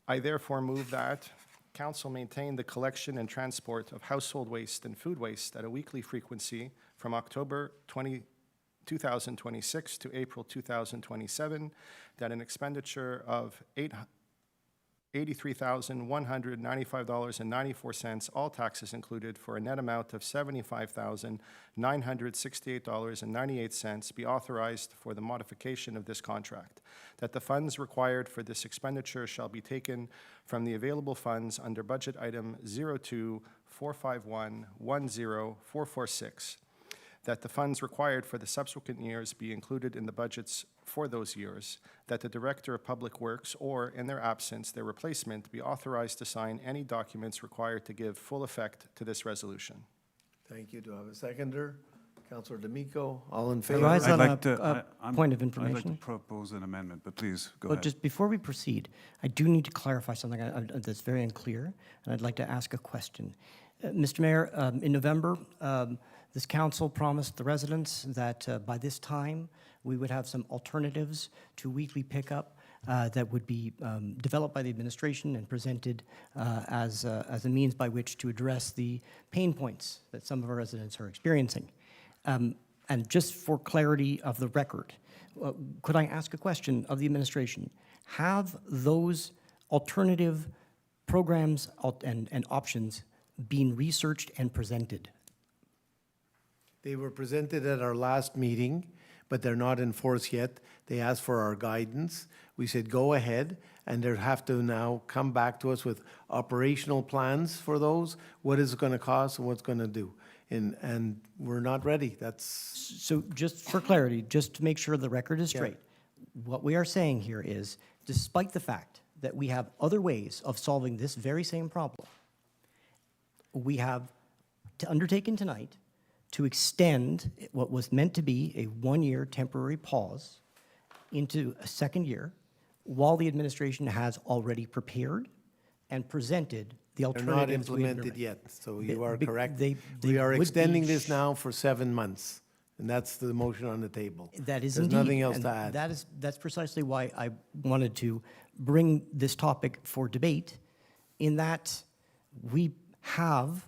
I therefore move that Council maintain the collection and transport of household waste and food waste at a weekly frequency from October 2026 to April 2027, that an expenditure of $83,195.94, all taxes included, for a net amount of $75,968.98 be authorized for the modification of this contract, that the funds required for this expenditure shall be taken from the available funds under budget item 02-451-10446, that the funds required for the subsequent years be included in the budgets for those years, that the Director of Public Works, or, in their absence, their replacement, be authorized to sign any documents required to give full effect to this resolution. Thank you. Do I have a seconder? Councillor D'Amico, all in favor? Rise on I'd a point of I'd like information. to propose an amendment, but please, go Well, ahead. just before we proceed, I do need to clarify something that's very unclear, and I'd like to ask a question. Mr. Mayor, in November, this council promised the residents that by this time, we would have some alternatives to weekly pickup that would be developed by the administration and presented as a means by which to address the pain points that some of our residents are experiencing. And just for clarity of the record, could I ask a question of the administration? Have those alternative programs and options been researched and presented? They were presented at our last meeting, but they're not in force yet. They asked for our guidance. We said, go ahead, and they have to now come back to us with operational plans for those, what is it going to cost and what's going to do. And we're not ready. That's... So just for clarity, just to make sure the record is straight, what we are saying here is, despite the fact that we have other ways of solving this very same problem, we have undertaken tonight to extend what was meant to be a one-year temporary pause into a second year, while the administration has already prepared and presented the They're alternatives. not we have implemented determined. yet, so you are correct. They We are would be extending this now for 7 months, and that's the motion on the table. That is There's indeed. nothing else and to add. That's precisely why I wanted to bring this topic for debate, in that we have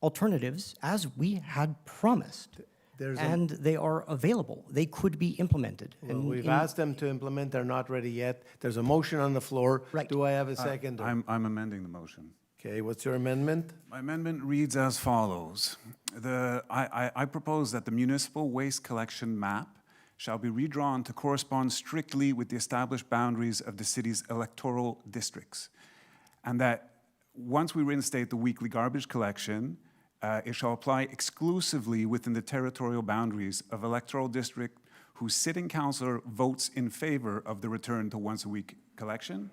alternatives as we had promised, and they are available. They could be implemented. Well, we've asked them to implement, they're not ready yet. There's a motion on the floor. Right. Do I have a second? I'm amending the motion. Okay, what's your amendment? My amendment reads as follows. I propose that the municipal waste collection map shall be redrawn to correspond strictly with the established boundaries of the city's electoral districts, and that once we reinstate the weekly garbage collection, it shall apply exclusively within the territorial boundaries of electoral district whose sitting councillor votes in favor of the return to once-a-week collection.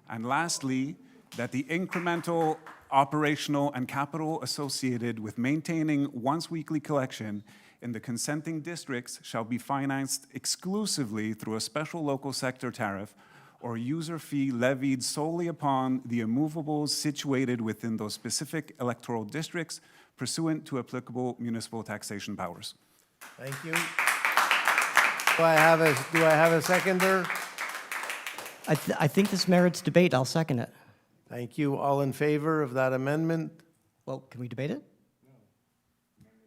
And lastly, that the incremental, operational, and capital associated with maintaining once-weekly collection in the consenting districts shall be financed exclusively through a special local sector tariff or user fee levied solely upon the immovables situated within those specific electoral districts pursuant to applicable municipal taxation powers. Thank you. Do I have a seconder? I think this merits debate. I'll second it. Thank you. All in favor of that amendment? Well, can we debate it?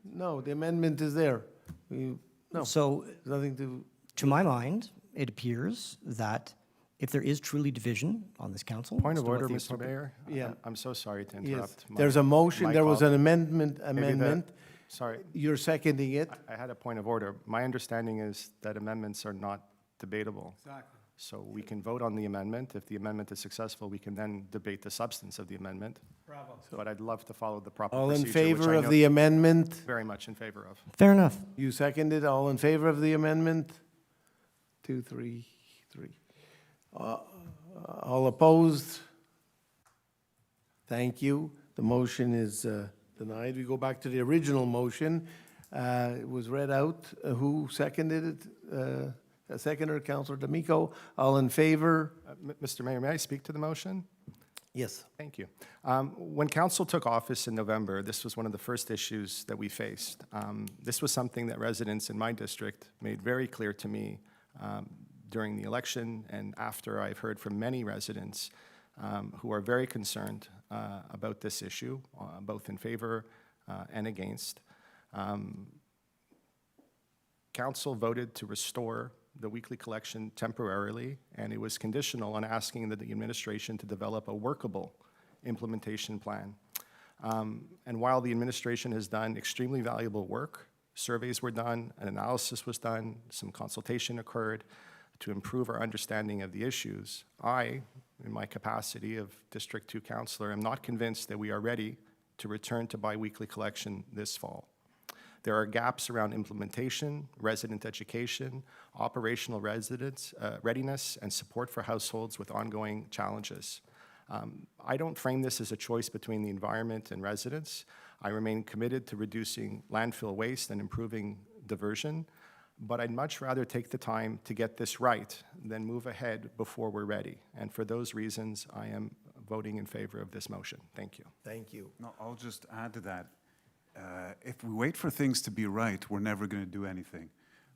No, the amendment is there. No, So, nothing to... to my mind, it appears that if there is truly division on this council... Point as of to what order, the Mr. appropriate- Mayor. Yeah. I'm so sorry to Yes. interrupt. There's a motion, my there was call- an amendment. Sorry. You're seconding it? I had a point of order. My understanding is that amendments are not debatable. Exactly. So we can vote on the amendment. If the amendment is successful, we can then debate the substance of the amendment. Bravo. But I'd love to follow the proper All in procedure, which favor I of know the amendment? very much in favor of. Fair enough. You seconded, all in favor of the amendment? 2, 3, 3. All opposed? Thank you. The motion is denied. We go back to the original motion. It was read out. Who seconded it? A seconder, Councillor D'Amico. All in favor? Mr. Mayor, may I speak to the motion? Yes. Thank you. When council took office in November, this was one of the first issues that we faced. This was something that residents in my district made very clear to me during the election and after. I've heard from many residents who are very concerned about this issue, both in favor and against. Council voted to restore the weekly collection temporarily, and it was conditional on asking the administration to develop a workable implementation plan. And while the administration has done extremely valuable work, surveys were done, an analysis was done, some consultation occurred to improve our understanding of the issues, I, in my capacity of District 2 Councillor, am not convinced that we are ready to return to biweekly collection this fall. There are gaps around implementation, resident education, operational readiness, and support for households with ongoing challenges. I don't frame this as a choice between the environment and residents. I remain committed to reducing landfill waste and improving diversion, but I'd much rather take the time to get this right than move ahead before we're ready. And for those reasons, I am voting in favor of this motion. Thank you. Thank you. No, I'll just add to that. If we wait for things to be right, we're never going to do anything.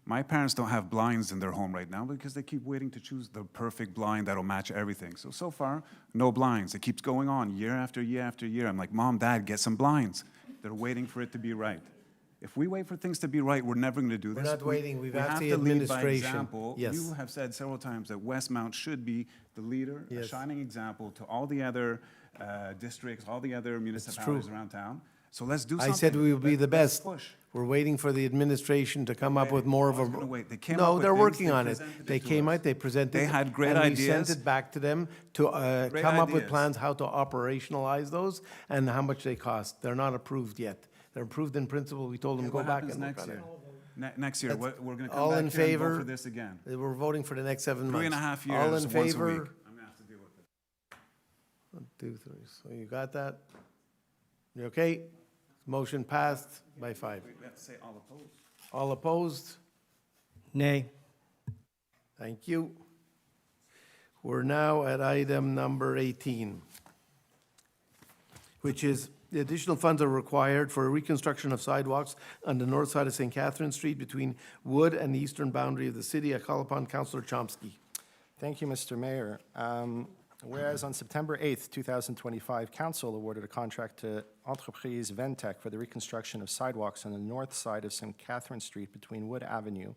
My parents don't have blinds in their home right now because they keep waiting to choose the perfect blind that'll match everything. So far, no blinds. It keeps going on year after year after year. I'm like, Mom, Dad, get some blinds. They're waiting for it to be right. If we wait for things to be right, we're never going to do this. We're not waiting. We've asked the have to lead by administration. example. Yes. You have said several times that Westmount should be the leader, a shining example to all the other districts, all the other municipalities around town. So let's do something. I said we would be the best. Push. We're waiting for the administration to come up with more of a... They came No, up with they're things, working they on it. presented They to came us. out, they presented. They had great and ideas. we sent it back to them to come up with ideas. plans how to operationalize those and how much they cost. They're not approved yet. They're approved in principle. We told them go What back happens and work next on year? it. Next year, we're going to come All back in here and favor? vote for this again. We're voting for the next 7 months. 3.5 years, All in once a favor? week. I'm going to have to deal with it. 1, 2, 3. So you got that? You okay? Motion passed by 5. We have to say all opposed. All opposed? Nay. Thank you. We're now at item number 18, which is the additional funds are required for a reconstruction of sidewalks on the north side of St. Catherine Street between Wood and the eastern boundary of the city. I call upon Councillor Chomsky. Thank you, Mr. Mayor. Whereas on September 8th, 2025, Council awarded a contract to Entreprise Ventec for the reconstruction of sidewalks on the north side of St. Catherine Street between Wood Avenue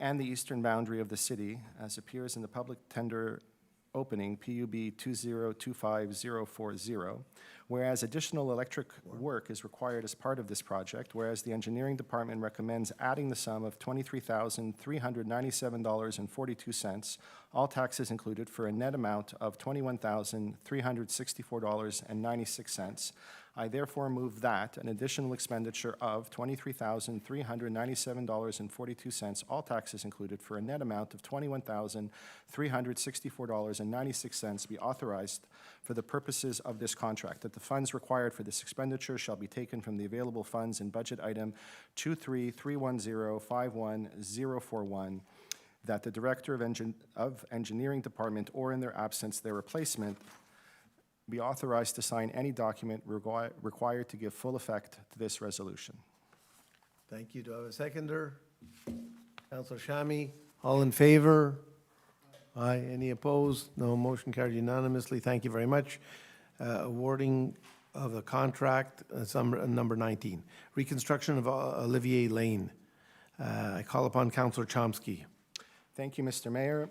and the eastern boundary of the city, as appears in the public tender opening PUB 2025040, whereas additional electric work is required as part of this project, whereas the engineering department recommends adding the sum of $23,397.42, all taxes included, for a net amount of $21,364.96. I therefore move that an additional expenditure of $23,397.42, all taxes included, for a net amount of $21,364.96 be authorized for the purposes of this contract, that the funds required for this expenditure shall be taken from the available funds in budget item 23310511041, that the Director of Engineering Department, or in their absence, their replacement, be authorized to sign any document required to give full effect to this resolution. Thank you. Do I have a seconder? Councillor Shami, all in favor? Aye. Any opposed? No. Motion carried unanimously. Thank you very much. Awarding of a contract, number 19. Reconstruction of Olivier Lane. I call upon Councillor Chomsky. Thank you, Mr. Mayor.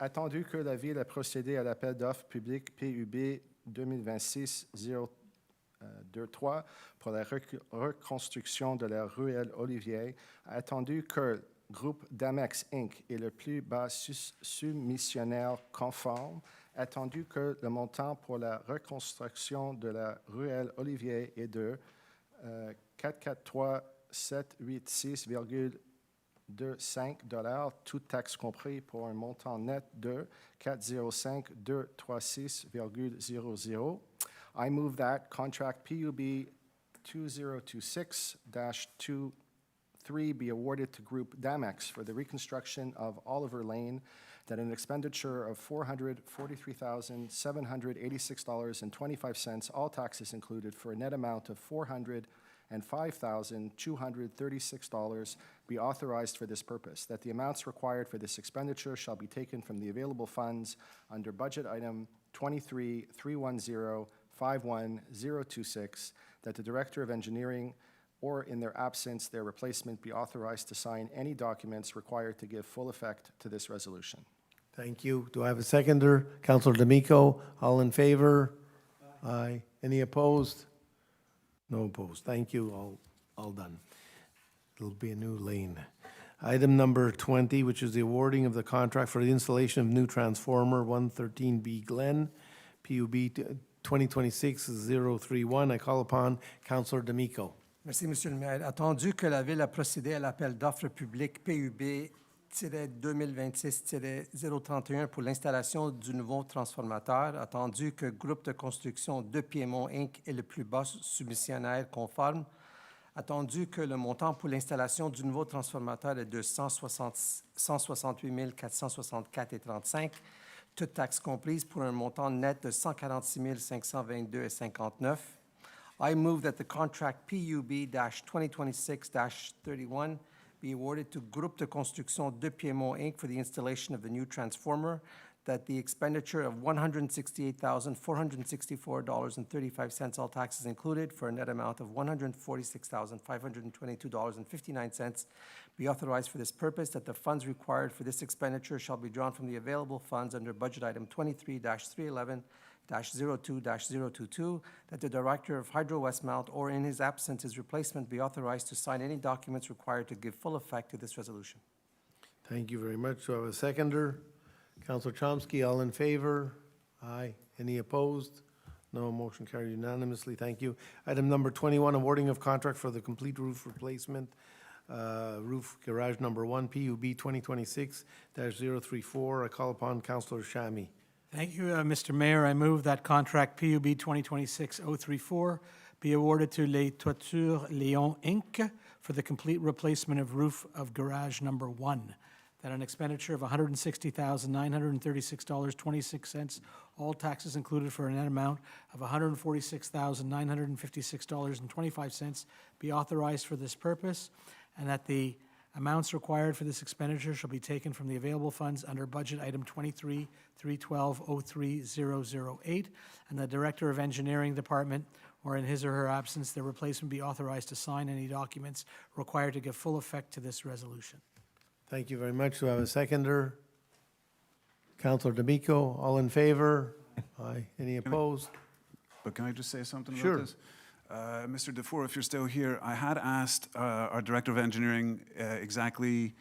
Attendu que la Ville a procédé à l'appel d'offres public PUB 2026-023 pour la reconstruction de la ruelle Olivier, attendu que Groupe d'Amex Inc. est le plus bas soumissionnaire conforme, attendu que le montant pour la reconstruction de la ruelle Olivier est de 443,786,25 $, tout taxe compris, pour un montant net de 405,236,00. I move that contract PUB 2026-23 be awarded to Group Damex for the reconstruction of Oliver Lane, that an expenditure of $443,786.25, all taxes included, for a net amount of $405,236 be authorized for this purpose, that the amounts required for this expenditure shall be taken from the available funds under budget item 23-310-51026, that the Director of Engineering, or in their absence, their replacement, be authorized to sign any documents required to give full effect to this resolution. Thank you. Do I have a seconder? Councilor D'Amico, all in favor? Aye. Any opposed? No opposed. Thank you. All done. It'll be a new lane. Item number 20, which is the awarding of the contract for the installation of new transformer 113B Glen, PUB 2026-031. I call upon Councilor D'Amico. Merci, Monsieur le maire. Attendu que la Ville a procédé à l'appel d'offres public PUB-2026-031 pour l'installation du nouveau transformateur, attendu que Groupe de construction de Piémont Inc. est le plus bas soumissionnaire conforme, attendu que le montant pour l'installation du nouveau transformateur est de 168 464,35, toutes taxes comprises, pour un montant net de 146 522,59. I move that the contract PUB-2026-31 be awarded to Groupe de Construction de Piémont Inc. for the installation of the new transformer, that the expenditure of $168,464.35, all taxes included, for a net amount of $146,522.59, be authorized for this purpose, that the funds required for this expenditure shall be drawn from the available funds under budget item 23-311-02-022, that the Director of Hydro Westmount, or in his absence, his replacement, be authorized to sign any documents required to give full effect to this resolution. Thank you very much. Do I have a seconder? Councilor Chomsky, all in favor? Aye. Any opposed? No. Motion carried unanimously. Thank you. Item number 21, awarding of contract for the complete roof replacement, roof garage number 1, PUB 2026-034. I call upon Councilor Shami. Thank you, Mr. Mayor. I move that contract PUB 2026-034 be awarded to Les Toitures Léon Inc. for the complete replacement of roof of garage number 1, that an expenditure of $160,936.26, all taxes included, for a net amount of $146,956.25, be authorized for this purpose, and that the amounts required for this expenditure shall be taken from the available funds under budget item 23-312-03008, and the Director of Engineering Department, or in his or her absence, their replacement, be authorized to sign any documents required to give full effect to this resolution. Thank you very much. Do I have a seconder? Councilor D'Amico, all in favor? Aye. Any opposed? But can I just say something Sure. about this? Mr. Dufour, if you're still here, I had asked our Director of Engineering exactly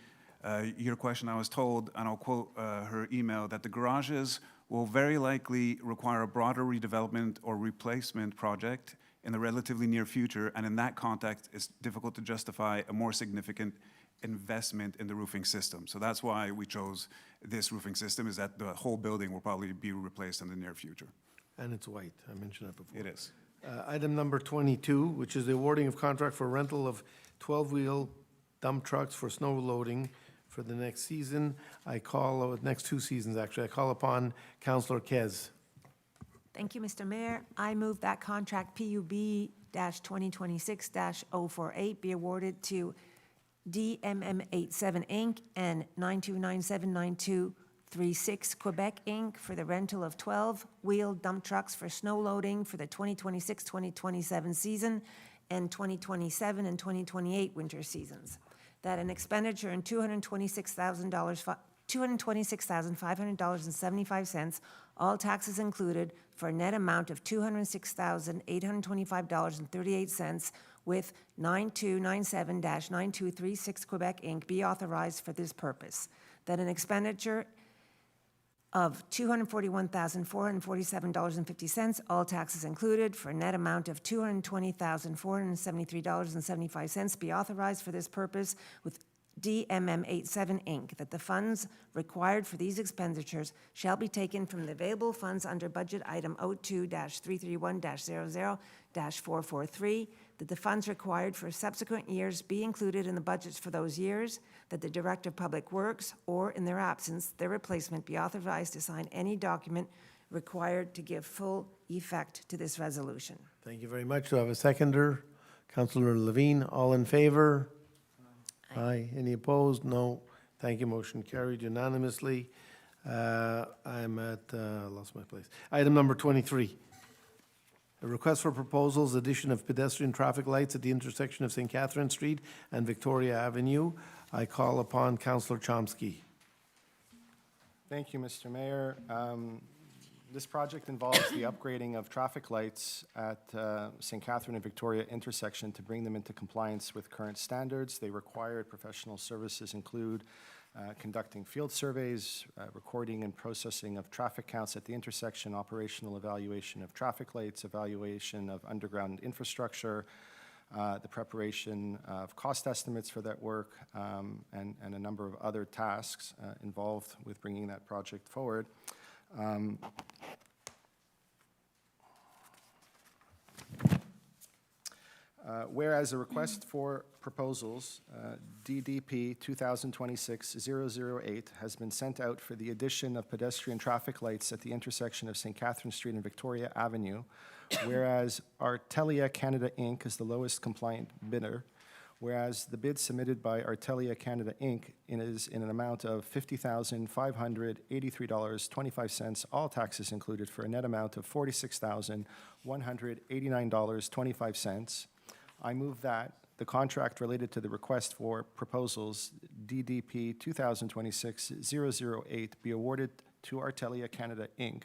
your question. I was told, and I'll quote her email, that the garages will very likely require a broader redevelopment or replacement project in the relatively near future, and in that context, it's difficult to justify a more significant investment in the roofing system. So that's why we chose this roofing system, is that the whole building will probably be replaced in the near future. And it's white. I mentioned that before. It is. Item number 22, which is the awarding of contract for rental of 12-wheel dump trucks for snow loading for the next season. Next 2 seasons, actually. I call upon Councilor Kez. Thank you, Mr. Mayor. I move that contract PUB-2026-048 be awarded to DMM87 Inc. and 92979236 Quebec Inc. for the rental of 12-wheel dump trucks for snow loading for the 2026-2027 season and 2027 and 2028 winter seasons. That an expenditure in $226,500.75, all taxes included, for a net amount of $206,825.38, with 9297-9236 Quebec Inc. be authorized for this purpose. That an expenditure of $241,447.50, all taxes included, for a net amount of $220,473.75 be authorized for this purpose, with DMM87 Inc., that the funds required for these expenditures shall be taken from the available funds under budget item 02-331-00-443, that the funds required for subsequent years be included in the budgets for those years, that the Director of Public Works, or in their absence, their replacement, be authorized to sign any document required to give full effect to this resolution. Thank you very much. Do I have a seconder? Councillor Levine, all in favor? Aye. Any opposed? No. Thank you. Motion carried unanimously. I'm at, lost my place. Item number 23. A request for proposals, addition of pedestrian traffic lights at the intersection of St. Catherine Street and Victoria Avenue. I call upon Councillor Chomsky. Thank you, Mr. Mayor. This project involves the upgrading of traffic lights at St. Catherine and Victoria intersection to bring them into compliance with current standards. They required professional services include conducting field surveys, recording and processing of traffic counts at the intersection, operational evaluation of traffic lights, evaluation of underground infrastructure, the preparation of cost estimates for that work, and a number of other tasks involved with bringing that project forward. Whereas a request for proposals, DDP 2026-008, has been sent out for the addition of pedestrian traffic lights at the intersection of St. Catherine Street and Victoria Avenue, whereas Artelia Canada Inc. is the lowest compliant bidder, whereas the bid submitted by Artelia Canada Inc. is in an amount of $50,583.25, all taxes included, for a net amount of $46,189.25. I move that the contract related to the request for proposals DDP 2026-008 be awarded to Artelia Canada Inc.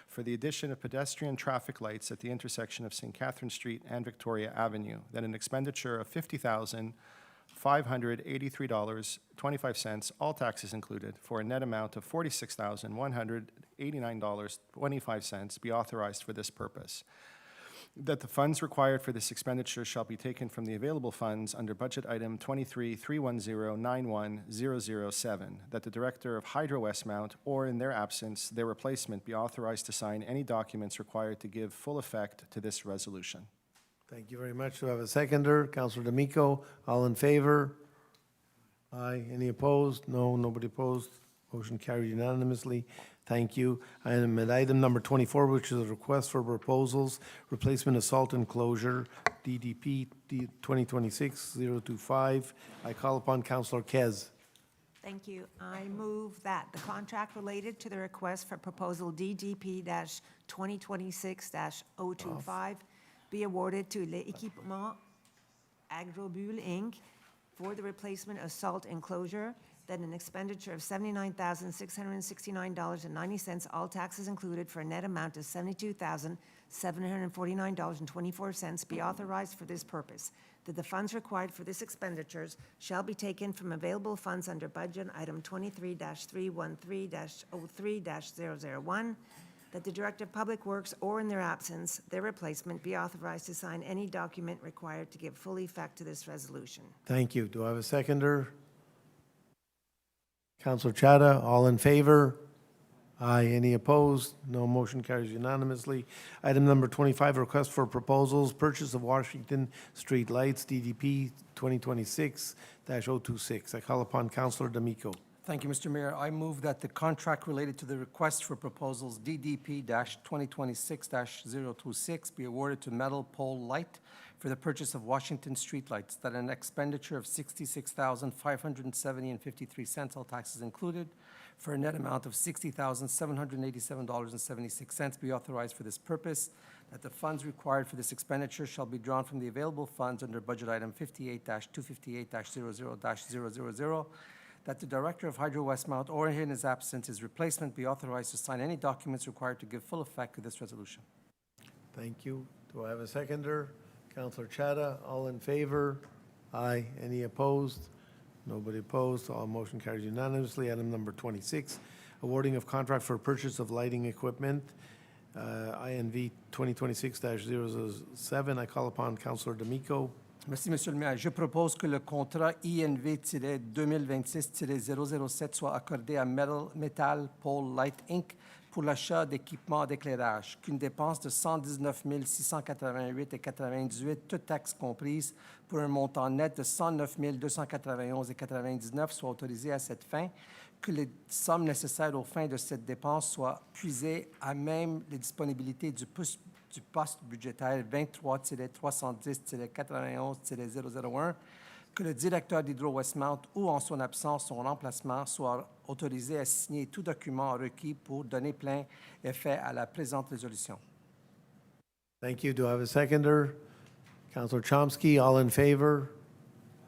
for the addition of pedestrian traffic lights at the intersection of St. Catherine Street and Victoria Avenue, that an expenditure of $50,583.25, all taxes included, for a net amount of $46,189.25 be authorized for this purpose. That the funds required for this expenditure shall be taken from the available funds under budget item 23-310-91007. That the Director of Hydro Westmount, or in their absence, their replacement, be authorized to sign any documents required to give full effect to this resolution. Thank you very much. Do I have a seconder? Councillor D'Amico, all in favor? Aye. Any opposed? No, nobody opposed. Motion carried unanimously. Thank you. I am at item number 24, which is a request for proposals, replacement of salt enclosure, DDP 2026-025. I call upon Councillor Kez. Thank you. I move that the contract related to the request for proposal DDP-2026-025 be awarded to l'Équipement Agrobule Inc. for the replacement of salt enclosure, that an expenditure of $79,669.90, all taxes included, for a net amount of $72,749.24 be authorized for this purpose. That the funds required for this expenditures shall be taken from available funds under budget item 23-313-03-001. That the Director of Public Works, or in their absence, their replacement, be authorized to sign any document required to give full effect to this resolution. Thank you. Do I have a seconder? Councillor Chada, all in favor? Aye. Any opposed? No. Motion carries unanimously. Item number 25, request for proposals, purchase of Washington Street lights, DDP 2026-026. I call upon Councillor D'Amico. Thank you, Mr. Mayor. I move that the contract related to the request for proposals DDP-2026-026 be awarded to Metal Pole Light for the purchase of Washington street lights, that an expenditure of $66,570.53, all taxes included, for a net amount of $60,787.76 be authorized for this purpose, that the funds required for this expenditure shall be drawn from the available funds under budget item 58-258-00-000, that the Director of Hydro Westmount, or in his absence, his replacement, be authorized to sign any documents required to give full effect to this resolution. Thank you. Do I have a seconder? Councillor Chada, all in favor? Aye. Any opposed? Nobody opposed. All motion carries unanimously. Item number 26, awarding of contract for purchase of lighting equipment, INV 2026-007. I call upon Councillor D'Amico. Merci, Monsieur le maire. Je propose que le contrat INV-2026-007 soit accordé à Metal Pole Light Inc. pour l'achat d'équipements d'éclairage, qu'une dépense de 119 688,98, toutes taxes comprises, pour un montant net de 109 291,99 soit autorisée à cette fin, que les sommes nécessaires aux fins de cette dépense soient puisées à même les disponibilités du poste budgétaire 23-310-91-001, que le directeur d'Hydro-Westmount ou en son absence, son remplacement, soit autorisé à signer tout document requis pour donner plein effet à la présente résolution. Thank you. Do I have a seconder? Councillor Chomsky, all in favor?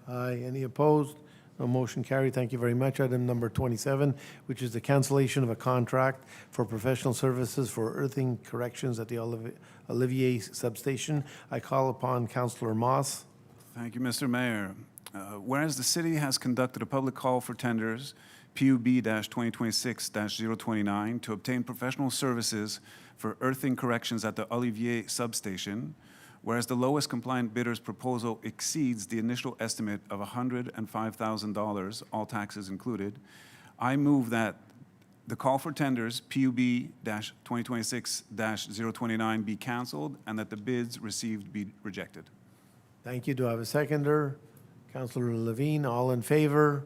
Aye. Any opposed? No motion carried. Thank you very much. Item number 27, which is the cancellation of a contract for professional services for earthing corrections at the Olivier substation. I call upon Councillor Moss. Thank you, Mr. Mayor. Whereas the city has conducted a public call for tenders, PUB-2026-029, to obtain professional services for earthing corrections at the Olivier substation, whereas the lowest compliant bidder's proposal exceeds the initial estimate of $105,000, all taxes included, I move that the call for tenders, PUB-2026-029, be canceled and that the bids received be rejected. Thank you. Do I have a seconder? Councillor Levine, all in favor?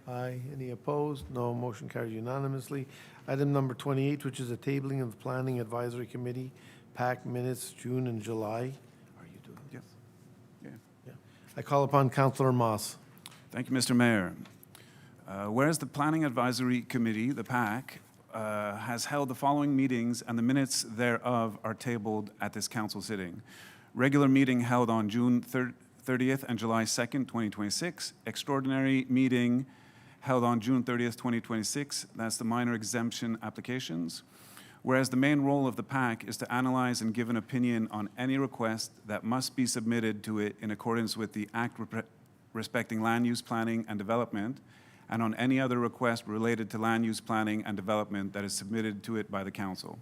Aye. Any opposed? No. Motion carries unanimously. Item number 28, which is a tabling of the Planning Advisory Committee, PAC minutes, June and July. Are you doing Yes. Yeah. Yeah. I call upon Councillor Moss. Thank you, Mr. Mayor. Whereas the Planning Advisory Committee, the PAC, has held the following meetings and the minutes thereof are tabled at this council sitting. Regular meeting held on June 30th and July 2nd, 2026. Extraordinary meeting held on June 30th, 2026. That's the minor exemption applications. Whereas the main role of the PAC is to analyze and give an opinion on any request that must be submitted to it in accordance with the Act respecting land use planning and development, and on any other request related to land use planning and development that is submitted to it by the council.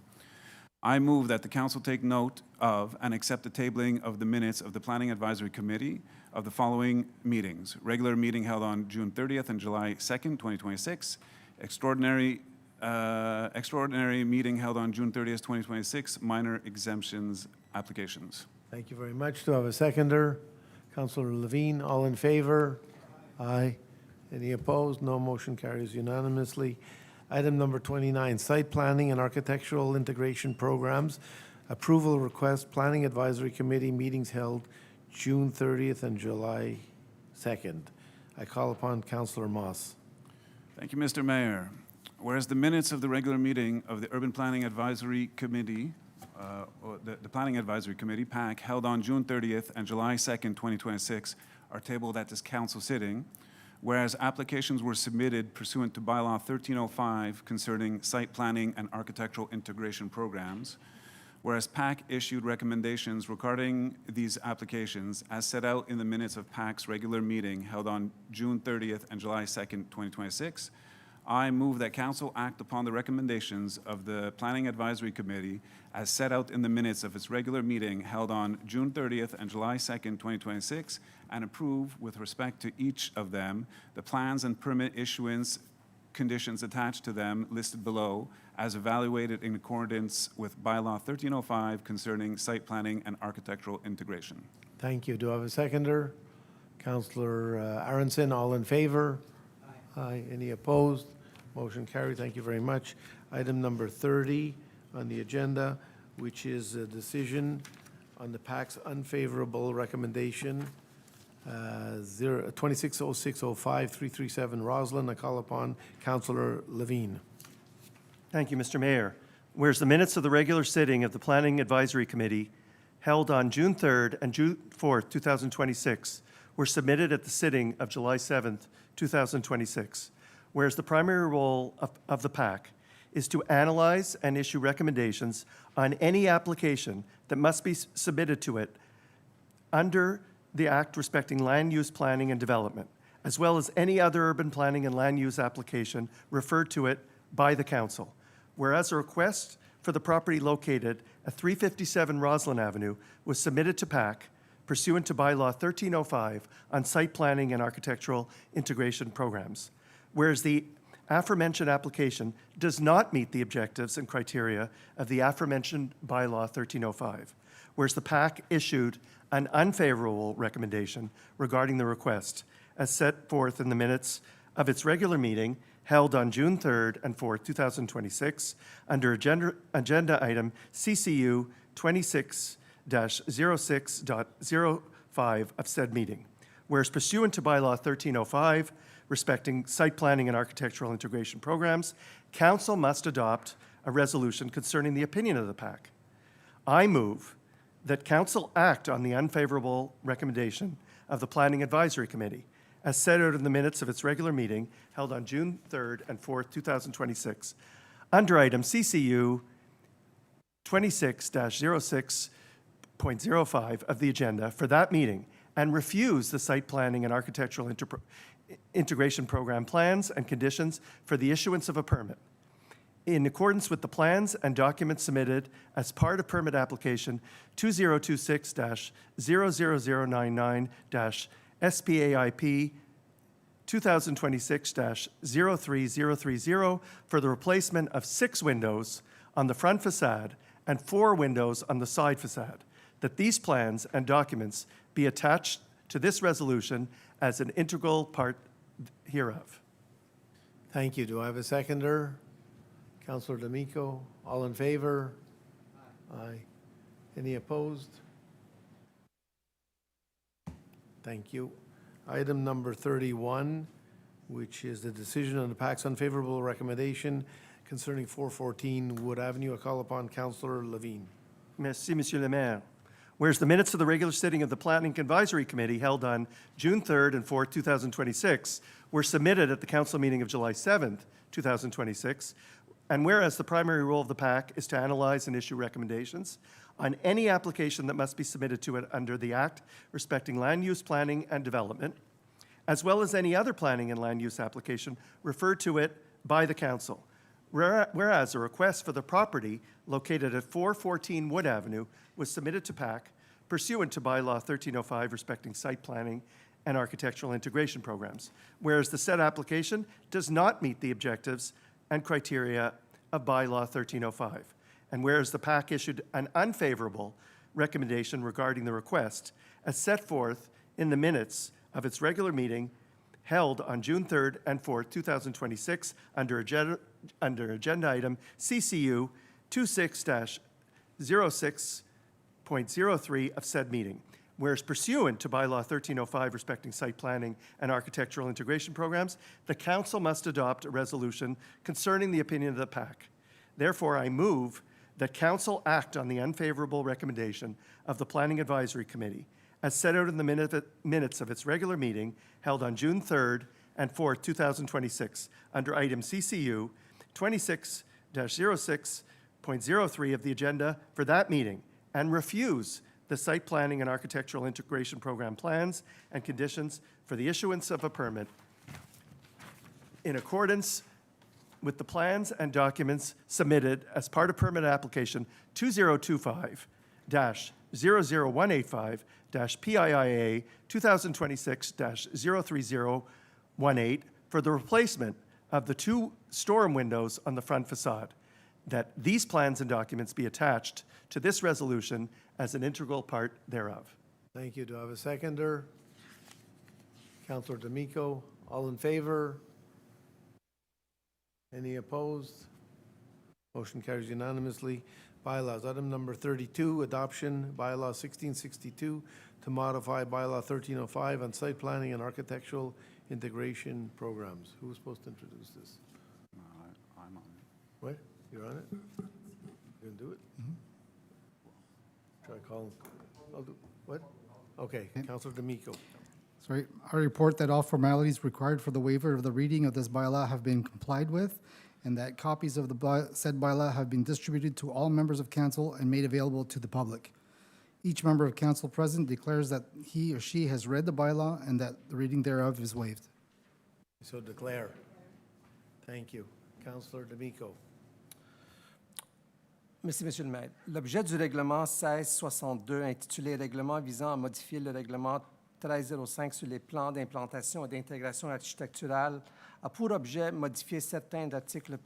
I move that the council take note of and accept the tabling of the minutes of the Planning Advisory Committee of the following meetings. Regular meeting held on June 30th and July 2nd, 2026. Extraordinary meeting held on June 30th, 2026. Minor exemptions applications. Thank you very much. Do I have a seconder? Councillor Levine, all in favor? Aye. Any opposed? No. Motion carries unanimously. Item number 29, site planning and architectural integration programs. Approval request, Planning Advisory Committee meetings held June 30th and July 2nd. I call upon Councillor Moss. Thank you, Mr. Mayor. Whereas the minutes of the regular meeting of the Urban Planning Advisory Committee, the Planning Advisory Committee, PAC, held on June 30th and July 2nd, 2026, are tabled at this council sitting. Whereas applications were submitted pursuant to Bylaw 1305 concerning site planning and architectural integration programs. Whereas PAC issued recommendations regarding these applications as set out in the minutes of PAC's regular meeting held on June 30th and July 2nd, 2026, I move that Council act upon the recommendations of the Planning Advisory Committee as set out in the minutes of its regular meeting held on June 30th and July 2nd, 2026, and approve, with respect to each of them, the plans and permit issuance conditions attached to them listed below as evaluated in accordance with Bylaw 1305 concerning site planning and architectural integration. Thank you. Do I have a seconder? Councillor Aronson, all in favor? Aye. Any opposed? Motion carried. Thank you very much. Item number 30 on the agenda, which is a decision on the PAC's unfavorable recommendation, 260605-337 Roslyn. I call upon Councillor Levine. Thank you, Mr. Mayor. Whereas the minutes of the regular sitting of the Planning Advisory Committee held on June 3rd and June 4th, 2026, were submitted at the sitting of July 7th, 2026. Whereas the primary role of the PAC is to analyze and issue recommendations on any application that must be submitted to it under the Act respecting land use planning and development, as well as any other urban planning and land use application referred to it by the Council. Whereas a request for the property located at 357 Roslyn Avenue was submitted to PAC pursuant to Bylaw 1305 on site planning and architectural integration programs. Whereas the aforementioned application does not meet the objectives and criteria of the aforementioned Bylaw 1305. Whereas the PAC issued an unfavorable recommendation regarding the request as set forth in the minutes of its regular meeting held on June 3rd and 4th, 2026, under agenda item CCU 26-06.05 of said meeting. Whereas pursuant to Bylaw 1305, respecting site planning and architectural integration programs, Council must adopt a resolution concerning the opinion of the PAC. I move that Council act on the unfavorable recommendation of the Planning Advisory Committee as set out in the minutes of its regular meeting held on June 3rd and 4th, 2026, under item CCU 26-06.05 of the agenda for that meeting, and refuse the site planning and architectural integration program plans and conditions for the issuance of a permit, in accordance with the plans and documents submitted as part of permit application 2026-00099-SPAIP 2026-03030 for the replacement of 6 windows on the front facade and 4 windows on the side facade, that these plans and documents be attached to this resolution as an integral part hereof. Thank you. Do I have a seconder? Councillor D'Amico, all in favor? Aye. Any opposed? Thank you. Item number 31, which is the decision on the PAC's unfavorable recommendation concerning 414 Wood Avenue. I call upon Councillor Levine. Merci, Monsieur le Maire. Whereas the minutes of the regular sitting of the Planning Advisory Committee held on June 3rd and 4th, 2026 were submitted at the council meeting of July 7th, 2026, and whereas the primary role of the PAC is to analyze and issue recommendations on any application that must be submitted to it under the Act respecting land use planning and development, as well as any other planning and land use application referred to it by the council. Whereas a request for the property located at 414 Wood Avenue was submitted to PAC pursuant to Bylaw 1305 respecting site planning and architectural integration programs. Whereas the said application does not meet the objectives and criteria of Bylaw 1305. And whereas the PAC issued an unfavorable recommendation regarding the request as set forth in the minutes of its regular meeting held on June 3rd and 4th, 2026 under agenda item CCU 26-06.03 of said meeting. Whereas pursuant to Bylaw 1305 respecting site planning and architectural integration programs, the council must adopt a resolution concerning the opinion of the PAC. Therefore, I move that council act on the unfavorable recommendation of the Planning Advisory Committee as set out in the minutes of its regular meeting held on June 3rd and 4th, 2026 under item CCU 26-06.03 of the agenda for that meeting, and refuse the site planning and architectural integration program plans and conditions for the issuance of a permit in accordance with the plans and documents submitted as part of permit application 2025-00185-PIIA 2026-03018 for the replacement of the 2 storm windows on the front facade, that these plans and documents be attached to this resolution as an integral part thereof. Thank you. Do I have a seconder? Councillor D'Amico, all in favor? Any opposed? Motion carries unanimously. Bylaws. Item number 32, adoption, Bylaw 1662 to modify Bylaw 1305 on site planning and architectural integration programs. Who was supposed to introduce this? I'm on it. What? You're on it? You gonna do it? Try calling. I'll do, what? Okay, Councillor D'Amico. Sorry, I report that all formalities required for the waiver of the reading of this bylaw have been complied with, and that copies of the said bylaw have been distributed to all members of council and made available to the public. Each member of council present declares that he or she has read the bylaw and that the reading thereof is waived. So declare. Thank you. Councillor D'Amico. Merci, Monsieur le maire. L'objet du règlement 1662, intitulé Règlement visant à modifier le règlement 1305 sur les plans d'implantation et d'intégration architecturale, a pour objet modifier certains articles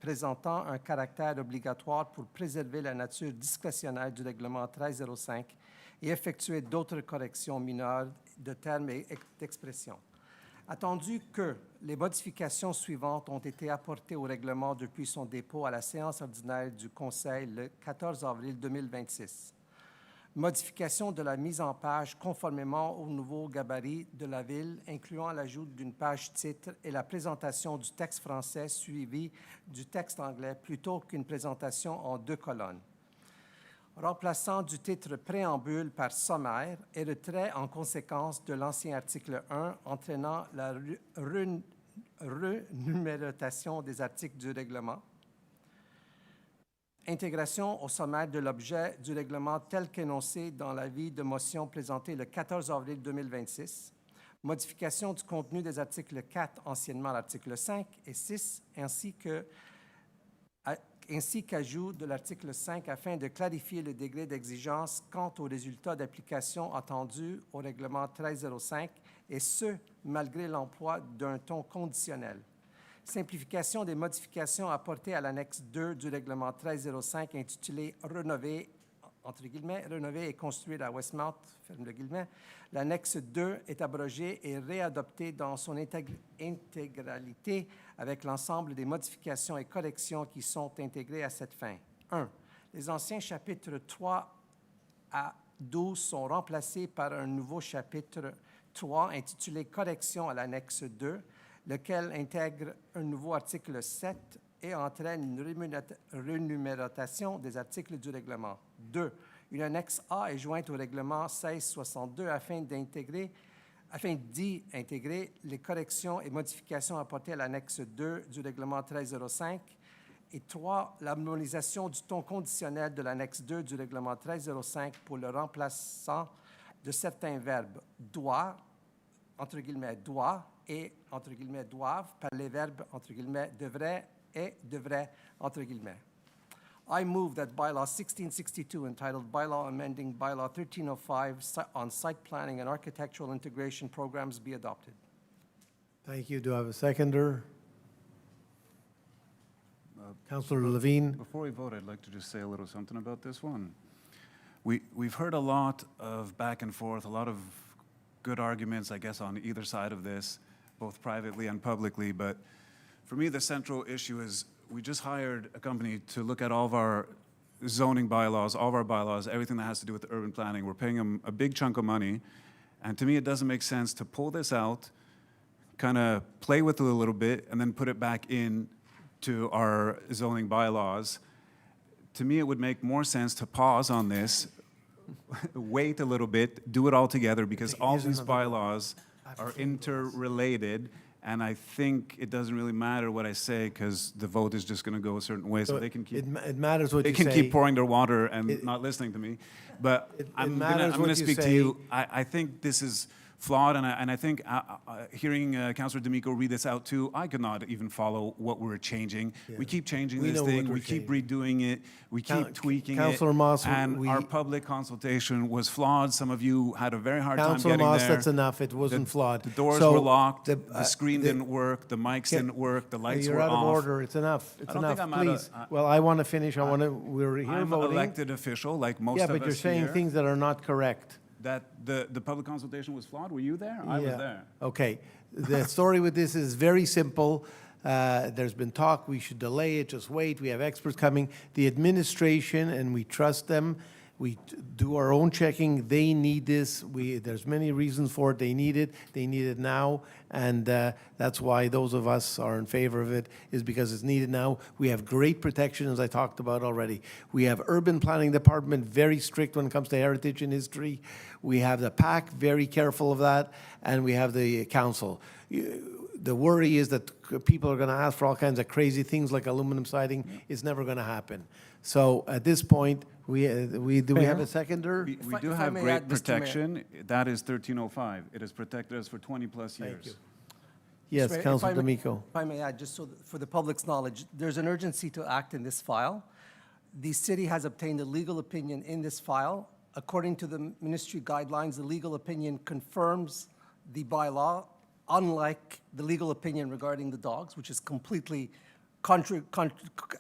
présentant un caractère obligatoire pour préserver la nature discrétionnaire du règlement 1305 et effectuer d'autres corrections mineures de termes et d'expressions. Attendu que les modifications suivantes ont été apportées au règlement depuis son dépôt à la séance ordinaire du Conseil le 14 avril 2026. Modification de la mise en page conformément au nouveau gabarit de la Ville, incluant l'ajout d'une page titre et la présentation du texte français suivi du texte anglais plutôt qu'une présentation en 2 colonnes. Remplaçant du titre préambule par sommaire et retrait en conséquence de l'ancien article 1 entraînant la renumérotation des articles du règlement. Intégration au sommaire de l'objet du règlement tel qu'énoncé dans l'avis de motion présenté le 14 avril 2026. Modification du contenu des articles 4, anciennement l'article 5 et 6, ainsi qu'ajout de l'article 5 afin de clarifier le degré d'exigence quant aux résultats d'application attendus au règlement 1305, et ce, malgré l'emploi d'un ton conditionnel. Simplification des modifications apportées à l'annexe 2 du règlement 1305 intitulé « Rénover » entre guillemets, rénover et construire à Westmount, ferme le guillemets. L'annexe 2 est abrogée et réadoptée dans son intégralité avec l'ensemble des modifications et corrections qui sont intégrées à cette fin. 1. Les anciens chapitres 3 à 12 sont remplacés par un nouveau chapitre 3 intitulé « Correction à l'annexe 2 », lequel intègre un nouveau article 7 et entraîne une renumérotation des articles du règlement. 2. Une annexe A est jointe au règlement 1662 afin d'y intégrer les corrections et modifications apportées à l'annexe 2 du règlement 1305. Et 3. L'harmonisation du ton conditionnel de l'annexe 2 du règlement 1305 pour le remplaçant de certains verbes doit, entre guillemets, doit et, entre guillemets, doivent par les verbes, entre guillemets, devrait et devrait, entre guillemets. I move that bylaw 1662 entitled Bylaw Amending Bylaw 1305 on Site Planning and Architectural Integration Programs be adopted. Thank you. Do I have a seconder? Councillor Levine. Before we vote, I'd like to just say a little something about this one. We've heard a lot of back and forth, a lot of good arguments, I guess, on either side of this, both privately and publicly, but for me, the central issue is we just hired a company to look at all of our zoning bylaws, all of our bylaws, everything that has to do with urban planning. We're paying them a big chunk of money, and to me, it doesn't make sense to pull this out, kind of play with it a little bit, and then put it back in to our zoning bylaws. To me, it would make more sense to pause on this, wait a little bit, do it all together, because all these bylaws are interrelated, and I think it doesn't really matter what I say because the vote is just going to go a certain way, so they can keep. It matters what you say. They can keep pouring their water and not listening to me. But I'm going to speak to you. I think this is flawed, and I think hearing Councillor D'Amico read this out too, I could not even follow what we're changing. Yeah. We keep changing this thing, we keep redoing it, we keep tweaking Councillor Moss, and our public consultation was flawed. Some of you had a very hard time Councillor getting Moss, there. that's enough, it wasn't flawed. The doors were locked, the screen didn't work, the mics didn't work, the lights were off. You're out of order, it's enough, it's enough, please. Well, I want to finish, we're here I'm voting. I'm an elected official, like most of us here. Yeah, but you're saying things that are not correct. That the public consultation was flawed? Were you there? I was there. Okay. The story with this is very simple. There's been talk, we should delay it, just wait, we have experts coming. The administration, and we trust them, we do our own checking, they need this. There's many reasons for it, they need it now, and that's why those of us are in favor of it, is because it's needed now. We have great protection, as I talked about already. We have urban planning department, very strict when it comes to heritage and history. We have the PAC, very careful of that, and we have the council. The worry is that people are going to ask for all kinds of crazy things like aluminum siding. It's never going to happen. So at this point, do we have a seconder? We do have great protection. That is 1305. It has protected us for 20-plus years. Thank you. Yes, Councilor D'Amico. If I may add, just so for the public's knowledge, there's an urgency to act in this file. The city has obtained a legal opinion in this file. According to the ministry guidelines, the legal opinion confirms the bylaw, unlike the legal opinion regarding the dogs, which is completely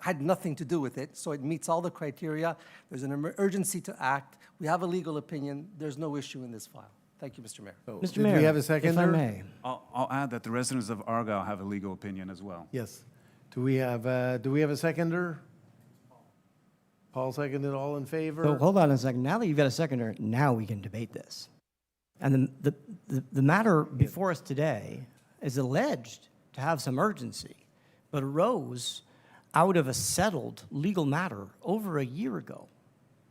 had nothing to do with it. So it meets all the criteria. There's an urgency to act. We have a legal opinion. There's no issue in this file. Thank you, Mr. Mayor. Mr. Did Mayor, we have a if I seconder? may. I'll add that the residents of Argyle have a legal opinion as well. Yes. Do we have a seconder? Paul seconded, all in favor? So hold on a second. Now that you've got a seconder, now we can debate this. And the matter before us today is alleged to have some urgency, but arose out of a settled legal matter over a year ago.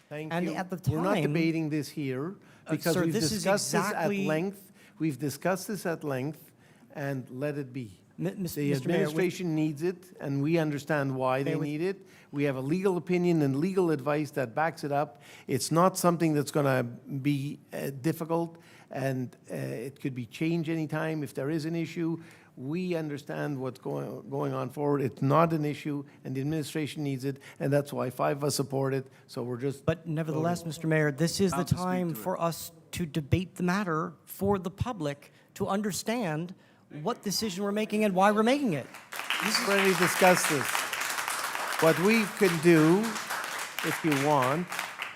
Thank And you. at the We're not time- debating this here because sir, we've this is discussed this at exactly- length. We've discussed this at length, and let it be. The Mr. Mayor, administration needs it, and we understand why they need it. We have a legal opinion and legal advice that backs it up. It's not something that's going to be difficult, and it could be changed anytime if there is an issue. We understand what's going on forward. It's not an issue, and the administration needs it, and that's why 5 of us support it. So we're just. But nevertheless, Mr. Mayor, this is the Bound to speak time to it. for us to debate the matter for the public to understand what decision we're making and why we're making it. We've already discussed this. What we can do, if you want,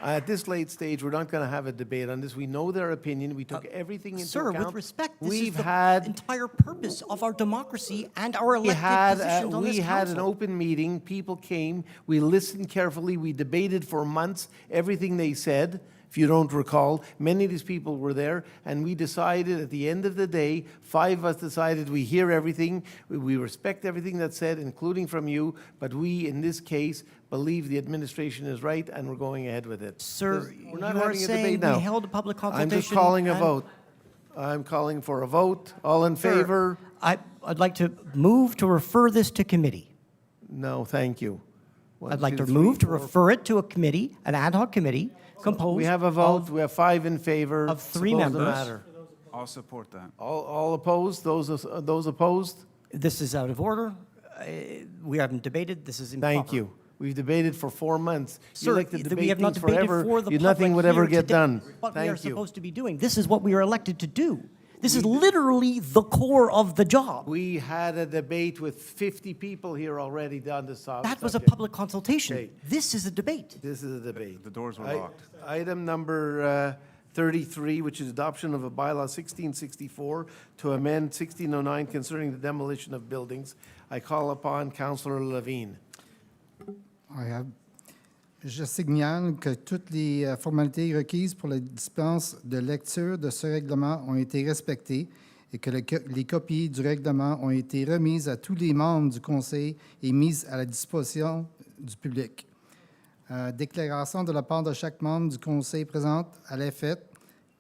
at this late stage, we're not going to have a debate on this. We know their opinion. We took everything into Sir, account. with respect, this We've is the had entire purpose of our democracy and our elected positions on this we had an council. open meeting. People came. We listened carefully. We debated for months everything they said. If you don't recall, many of these people were there, and we decided at the end of the day, 5 of us decided we hear everything, we respect everything that's said, including from you, but we, in this case, believe the administration is right, and we're going ahead with it. Sir, We're not you are having a saying debate now. we held a public I'm consultation. just calling a and- vote. I'm calling for a vote. All in Sir, favor? I'd like to move to refer this to committee. No, thank you. I'd like to move to refer it to a committee, an ad hoc committee, composed We have a vote. We have 5 in favor. of 3 Suppose the members. matter. I'll support that. All opposed? Those opposed? This is out of order. We haven't debated. This is improper. Thank you. We've debated for 4 months. Sir, You like to we debate have not things debated forever. for the Nothing public would ever here get today done. what we are Thank you. supposed to be doing. This is what we are elected to do. This is literally the core of the job. We had a debate with 50 people here already on this subject. That was a public consultation. Okay. This is a debate. This is a debate. The doors were locked. Item number 33, which is adoption of a bylaw 1664 to amend 1609 concerning the demolition of buildings. I call upon Councillor Levine. Je signale que toutes les formalités requises pour la dispense de lecture de ce règlement ont été respectées et que les copies du règlement ont été remises à tous les membres du Conseil et mises à la disposition du public. Déclaration de la part de chaque membre du Conseil présente à l'effet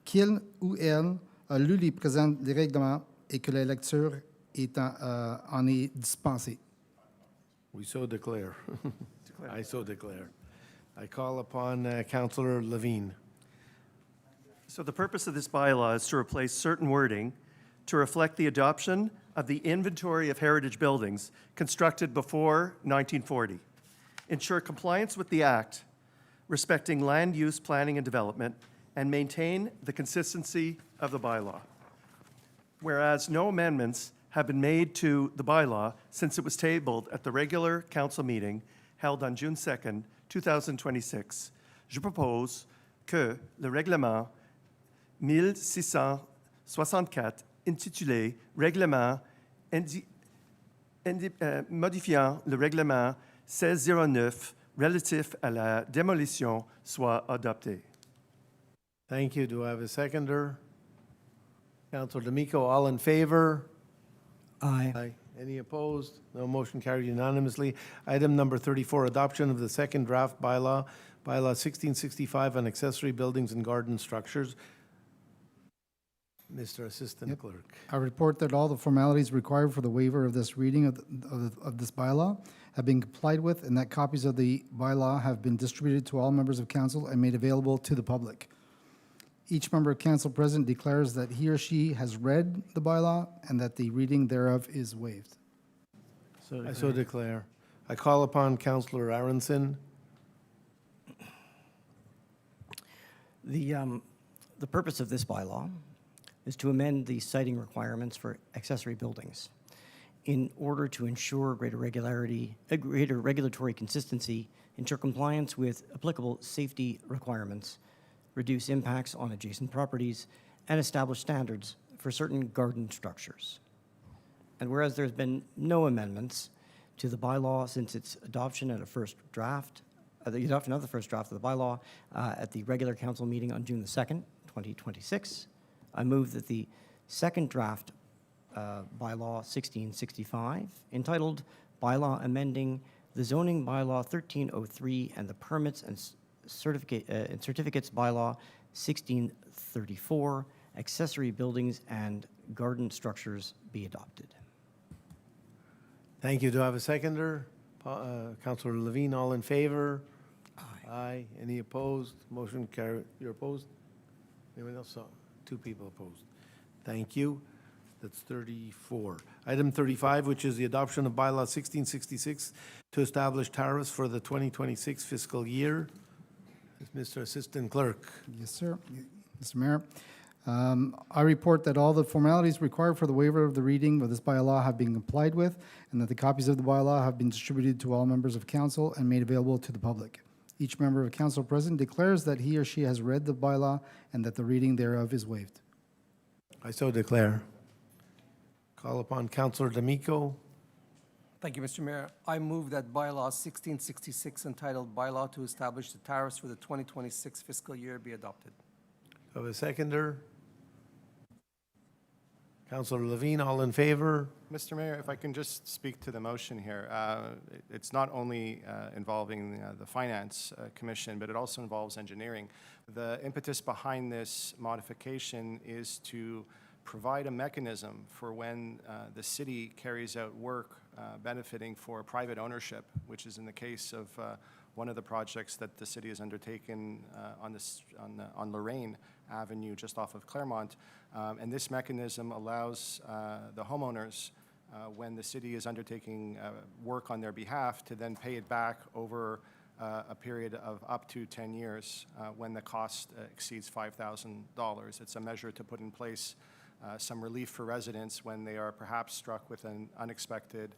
qu'il ou elle a lu les règlements et que la lecture en est dispensée. We so declare. I so declare. I call upon Councillor Levine. So the purpose of this bylaw is to replace certain wording to reflect the adoption of the inventory of heritage buildings constructed before 1940, ensure compliance with the Act respecting land use planning and development, and maintain the consistency of the bylaw. Whereas no amendments have been made to the bylaw since it was tabled at the regular council meeting held on June 2nd, 2026, je propose que le règlement 1664 intitulé Règlement modifiant le règlement 1609 relatif à la démolition soit adopté. Thank you. Do I have a seconder? Councillor D'Amico, all in favor? Aye. Any opposed? No motion carried unanimously. Item number 34, adoption of the second draft bylaw, bylaw 1665 on accessory buildings and garden structures. Mr. Assistant Clerk. I report that all the formalities required for the waiver of this reading of this bylaw have been complied with, and that copies of the bylaw have been distributed to all members of council and made available to the public. Each member of council present declares that he or she has read the bylaw and that the reading thereof is waived. I so declare. I call upon Councillor Aronson. The purpose of this bylaw is to amend the siting requirements for accessory buildings in order to ensure greater regulatory consistency, ensure compliance with applicable safety requirements, reduce impacts on adjacent properties, and establish standards for certain garden structures. And whereas there's been no amendments to the bylaw since its adoption at a first draft, the adoption of the first draft of the bylaw at the regular council meeting on June the 2nd, 2026, I move that the second draft bylaw 1665, entitled Bylaw Amending the Zoning Bylaw 1303 and the Permits and Certificates Bylaw 1634, Accessory Buildings and Garden Structures, be adopted. Thank you. Do I have a seconder? Councillor Levine, all in favor? Aye. Aye. Any opposed? Motion carried. You're opposed? Anyone else? Two people opposed. Thank you. That's 34. Item 35, which is the adoption of bylaw 1666 to establish tariffs for the 2026 fiscal year. Mr. Assistant Clerk. Yes, sir. Mr. Mayor, I report that all the formalities required for the waiver of the reading of this bylaw have been complied with, and that the copies of the bylaw have been distributed to all members of council and made available to the public. Each member of council present declares that he or she has read the bylaw and that the reading thereof is waived. I so declare. Call upon Councillor D'Amico. Thank you, Mr. Mayor. I move that bylaw 1666 entitled Bylaw to Establish the Tariffs for the 2026 fiscal year be adopted. Do I have a seconder? Councillor Levine, all in favor? Mr. Mayor, if I can just speak to the motion here. It's not only involving the Finance Commission, but it also involves engineering. The impetus behind this modification is to provide a mechanism for when the city carries out work benefiting for private ownership, which is in the case of one of the projects that the city has undertaken on Lorraine Avenue, just off of Claremont. And this mechanism allows the homeowners, when the city is undertaking work on their behalf, to then pay it back over a period of up to 10 years when the cost exceeds $5,000. It's a measure to put in place some relief for residents when they are perhaps struck with an unexpected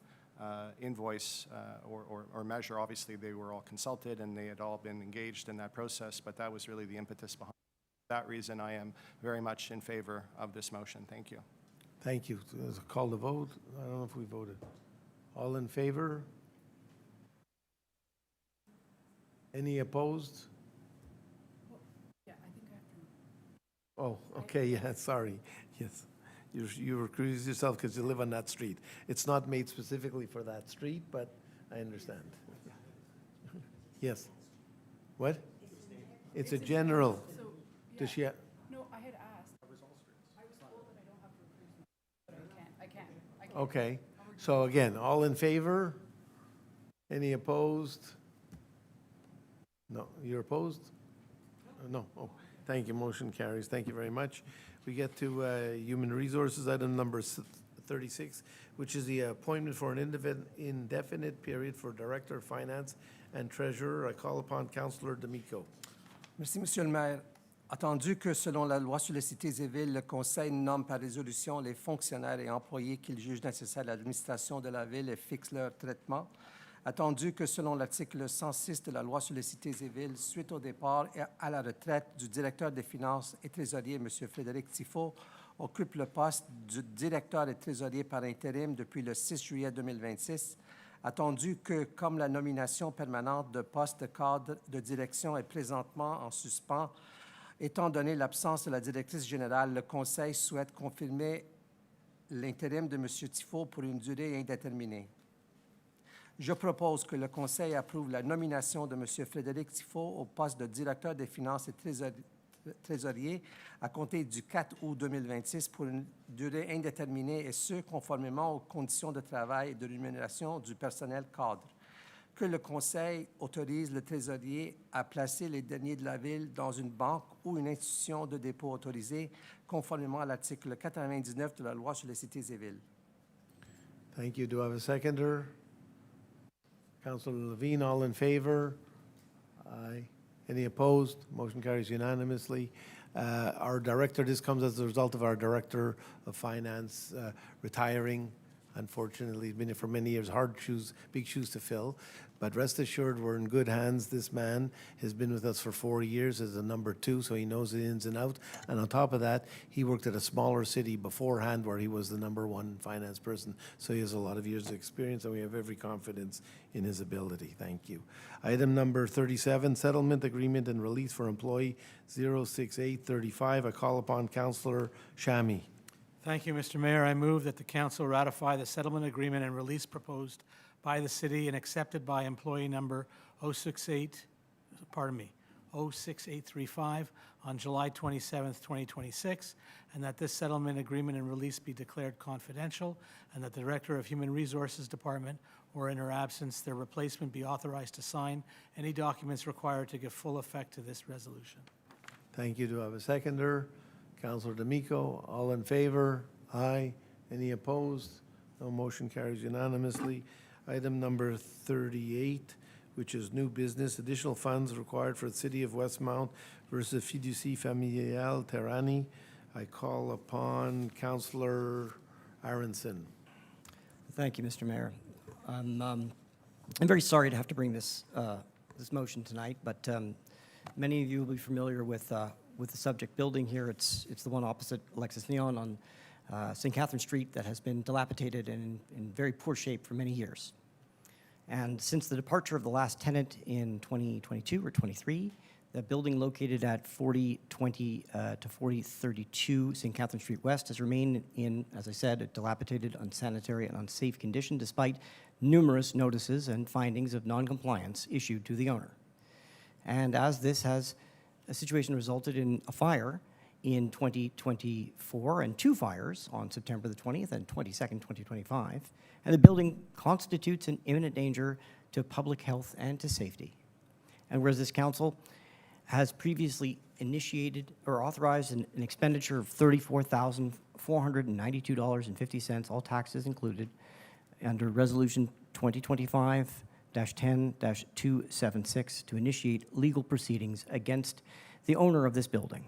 invoice or measure. Obviously, they were all consulted and they had all been engaged in that process, but that was really the impetus behind it. For that reason, I am very much in favor of this motion. Thank you. Thank you. There's a call to vote. I don't know if we voted. All in favor? Any opposed? Yeah, I think I have to. Oh, okay, yeah, sorry. Yes. You recuse yourself because you live on that street. It's not made specifically for that street, but I understand. Yes. What? It's a general. Does she have? No, I had asked. I was told that I don't have to recuse myself, but I can. Okay. So again, all in favor? Any opposed? No. You're opposed? No. Oh, thank you. Motion carries. Thank you very much. We get to Human Resources, item number 36, which is the appointment for an indefinite period for Director of Finance and Treasurer. I call upon Councillor D'Amico. Merci, Monsieur le maire. Attendu que, selon la loi sur les cités et villes, le Conseil nomme par résolution les fonctionnaires et employés qu'il juge nécessaires à l'administration de la ville et fixe leur traitement, attendu que, selon l'article 106 de la loi sur les cités et villes, suite au départ et à la retraite du directeur des finances et trésorier, M. Frédéric Tifo, occupe le poste du directeur et trésorier par intérim depuis le 6 juillet 2026, attendu que, comme la nomination permanente de poste de cadre de direction est présentement en suspens, étant donné l'absence de la directrice générale, le Conseil souhaite confirmer l'intérim de M. Tifo pour une durée indéterminée. Je propose que le Conseil approuve la nomination de M. Frédéric Tifo au poste de directeur des finances et trésorier à compter du 4 août 2026 pour une durée indéterminée et ce, conformément aux conditions de travail et de rémunération du personnel cadre. Que le Conseil autorise le trésorier à placer les deniers de la Ville dans une banque ou une institution de dépôt autorisée, conformément à l'article 99 de la loi sur les cités et villes. Thank you. Do I have a seconder? Councillor Levine, all in favor? Aye. Any opposed? Motion carries unanimously. Our director, this comes as a result of our Director of Finance retiring. Unfortunately, he's been here for many years, big shoes to fill. But rest assured, we're in good hands. This man has been with us for 4 years as a number 2, so he knows the ins and outs. And on top of that, he worked at a smaller city beforehand where he was the number 1 finance person. So he has a lot of years of experience, and we have every confidence in his ability. Thank you. Item number 37, settlement agreement and release for employee 06835. I call upon Councillor Shami. Thank you, Mr. Mayor. I move that the council ratify the settlement agreement and release proposed by the city and accepted by employee number 06835 on July 27th, 2026, and that this settlement agreement and release be declared confidential, and that the Director of Human Resources Department, or in her absence, their replacement, be authorized to sign any documents required to give full effect to this resolution. Thank you. Do I have a seconder? Councillor D'Amico, all in favor? Aye. Any opposed? No. Motion carries unanimously. Item number 38, which is new business, additional funds required for the City of Westmount versus Fiducie Familiale Terrani. I call upon Councillor Aronson. Thank you, Mr. Mayor. I'm very sorry to have to bring this motion tonight, but many of you will be familiar with the subject building here. It's the one opposite Alexis Neon on St. Catherine Street that has been dilapidated and in very poor shape for many years. And since the departure of the last tenant in 2022 or 23, the building located at 4020 to 4032 St. Catherine Street West has remained in, as I said, a dilapidated, unsanitary, and unsafe condition despite numerous notices and findings of noncompliance issued to the owner. And as this has a situation resulted in a fire in 2024 and 2 fires on September the 20th and 22nd, 2025, and the building constitutes an imminent danger to public health and to safety. And whereas this council has previously initiated or authorized an expenditure of $34,492.50, all taxes included, under Resolution 2025-10-276 to initiate legal proceedings against the owner of this building.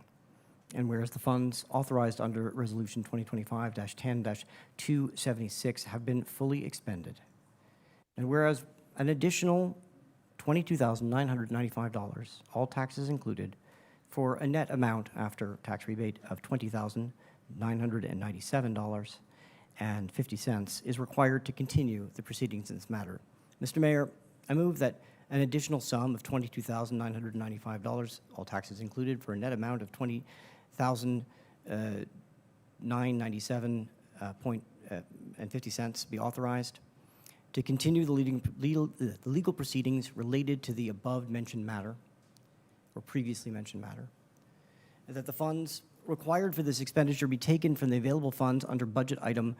And whereas the funds authorized under Resolution 2025-10-276 have been fully expended. And whereas an additional $22,995, all taxes included, for a net amount after tax rebate of $20,997.50 is required to continue the proceedings in this matter. Mr. Mayor, I move that an additional sum of $22,995, all taxes included, for a net amount of $20,997.50 be authorized to continue the legal proceedings related to the above-mentioned matter, or previously mentioned matter, and that the funds required for this expenditure be taken from the available funds under budget item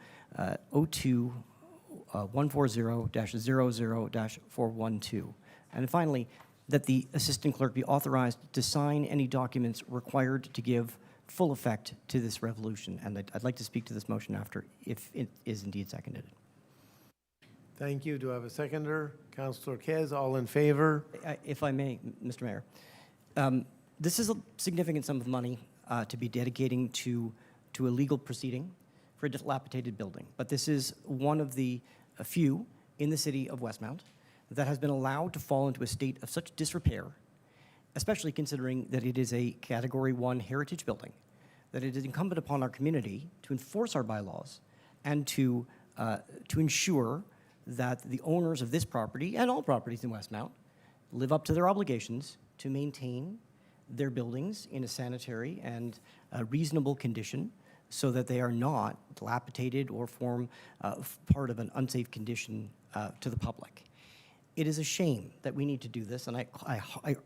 02-140-00-412. And finally, that the assistant clerk be authorized to sign any documents required to give full effect to this resolution. And I'd like to speak to this motion after, if it is indeed seconded. Thank you. Do I have a seconder? Councillor Kez, all in favor? If I may, Mr. Mayor, this is a significant sum of money to be dedicating to a legal proceeding for a dilapidated building. But this is one of the few in the city of Westmount that has been allowed to fall into a state of such disrepair, especially considering that it is a Category 1 heritage building, that it is incumbent upon our community to enforce our bylaws and to ensure that the owners of this property and all properties in Westmount live up to their obligations to maintain their buildings in a sanitary and reasonable condition so that they are not dilapidated or form part of an unsafe condition to the public. It is a shame that we need to do this, and I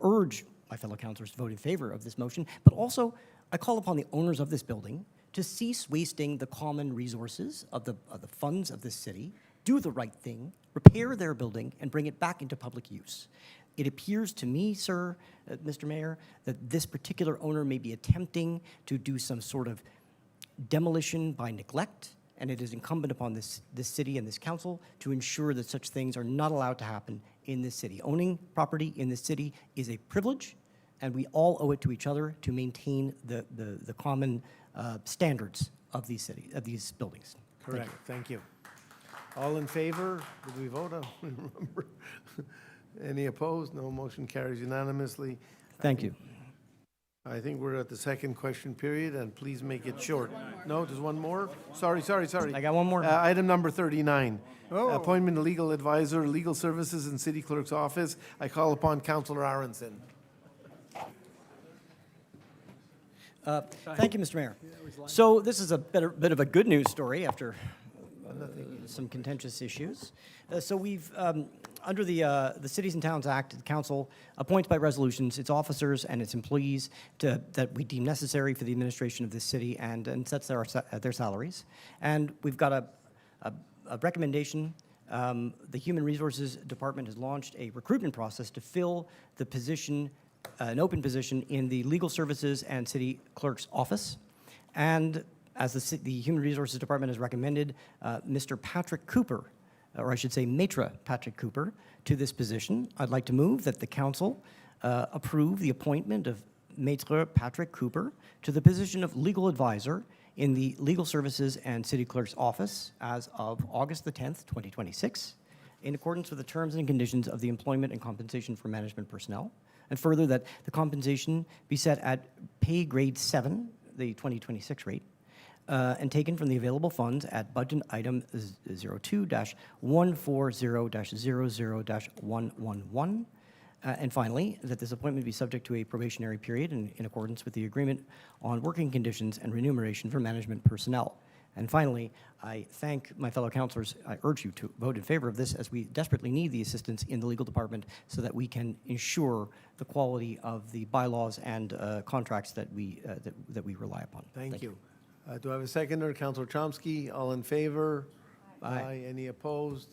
urge my fellow councillors to vote in favor of this motion, but also I call upon the owners of this building to cease wasting the common resources of the funds of this city, do the right thing, repair their building, and bring it back into public use. It appears to me, sir, Mr. Mayor, that this particular owner may be attempting to do some sort of demolition by neglect, and it is incumbent upon this city and this council to ensure that such things are not allowed to happen in this city. Owning property in this city is a privilege and we all owe it to each other to maintain the common standards of these buildings. Correct, thank you. All in favor? Did we vote? I don't remember. Any opposed? No, motion carries unanimously. Thank you. I think we're at the second question period, and please make it short. No, there's one more? Sorry. I got one more. Item number 39. Appointment of legal advisor, legal services in City Clerk's office. I call upon Councillor Aronson. Thank you, Mr. Mayor. So this is a bit of a good news story after some contentious issues. So we've, under the Cities and Towns Act, the council appoints by resolutions its officers and its employees that we deem necessary for the administration of this city and sets their salaries. And we've got a recommendation. The Human Resources Department has launched a recruitment process to fill the position, an open position in the Legal Services and City Clerk's office. And as the Human Resources Department has recommended, Mr. Patrick Cooper, or I should say Maitre Patrick Cooper, to this position. I'd like to move that the council approve the appointment of Maitre Patrick Cooper to the position of legal advisor in the Legal Services and City Clerk's office as of August the 10th, 2026, in accordance with the terms and conditions of the employment and compensation for management personnel. And further, that the compensation be set at pay grade 7, the 2026 rate, and taken from the available funds at budget item 02-140-00-111. And finally, that this appointment be subject to a probationary period in accordance with the agreement on working conditions and remuneration for management personnel. And finally, I thank my fellow councillors. I urge you to vote in favor of this, as we desperately need the assistance in the legal department so that we can ensure the quality of the bylaws and contracts that we rely upon. Thank you. Do I have a seconder? Councillor Chomsky, all in favor? Aye. Any opposed?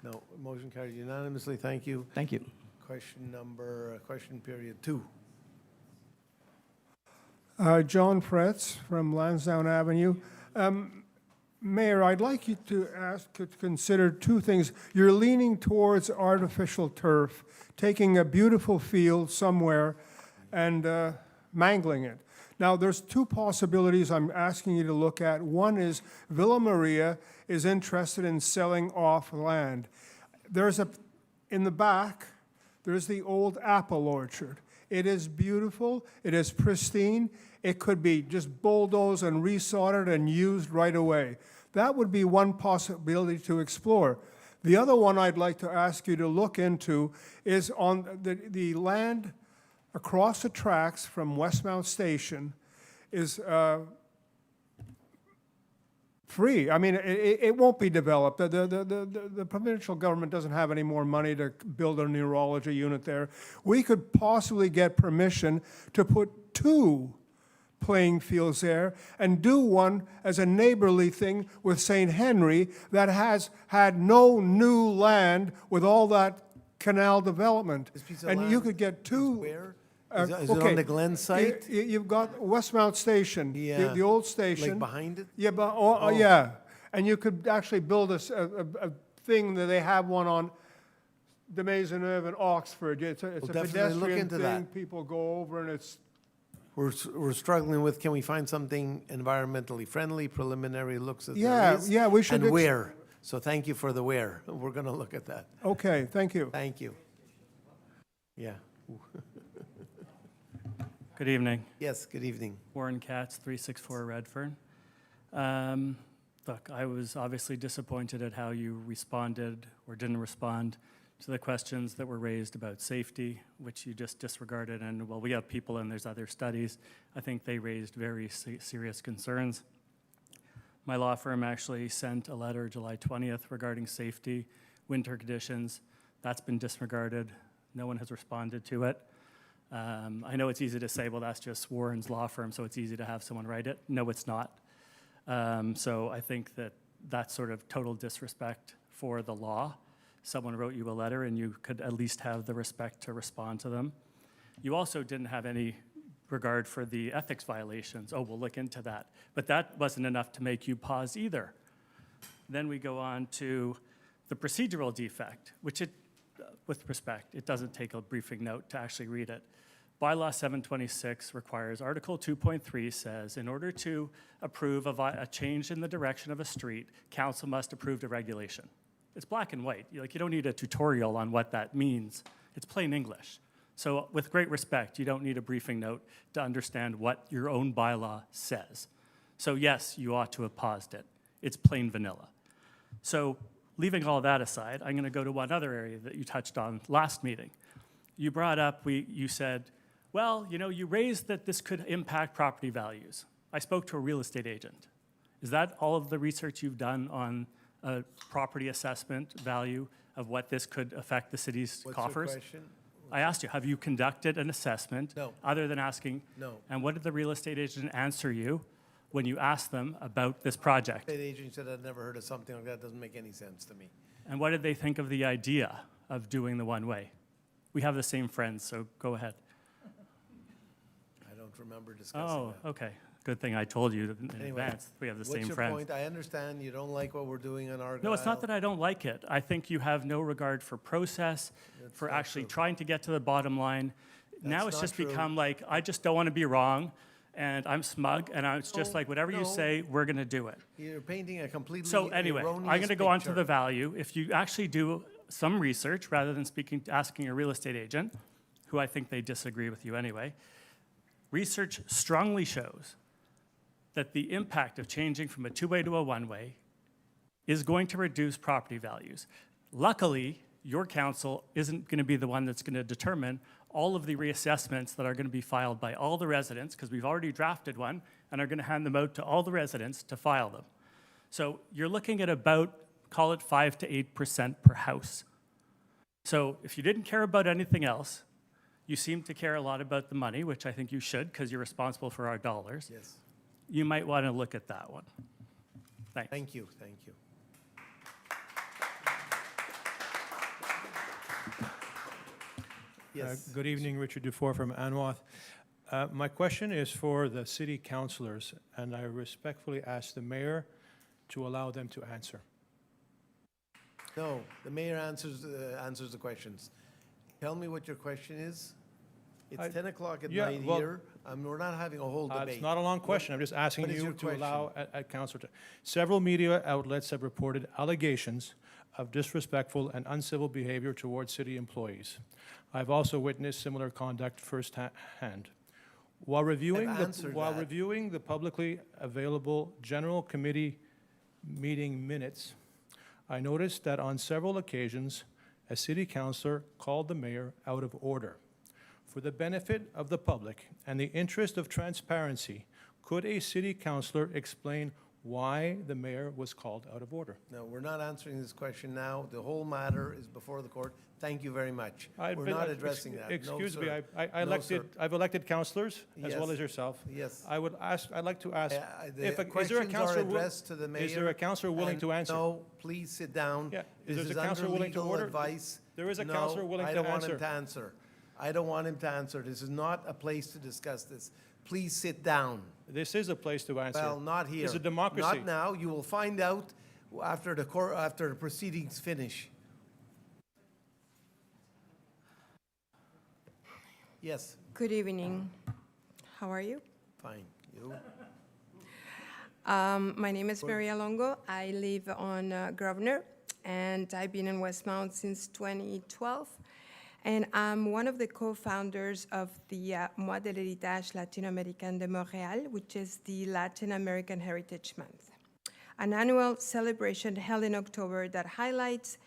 No, motion carried unanimously. Thank you. Thank you. Question period 2. John Pretz from Lansdowne Avenue. Mayor, I'd like you to consider two things. You're leaning towards artificial turf, taking a beautiful field somewhere and mangling it. Now, there's two possibilities I'm asking you to look at. One is Villa Maria is interested in selling off land. In the back, there's the old apple orchard. It is beautiful, it is pristine, it could be just bulldozed and resoldered and used right away. That would be one possibility to explore. The other one I'd like to ask you to look into is on the land across the tracks from Westmount Station is free. I mean, it won't be developed. The provincial government doesn't have any more money to build a neurology unit there. We could possibly get permission to put 2 playing fields there and do one as a neighborly thing with St. Henry that has had no new land with all that canal development. And you could get 2. Where? Is it on the Glen site? You've got Westmount Station, the old station. Like behind it? Yeah, but yeah, and you could actually build a thing that they have one on de Maisonneuve and Oxford. It's a pedestrian thing. That. People go over, and it's. We're struggling with. Can we find something environmentally friendly? Preliminary looks at Yeah, we should. And where? So thank you for the where. We're going to look at that. Okay, thank you. Thank you. Yeah. Good evening. Yes, good evening. Warren Katz, 364 Redfern. Look, I was obviously disappointed at how you responded or didn't respond to the questions that were raised about safety, which you just disregarded. And while we have people and there's other studies, I think they raised very serious concerns. My law firm actually sent a letter July 20th regarding safety, winter conditions. That's been disregarded. No one has responded to it. I know it's easy to say, well, that's just Warren's law firm, so it's easy to have someone write it. No, it's not. So I think that that's sort of total disrespect for the law. Someone wrote you a letter, and you could at least have the respect to respond to them. You also didn't have any regard for the ethics violations. Oh, we'll look into that. But that wasn't enough to make you pause either. Then we go on to the procedural defect, which with respect, it doesn't take a briefing note to actually read it. Bylaw 726 requires, Article 2.3 says, in order to approve a change in the direction of a street, council must approve the regulation. It's black and white. You don't need a tutorial on what that means. It's plain English. So with great respect, you don't need a briefing note to understand what your own bylaw says. So yes, you ought to have paused it. It's plain vanilla. So leaving all that aside, I'm going to go to one other area that you touched on last meeting. You brought up, you said, well, you raised that this could impact property values. I spoke to a real estate agent. Is that all of the research you've done on a property assessment value of what this could affect the city's coffers? What's your question? I asked you, have you conducted an assessment? No. Other than asking? No. And what did the real estate agent answer you when you asked them about this project? State agent said, I'd never heard of something like that. Doesn't make any sense to me. And what did they think of the idea of doing the one-way? We have the same friends, so go ahead. I don't remember discussing Oh, that. okay. Good thing I told you in Anyway, advance. We have the same What's your friends. point? I understand you don't like what we're doing on Argyle. No, it's not that I don't like it. I think you have no regard for process, for not actually true. trying to get to the bottom line. Now it's not just true. become like, I just don't want to be wrong, and I'm smug, and it's just No, like, whatever you no. say, we're going to do it. You're painting a completely So anyway, I'm going to go on to picture. the value. If you actually do some research, rather than asking a real estate agent, who I think they disagree with you anyway, research strongly shows that the impact of changing from a two-way to a one-way is going to reduce property values. Luckily, your council isn't going to be the one that's going to determine all of the reassessments that are going to be filed by all the residents, because we've already drafted one and are going to hand them out to all the residents to file them. So you're looking at about, call it 5 to 8% per house. So if you didn't care about anything else, you seem to care a lot about the money, which I think you should, because you're responsible for our dollars. Yes. You might want to look at that one. Thanks. Thank you, thank you. Yes. Good evening, Richard Dufour from Anwath. My question is for the city councilors, and I respectfully ask the mayor to allow them to answer. No, the mayor answers the questions. Tell me what your question is. It's 10 o'clock at night here. We're not having a whole debate. It's not a long question. I'm just asking what is you your to allow a councilor to. Several media outlets have reported allegations of disrespectful and uncivil behavior towards city employees. I've also witnessed similar conduct firsthand. While reviewing the publicly available general committee meeting minutes, I noticed that on several occasions, a city councilor called the mayor out of order. For the benefit of the public and the interest of transparency, could a city councilor explain why the mayor was called out of order? No, we're not answering this question now. The whole matter is before the court. Thank you very much. We're not addressing that. No, Excuse me, sir. I've elected councilors as well Yes. as yourself. Yes. I'd like to ask, The is there a questions are councilor, addressed to the mayor. is there a councilor willing and to answer? No, please sit down. Yeah. Is This there is a councilor under willing to legal order? advice. There is a No, councilor willing I to don't want him answer. to answer. I don't want him to answer. This is not a place to discuss this. Please sit down. This is a place to answer. Well, not here. It's a democracy. Not now. You will find out after the proceedings finish. Yes, Good evening. How are you? fine. You? My name is Maria Longo. I live on Grosvenor, and I've been in Westmount since 2012. And I'm one of the co-founders of the Mois de l'Héritage Latino-Américain de Montréal, which is the Latin American Heritage Month, an annual celebration held in October that highlights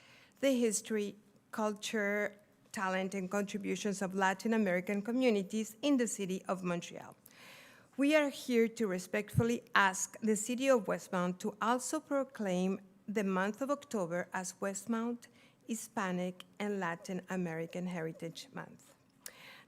the history, culture, talent, and contributions of Latin American communities in the city of Montreal. We are here to respectfully ask the City of Westmount to also proclaim the month of October as Westmount Hispanic and Latin American Heritage Month.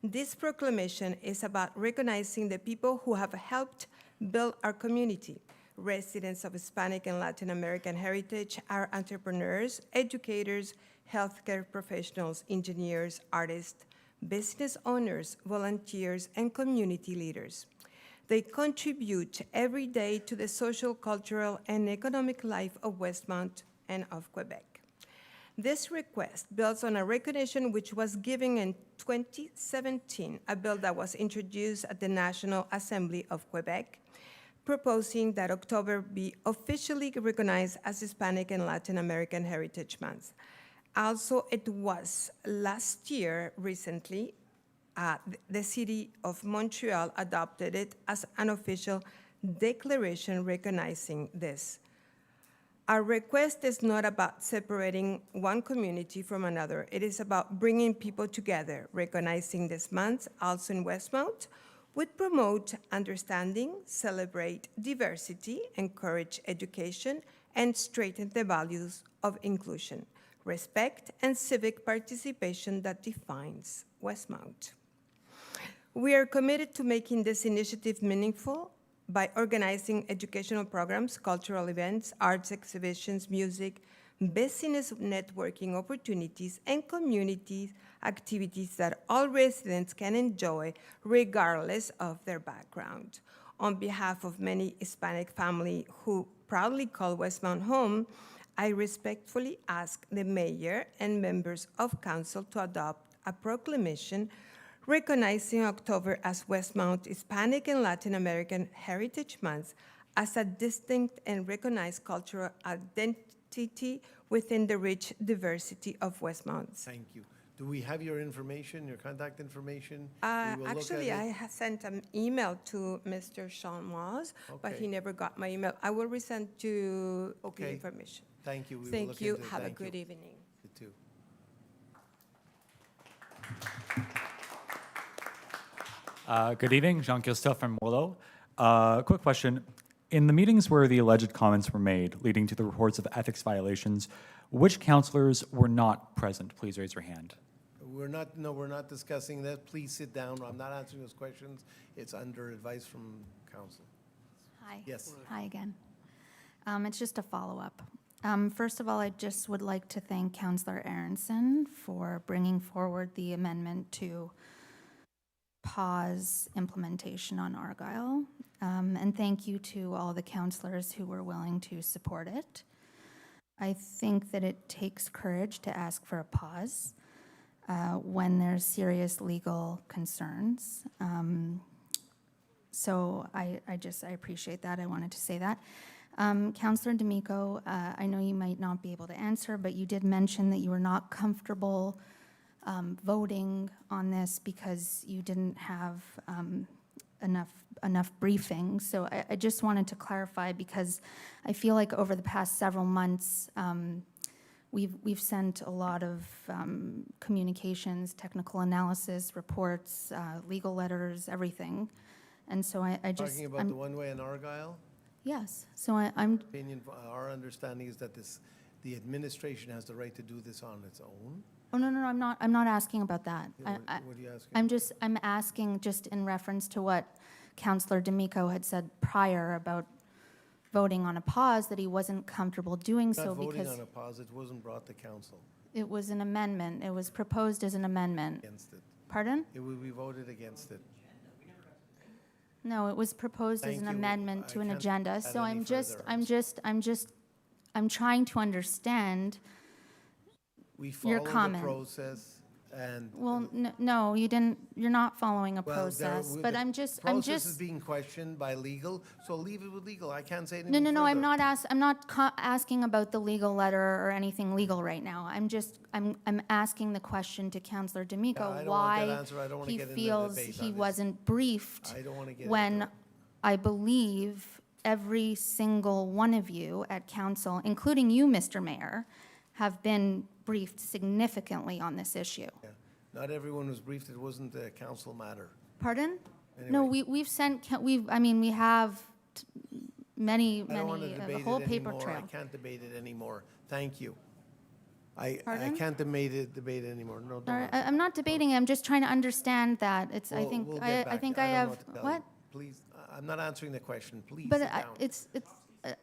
This proclamation is about recognizing the people who have helped build our community. Residents of Hispanic and Latin American heritage are entrepreneurs, educators, healthcare professionals, engineers, artists, business owners, volunteers, and community leaders. They contribute every day to the social, cultural, and economic life of Westmount and of Quebec. This request builds on a recognition which was given in 2017, a bill that was introduced at the National Assembly of Quebec, proposing that October be officially recognized as Hispanic and Latin American Heritage Month. Also, it was last year, recently, the City of Montreal adopted it as an official declaration recognizing this. Our request is not about separating one community from another. It is about bringing people together. Recognizing this month, also in Westmount, would promote understanding, celebrate diversity, encourage education, and strengthen the values of inclusion, respect, and civic participation that defines Westmount. We are committed to making this initiative meaningful by organizing educational programs, cultural events, arts exhibitions, music, business networking opportunities, and community activities that all residents can enjoy regardless of their background. On behalf of many Hispanic families who proudly call Westmount home, I respectfully ask the mayor and members of council to adopt a proclamation recognizing October as Westmount Hispanic and Latin American Heritage Month as a distinct and recognized cultural identity within the rich diversity of Westmount. Thank you. Do we have your information, your contact information? We will look Actually, at I it. have sent an email to Mr. Sean Moss, but Okay. he never got my email. I will resend you the Okay. information. Thank you. We will Thank look you. into it. Have a Thank you. good evening. You too. Good evening, Jean-Christophe from Willow. Quick question. In the meetings where the alleged comments were made leading to the reports of ethics violations, which councillors were not present? Please raise your hand. We're not discussing that. Please sit down. I'm not answering those questions. It's under advice from council. Hi. Yes. Hi again. It's just a follow-up. First of all, I just would like to thank Councillor Aronson for bringing forward the amendment to pause implementation on Argyle. And thank you to all the councillors who were willing to support it. I think that it takes courage to ask for a pause when there's serious legal concerns. So I appreciate that. I wanted to say that. Councillor D'Amico, I know you might not be able to answer, but you did mention that you were not comfortable voting on this because you didn't have enough briefing. So I just wanted to clarify, because I feel like over the past several months, we've sent a lot of communications, technical analysis, reports, legal letters, everything. And so I just... Talking about the one-way in Argyle? Yes. So I'm... Our understanding is that the administration has the right to do this on its own. Oh, no, I'm not asking about that. What are you asking? I'm asking just in reference to what Councillor D'Amico had said prior about voting on a pause, that he wasn't comfortable doing so Not voting because on a pause, it wasn't brought to council. it was an amendment. It was proposed as an amendment. Against it. Pardon? It will be voted against it. No, it was proposed as Thank an you. amendment to I an can't agenda. add So any I'm trying to understand We your follow the comment. process and. Well, no, you didn't, you're not following a Well, process, but the I'm just, Process is being questioned by legal, so leave it with legal. I can't say anything No, further. I'm not asking about the legal letter or anything legal right now. I'm asking the question to Councillor Yeah, I D'Amico, don't want that why answer. I don't wanna he get into the feels debate he on this. wasn't briefed I don't wanna get into when it. I believe every single one of you at council, including you, Mr. Mayor, have been briefed significantly on this issue. Yeah. Not everyone was briefed. It wasn't a council matter. Pardon? No, Anyway. we have many, I don't want to the debate whole it paper anymore. trail. I can't debate it anymore. Thank you. I Pardon? can't debate it anymore. No, don't. All right, I'm not debating it, I'm just trying to understand that. It's, I We'll- think, we'll I get back. think I I don't know have, what to tell you. what? Please, I'm not answering the question. Please But sit down. it's,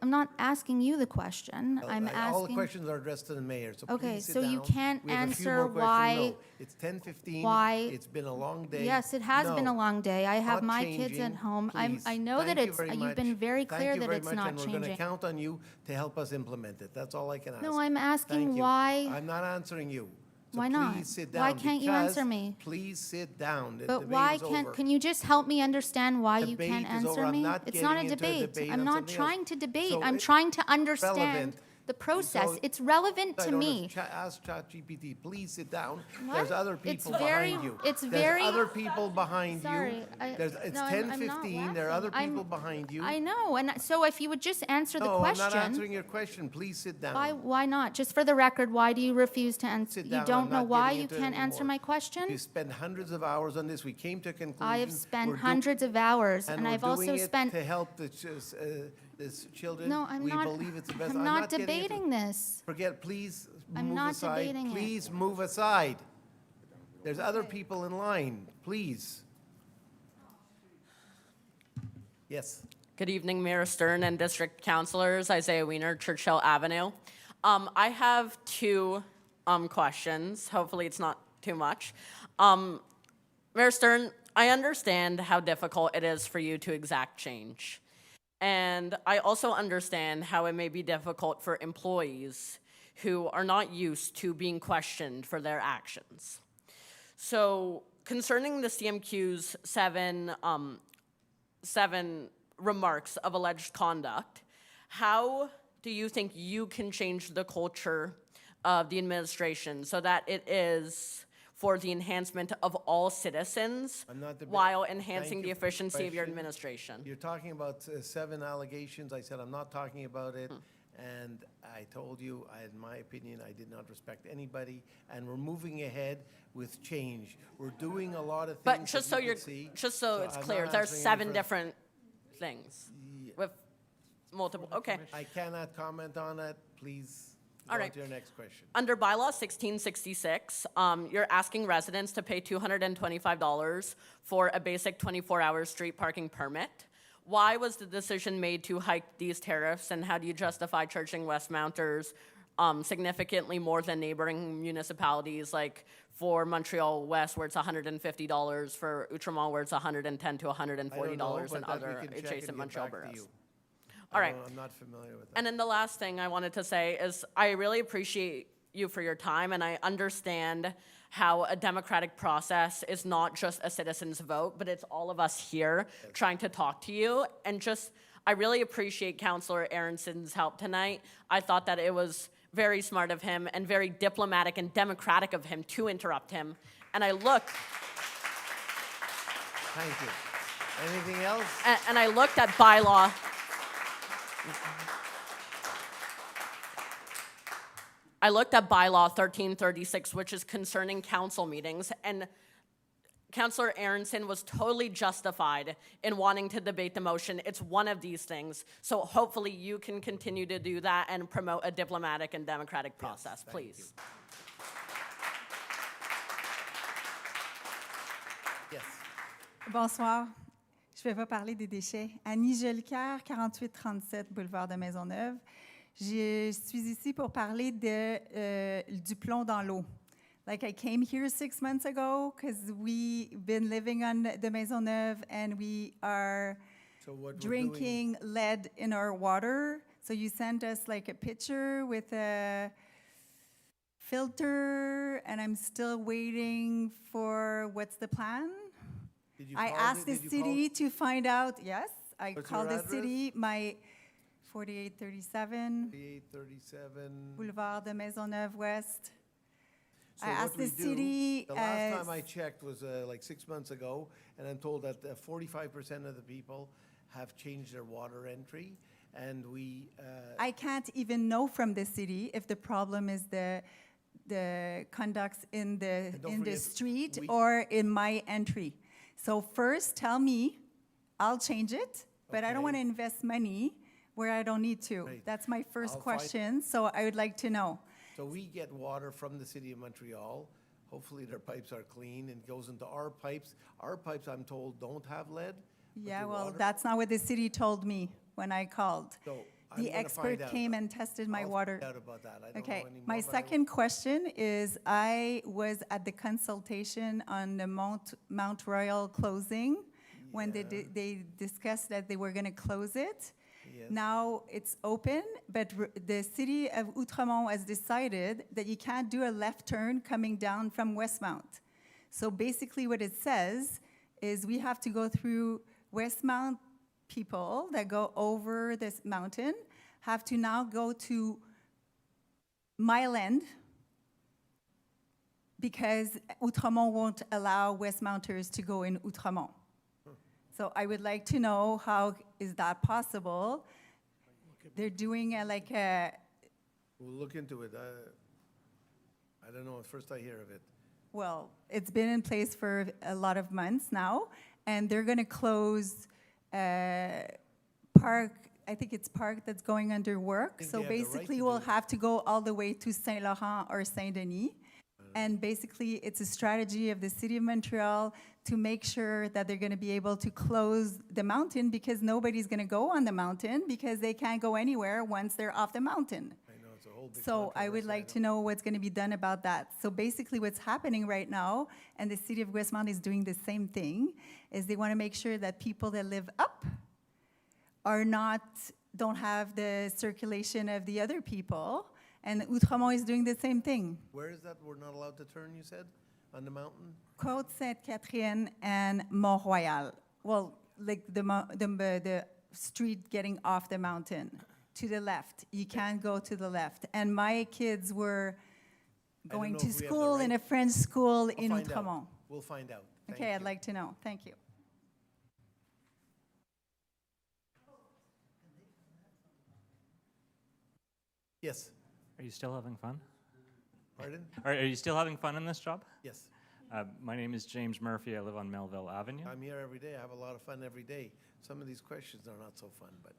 I'm not asking you the question. I'm All the asking. questions are addressed to the mayor, so Okay, please sit so you down. can't We have a few answer more questions. why- No, it's 10:15. why- It's been a long day. Yes, it has been No, a long day. I have not my kids at changing, home. please. I know that Thank you it's, very you've been much. very Thank clear you that very it's much, not and we're going to changing. count on you to help us implement it. That's all I can ask. No, I'm asking Thank you. why- I'm not answering you. So Why not? Please sit down. Why can't you answer because- me? Please sit down. The But debate why is can't, over. can you just help me understand why you Debate can't is over. answer I'm me? not It's not a getting into a debate. debate I'm on not something trying else. to debate. So I'm it- trying to understand relevant. the process. So It's relevant I to don't me. Ask ChatGPT, please sit down. What? There's other It's people very- behind you. it's There's very- other people behind Sorry, you. I- It's no, I'm not 10:15, there are other laughing. people behind you. I know, and so if you would just answer the No, I'm question. not answering your question. Please sit down. Why not? Just for the record, why do you refuse to answer? Sit You down. don't I'm know not why getting you into it can't answer anymore. my question? You spend hundreds of hours on this. We came to a conclusion. I have spent We're hundreds of hours, and we're I've also doing it spent. to help the this children. No, I'm We not. believe it's the best. I'm not getting into- debating this. Forget, please I'm move not aside. debating it. Please move aside. There's other people in line, please. Yes. Good evening, Mayor Stern and District Councilors. Isaiah Wiener, Churchill Avenue. I have two questions. Hopefully it's not too much. Mayor Stern, I understand how difficult it is for you to exact change. And I also understand how it may be difficult for employees who are not used to being questioned for their actions. So concerning the CMQ's seven remarks of alleged conduct, how do you think you can change the culture of the administration so that it is for the enhancement of all citizens I'm not debating. while Thank enhancing you the for the efficiency of your question. administration? You're talking about 7 allegations. I said I'm not talking about it. And I told you, in my opinion, I did not respect anybody. And we're moving ahead with change. We're doing a lot of things. But just that so you you're, can see. just so So it's I'm clear, not there's answering any 7 further. different things with multiple, okay. I cannot comment on it. Please All go on right. to your next question. Under bylaw 1666, you're asking residents to pay $225 for a basic 24-hour street parking permit. Why was the decision made to hike these tariffs, and how do you justify charging Westmounters significantly more than neighboring municipalities, like for Montreal West, where it's $150, for Outremont, where it's $110 to $140, and other adjacent Montreal boroughs? All right. I'm not familiar with that. And then the last thing I wanted to say is I really appreciate you for your time, and I understand how a democratic process is not just a citizen's vote, but it's all of us here trying to talk to you. And just, I really appreciate Councillor Aronson's help tonight. I thought that it was very smart of him and very diplomatic and democratic of him to interrupt him. And I looked. Thank you. Anything else? And I looked at bylaw. I looked at bylaw 1336, which is concerning council meetings, and Councillor Aronson was totally justified in wanting to debate the motion. It's one of these things. So hopefully you can continue to do that and promote a diplomatic and democratic process, please. Yes. Bonsoir. Je ne vais pas parler des déchets. Annie Jolicoeur, 4837 boulevard de Maisonneuve. Je suis ici pour parler du plomb dans l'eau. Like I came here 6 months ago because we've been living on the Maisonneuve and we are drinking lead in our water. So you sent us like a picture with a filter and I'm still waiting for what's the plan. I asked the city to find out, yes, I called the city, my 4837 Boulevard de Maisonneuve West. So I asked the city. The last time I checked was like 6 months ago, and I'm told that 45% of the people have changed their water entry, and we. I can't even know from the city if the problem is the conducts in the street or in my entry. So first, tell me, I'll change it, but I don't want to invest money where I don't need to. Right. That's my first I'll question, so I would like to know. So we get water from the city of Montreal. Hopefully their pipes are clean and goes into our pipes. Our pipes, I'm told, don't have lead. but Yeah, the well, water- that's not what the city told me when I called. So I'm the gonna expert find out. came and tested my I'll water. find out about that. I don't Okay, know anymore, my but I will. second question is, I was at the consultation on the Mount Royal closing when they discussed that they were gonna close it. Yes. Now it's open, but the city of Outremont has decided that you can't do a left turn coming down from Westmount. So basically what it says is we have to go through Westmount. People that go over this mountain have to now go to Mile End because Outremont won't allow Westmounters to go in Outremont. So I would like to know, how is that possible? They're doing like a, We'll look into it. I don't know, first I hear of it. well, it's been in place for a lot of months now, and they're gonna close Park, I think it's Park that's going under work. think So they have the right basically, to we'll do it. have to go all the way to Saint Laurent or Saint Denis. And basically, it's a strategy of the city of Montreal to make sure that they're gonna be able to close the mountain because nobody's gonna go on the mountain because they can't go anywhere once they're off the mountain. I know, it's a whole big So I would controversy, like to know what's going to be done about that. So basically what's happening right now, and the city of Westmount is doing the same thing, is they want to make sure that people that live up don't have the circulation of the other people. And Outremont is doing the same thing. Where is that we're not allowed to turn, you said? On the mountain? Côte-Sainte-Catherine and Mont-Royal. Well, like the street getting off the mountain to the left. You can't go to the left. And my kids were going know to if we have the school in right- a French school in We'll find out. Outremont. We'll find out. Thank Okay, I'd you. like to know. Thank you. Yes, Are you still having fun? pardon? Are you still having fun in this job? Yes. My name is James Murphy. I live on Melville Avenue. I'm here every day. I have a lot of fun every day. Some of these questions are not so fun, but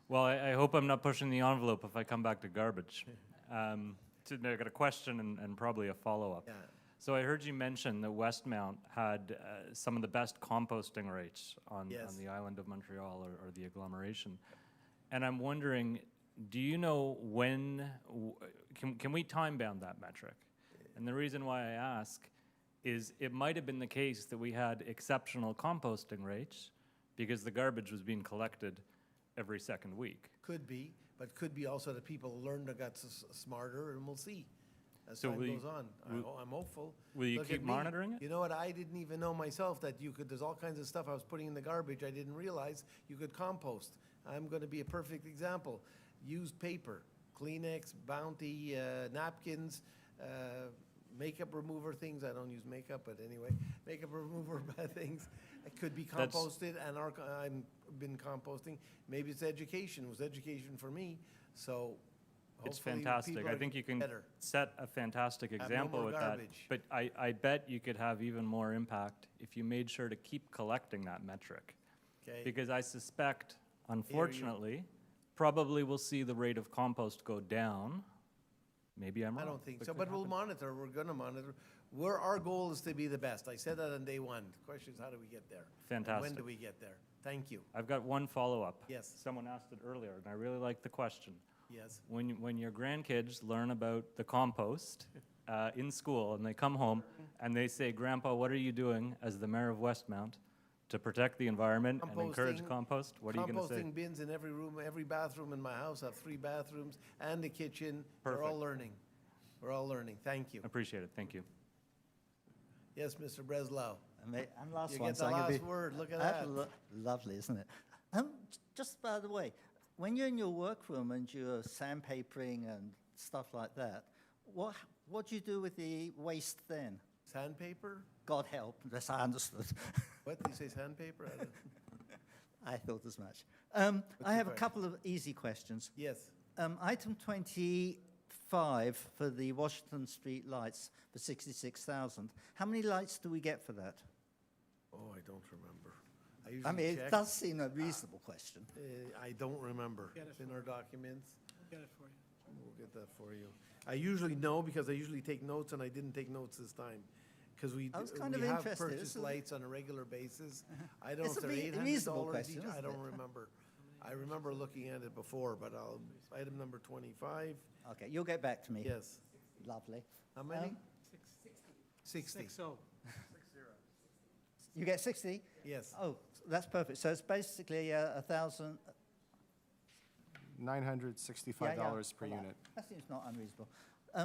Well, I hope I'm not pushing the envelope if I come back to garbage. I got a question and probably a follow-up. yeah. So I heard you mention that Westmount had some of the best composting rates on Yes. the island of Montreal or the agglomeration. And I'm wondering, do you know when, can we time-bound that metric? And the reason why I ask is it might have been the case that we had exceptional composting rates because the garbage was being collected every second week. Could be, but could be also that people learned and got smarter, and we'll see as So time will you- goes on. I'm hopeful. Will you Look keep at me. monitoring it? You know what? I didn't even know myself that you could, there's all kinds of stuff I was putting in the garbage I didn't realize you could compost. I'm going to be a perfect example. Used paper, Kleenex, Bounty, napkins, makeup remover things. I don't use makeup, but anyway, makeup remover things. It could be That's- composted, and I've been composting. Maybe it's education. It was education for me. So It's hopefully fantastic. people I are think you can better. set a fantastic Have no example more with garbage. that. But I bet you could have even more impact if you made sure to keep collecting that metric. Okay. Because I suspect, unfortunately, probably we'll see the rate of compost go down. Maybe I'm wrong. I don't think That so, could but we'll happen. monitor. We're going to monitor. Our goal is to be the best. I said that on day one. The question is, how do we get there? And when Fantastic. do we get there? Thank you. I've got one follow-up. Yes. Someone asked it earlier, and I really like the question. Yes. When your grandkids learn about the compost in school and they come home and they say, Grandpa, what are you doing as the mayor of Westmount to protect the environment and encourage Composting- compost? What are you going to say? Composting bins in every room, every bathroom in my house. I have 3 bathrooms and a kitchen. We're all Perfect. learning. We're all learning. Thank you. Appreciate it. Thank you. Yes, Mr. Breslau. And last You one. get so the I'm gonna last be word. Look at that. Lovely, isn't it? Just by the way, when you're in your workroom and you're sandpapering and stuff like that, what do you do with the waste then? Sandpaper? God help, that's I understood. What, did you say sandpaper? I don't- I thought as much. What's I your have a question? couple of easy questions. Yes. Item 25 for the Washington Street lights for 66,000. How many lights do we get for that? Oh, I don't remember. I I usually mean, check. it does seem a reasonable question. I don't remember. Get it It's in for our documents. Get it for you. We'll get that for you. I usually know because I usually take notes, and I didn't take notes this time. Because we I was kind of have interested. purchased It's a- lights on a regular basis. I don't know It's if a they're $800 reasonable each. question, I isn't don't it? remember. I remember looking at it before, but item number 25, Okay, you'll get back to me. yes. Lovely. How many? 60. 60. You get 60? Yes. Oh, that's perfect. So it's basically 1,000. $965 per Well, unit. That seems not unreasonable.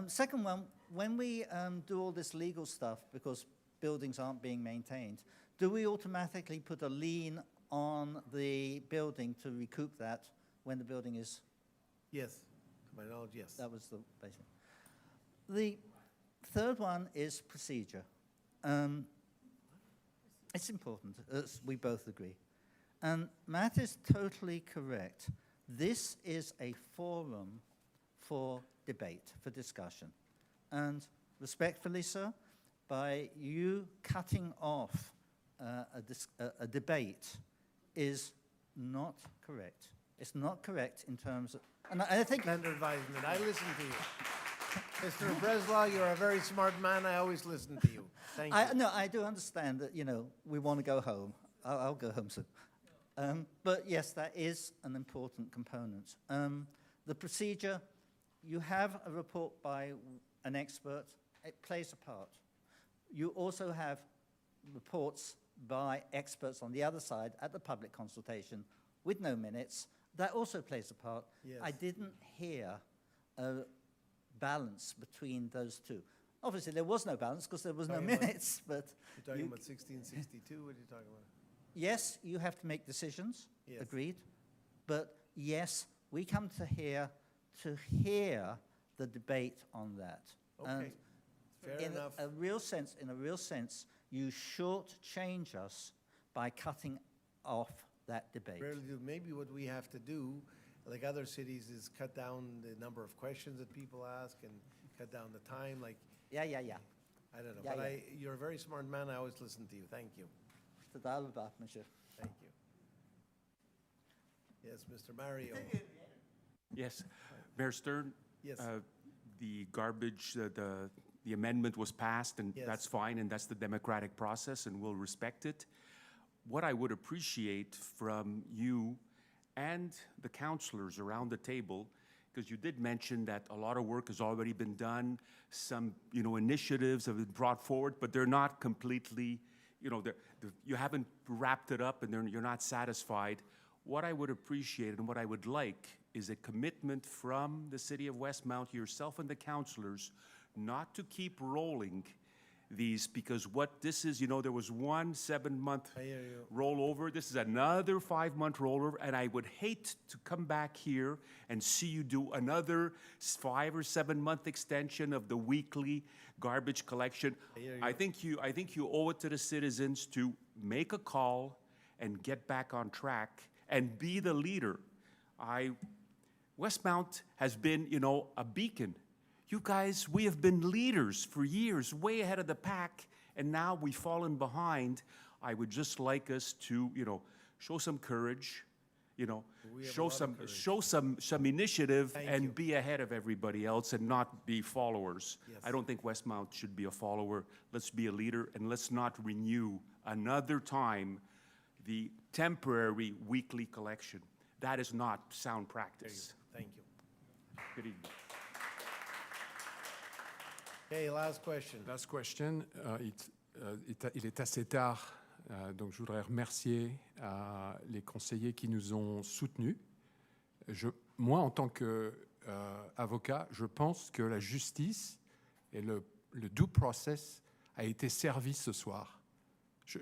Second one, when we do all this legal stuff because buildings aren't being maintained, do we automatically put a lien on the building to recoup that when the building is? Yes, to my knowledge, yes. That was the basic. The third one is procedure. It's important, as we both agree. And Matt is totally correct. This is a forum for debate, for discussion. And respectfully, sir, by you cutting off a debate is not correct. It's not correct in terms of, and I think... Standard advisement, I listen to you. Mr. Breslau, you're a very smart man, I always listen to you. Thank you. No, I do understand that, we want to go home. I'll go home soon. But yes, that is an important component. The procedure, you have a report by an expert, it plays a part. You also have reports by experts on the other side at the public consultation with no minutes. That also plays a part. Yes. I didn't hear a balance between those two. Obviously, there was no balance because there was no minutes, but... You're talking about 1662, what are you talking about? Yes, you have to make decisions, Yes. agreed. But yes, we come to hear the debate on that. Okay, fair in enough. a real sense, you shortchange us by cutting off that debate. Rarely do. Maybe what we have to do, like other cities, is cut down the number of questions that people ask and cut down the time, like... Yeah. I don't know, Yeah, but yeah. you're a very smart man, I always listen to you. Thank you. Toda verdade, monsieur. Thank you. Yes, Mr. Mario. Yes, Mayor Stern? Yes. The garbage, the amendment was passed, and Yes. that's fine, and that's the democratic process, and we'll respect it. What I would appreciate from you and the councilors around the table, because you did mention that a lot of work has already been done, some, initiatives have been brought forward, but they're not completely, you haven't wrapped it up and you're not satisfied. What I would appreciate and what I would like is a commitment from the city of Westmount, yourself and the councilors, not to keep rolling these, because what this is, there was one 7-month I hear you. rollover. This is another 5-month rollover, and I would hate to come back here and see you do another 5 or 7-month extension of the weekly garbage collection. I think you owe it to the citizens to make a call and get back on track and be the leader. Westmount has been, a beacon. You guys, we have been leaders for years, way ahead of the pack, and now we've fallen behind. I would just like us to, show some courage, show some initiative and be ahead of everybody else and not be followers. Yes. I don't think Westmount should be a follower. Let's be a leader, and let's not renew another time the temporary weekly collection. That is not sound practice. Thank you. Good evening. Okay, last question. Last question. Il est assez tard, donc je voudrais remercier les conseillers qui nous ont soutenus. Moi, en tant qu'avocat, je pense que la justice et le due process a été servi ce soir.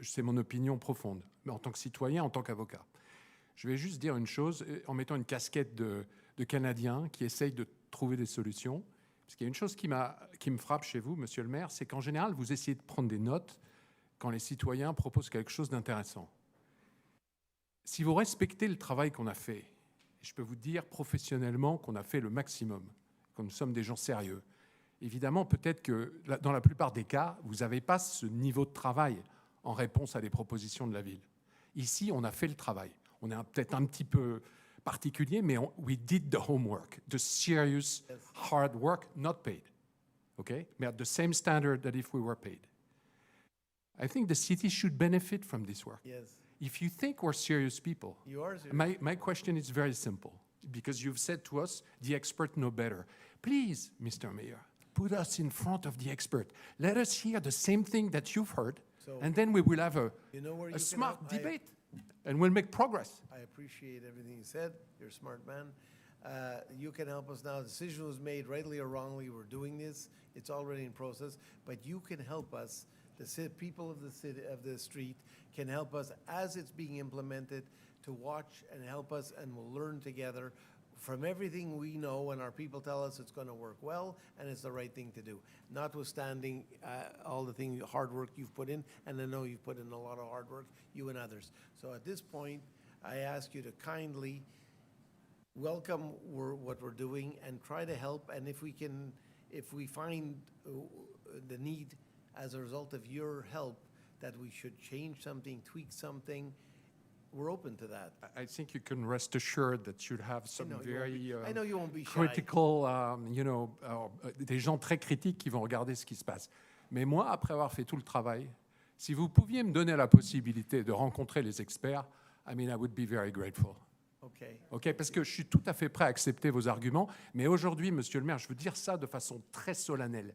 C'est mon opinion profonde, mais en tant que citoyen, en tant qu'avocat. Je vais juste dire une chose, en mettant une casquette de Canadien qui essaye de trouver des solutions. Parce qu'il y a une chose qui me frappe chez vous, monsieur le maire, c'est qu'en général, vous essayez de prendre des notes quand les citoyens proposent quelque chose d'intéressant. Si vous respectez le travail qu'on a fait, je peux vous dire professionnellement qu'on a fait le maximum, que nous sommes des gens sérieux. Évidemment, peut-être que dans la plupart des cas, vous n'avez pas ce niveau de travail en réponse à des propositions de la ville. Ici, on a fait le travail. On est peut-être un petit peu particulier, mais we did the homework, the serious, hard work, not paid. Okay? But at the same standard that if we were paid. I think the city should benefit from this work. Yes. if you think we're serious people, You are serious. my question is very simple, because you've said to us, the expert know better. Please, Mr. Mayor, put us in front of the expert. Let us hear the same thing that you've heard, So- and then we will have You know where you a can smart help? debate, and we'll make progress. I appreciate everything you said. You're a smart man. You can help us now. The decision was made, rightly or wrongly. We're doing this. It's already in process. But you can help us. The people of the city, of the street, can help us as it's being implemented to watch and help us, and we'll learn together from everything we know, and our people tell us it's going to work well and it's the right thing to do. Notwithstanding all the hard work you've put in, and I know you've put in a lot of hard work, you and others. So at this point, I ask you to kindly welcome what we're doing and try to help. And if we find the need as a result of your help that we should change something, tweak something, we're open to that. I think you can rest assured that you'll have some know you won't very be- I know you won't be shy. critical, des gens très critiques qui vont regarder ce qui se passe. Mais moi, après avoir fait tout le travail, si vous pouviez me donner la possibilité de rencontrer les experts, I mean, I would be very grateful. Okay. OK, parce que je suis tout à fait prêt à accepter vos arguments, mais aujourd'hui, Monsieur le maire, je veux dire ça de façon très solennelle.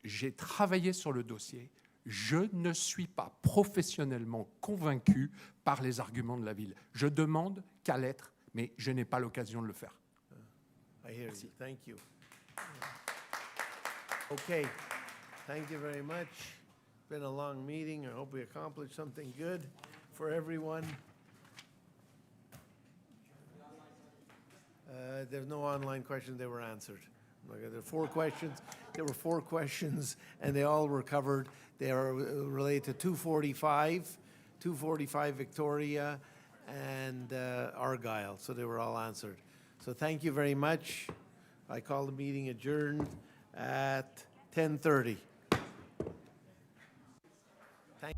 J'ai travaillé sur le dossier. Je ne suis pas professionnellement convaincu par les arguments de la ville. Je demande qu'à l'être, mais je n'ai pas l'occasion de le faire. I hear you. Thank you. Okay. Thank you very much. It's been a long meeting. I hope we accomplished something good for everyone. There's no online questions. They were answered. Okay, there were 4 questions. There were 4 questions, and they all were covered. They are related to 245 Victoria, and Argyle. So they were all answered. So thank you very much. I call the meeting adjourned at 10:30. Thank